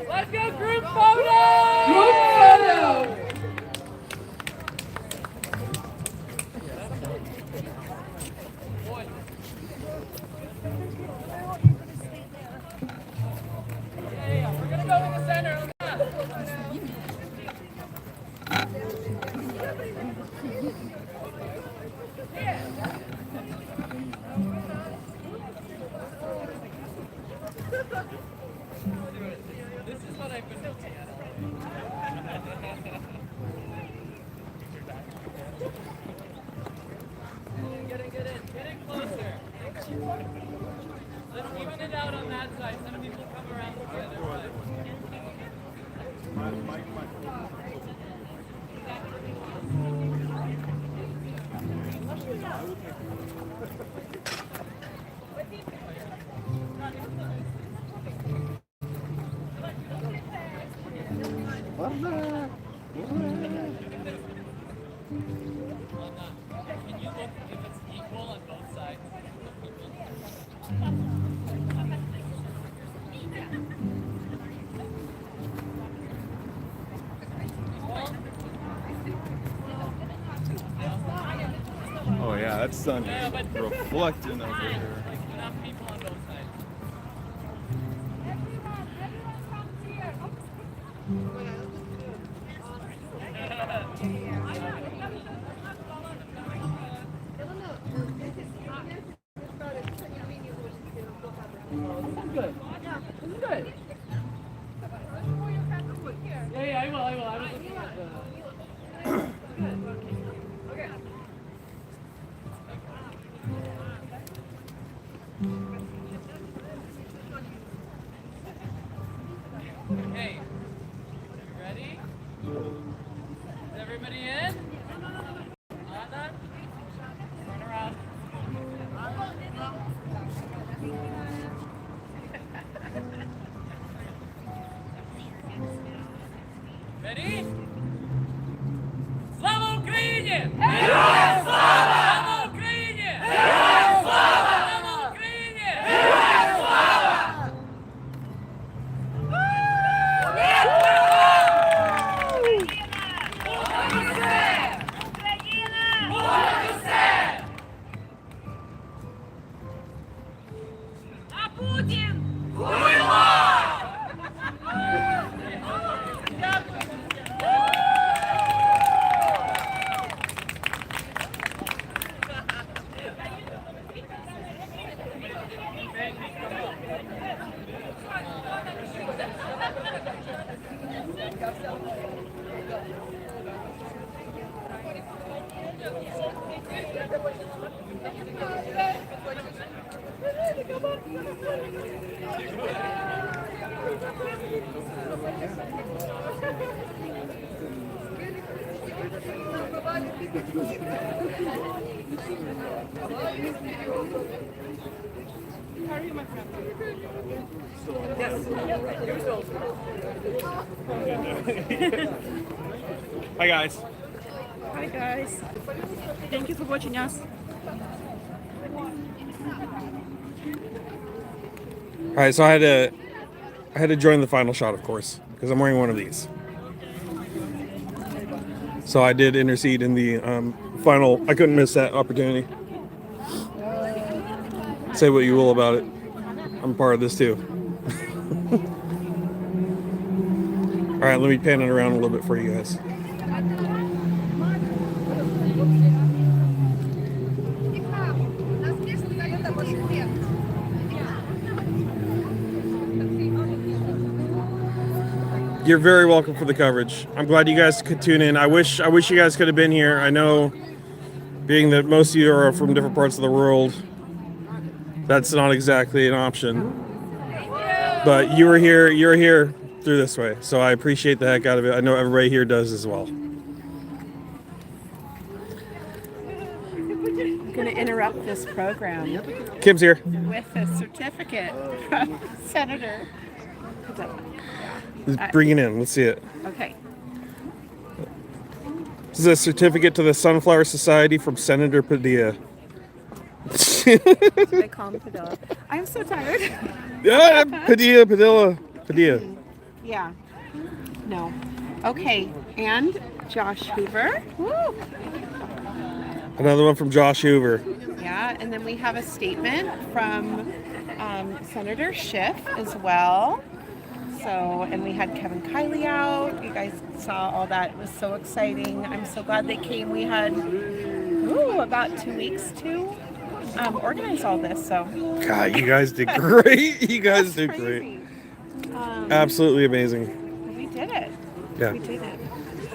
Let's go group photo! Group photo! We're gonna go in the center. This is what I've been looking at. Get in closer. Let's even it out on that side. Some people come around to the other side. Can you look if it's equal on both sides? Oh yeah, that sun is reflecting over here. Enough people on both sides. Good. This is good. Yeah, I will. I was looking at the... Okay. Okay. You ready? Is everybody in? Anna? Turn around. Ready? Слава Україні! Героям слава! Слава Україні! Героям слава! Слава Україні! Героям слава! А Путін! Хуйло! Hi guys. Hi guys. Thank you for watching us. All right, so I had to join the final shot, of course, because I'm wearing one of these. So I did intercede in the final. I couldn't miss that opportunity. Say what you will about it. I'm part of this too. All right, let me pan it around a little bit for you guys. You're very welcome for the coverage. I'm glad you guys could tune in. I wish you guys could have been here. I know, being that most of you are from different parts of the world, that's not exactly an option. But you're here through this way, so I appreciate the heck out of it. I know everybody here does as well. I'm going to interrupt this program. Kim's here. With a certificate from Senator. Let's bring it in. Let's see it. Okay. This is a certificate to the Sunflower Society from Senator Padilla. They call him Padilla. I'm so tired. Yeah, Padilla. Yeah. No. Okay. And Josh Hoover. Woo. Another one from Josh Hoover. Yeah. And then we have a statement from Senator Schiff as well. So, and we had Kevin Kiley out. You guys saw all that. It was so exciting. I'm so glad they came. We had about 2 weeks to organize all this. So, God, you guys did great. You guys did great. Absolutely amazing. We did it. Yeah. We did it.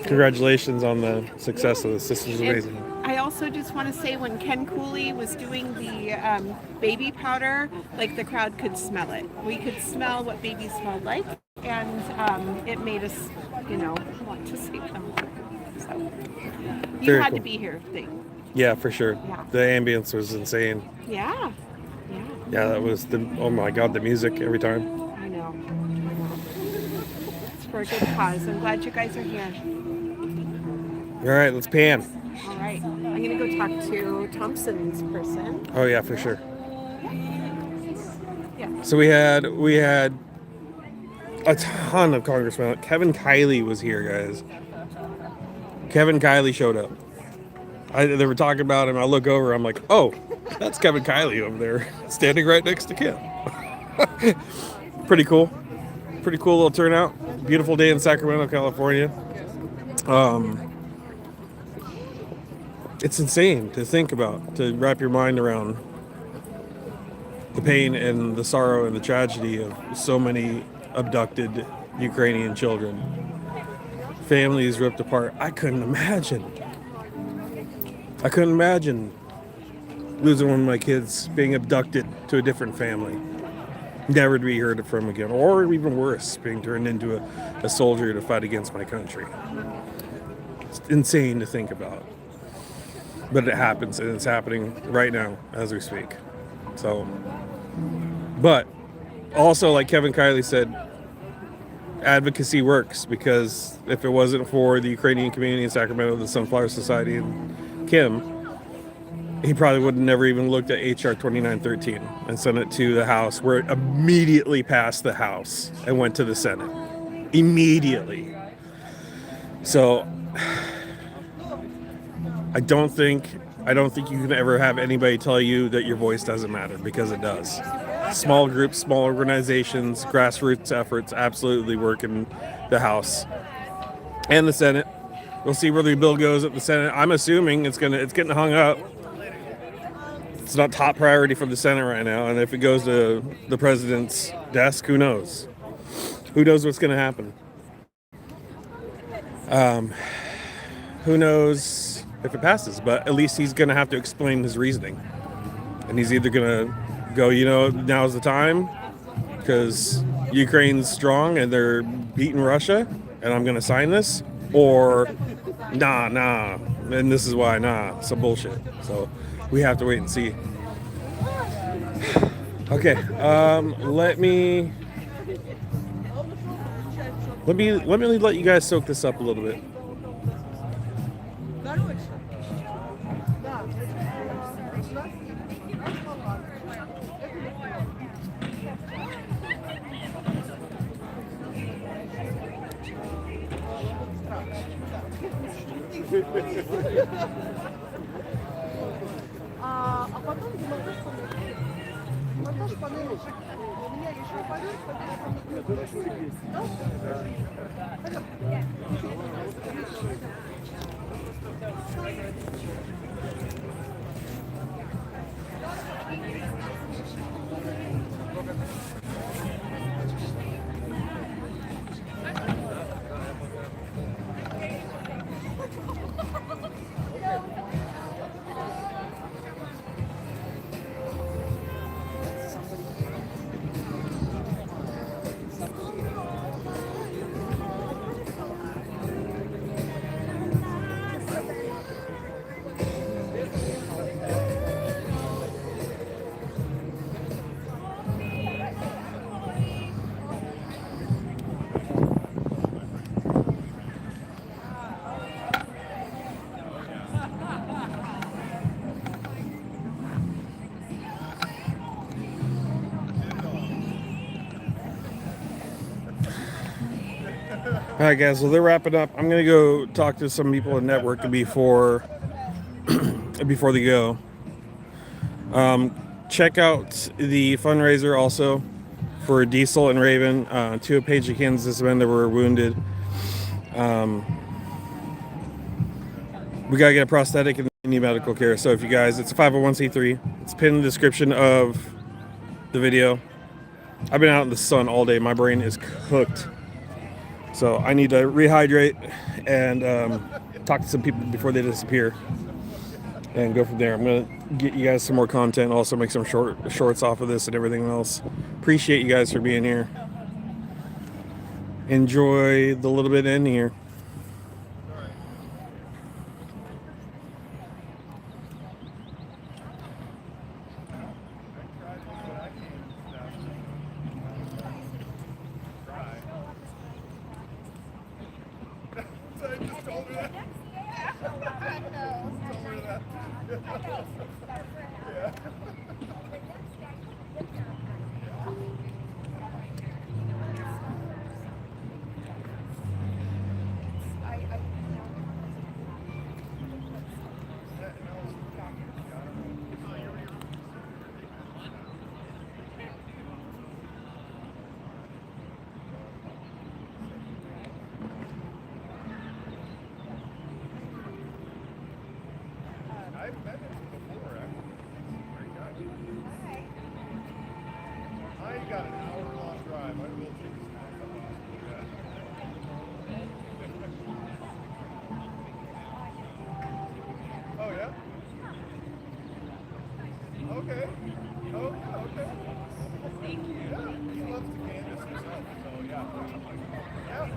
Congratulations on the success of this. This was amazing. I also just want to say, when Ken Cooley was doing the baby powder, like, the crowd could smell it. We could smell what babies smelled like, and it made us, want to save them. So you Very had cool. to be here, thing. Yeah, for sure. Yeah. The ambience was insane. Yeah. Yeah, that was oh my God, the music every time. I know. It's for a good cause. I'm glad you guys are here. All right, let's pan. All right. I'm going to go talk to Thompson's person. Oh yeah, for sure. Yeah. So we had a ton of congressmen. Kevin Kiley was here, guys. Kevin Kiley showed up. They were talking about him. I look over. I'm like, oh, that's Kevin Kiley over there, standing right next to Kim. Pretty cool. Pretty cool little turnout. Beautiful day in Sacramento, California. It's insane to think about, to wrap your mind around the pain and the sorrow and the tragedy of so many abducted Ukrainian children. Families ripped apart. I couldn't imagine losing one of my kids, being abducted to a different family, never to be heard from again, or even worse, being turned into a soldier to fight against my country. It's insane to think about. But it happens, and it's happening right now as we speak. So, but also, like Kevin Kiley said, advocacy works, because if it wasn't for the Ukrainian community in Sacramento, the Sunflower Society, and Kim, he probably would have never even looked at HR 2913 and sent it to the House, where it immediately passed the House and went to the Senate. Immediately. So I don't think you can ever have anybody tell you that your voice doesn't matter, because it does. Small groups, small organizations, grassroots efforts absolutely work in the House and the Senate. We'll see where the bill goes at the Senate. I'm assuming it's getting hung up It's not top priority for the Senate right now, and if it goes to the president's desk, who knows? Who knows what's going to happen? Who knows if it passes? But at least he's going to have to explain his reasoning, and he's either going to go, now's the time because Ukraine's strong and they're beating Russia, and I'm going to sign this, or nah, and this is why, some bullshit. So we have to wait and see. Okay, let me let you guys soak this up a little bit. А потом монтаж панели. У меня еще поверхность. All right, guys. Well, they're wrapping up. I'm gonna go talk to some people in network before they go. Check out the fundraiser also for Diesel and Raven, two Page of Kansas men that were wounded. We gotta get a prosthetic and need medical care. So if you guys, it's a 501c3. It's pinned in the description of the video. I've been out in the sun all day. My brain is cooked. So I need to rehydrate and talk to some people before they disappear and go from there. I'm going to get you guys some more content, also make some shorts off of this and everything else. Appreciate you guys for being here. Enjoy the little bit in here. I've met him before, actually. Very nice. I got an hour-long drive. I will take this back. Oh, yeah? Okay. Oh, yeah, okay. Yeah, he loves to canvas himself, so yeah. Yeah.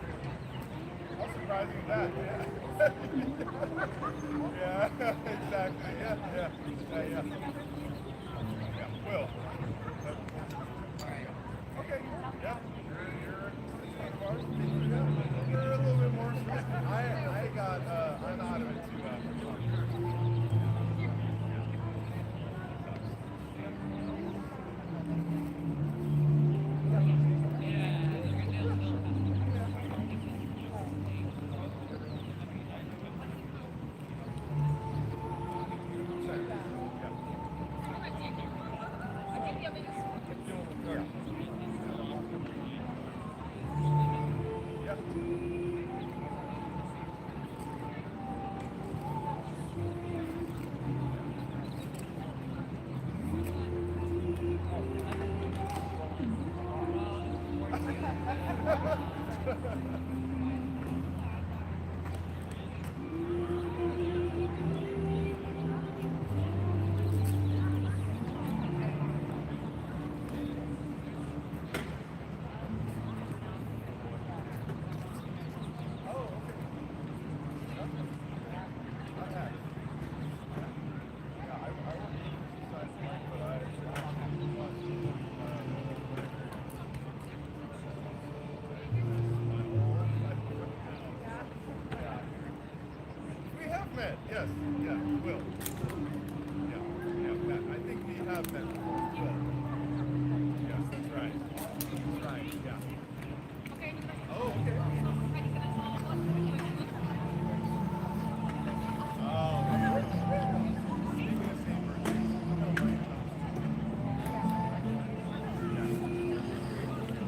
How surprising is that? Yeah. Yeah, exactly. Yeah. Yeah. Will. Okay. Yeah. You're a little bit more stressed. I'm out of it too. met. Yes, yeah, we will. Yeah, yeah, I think we have met.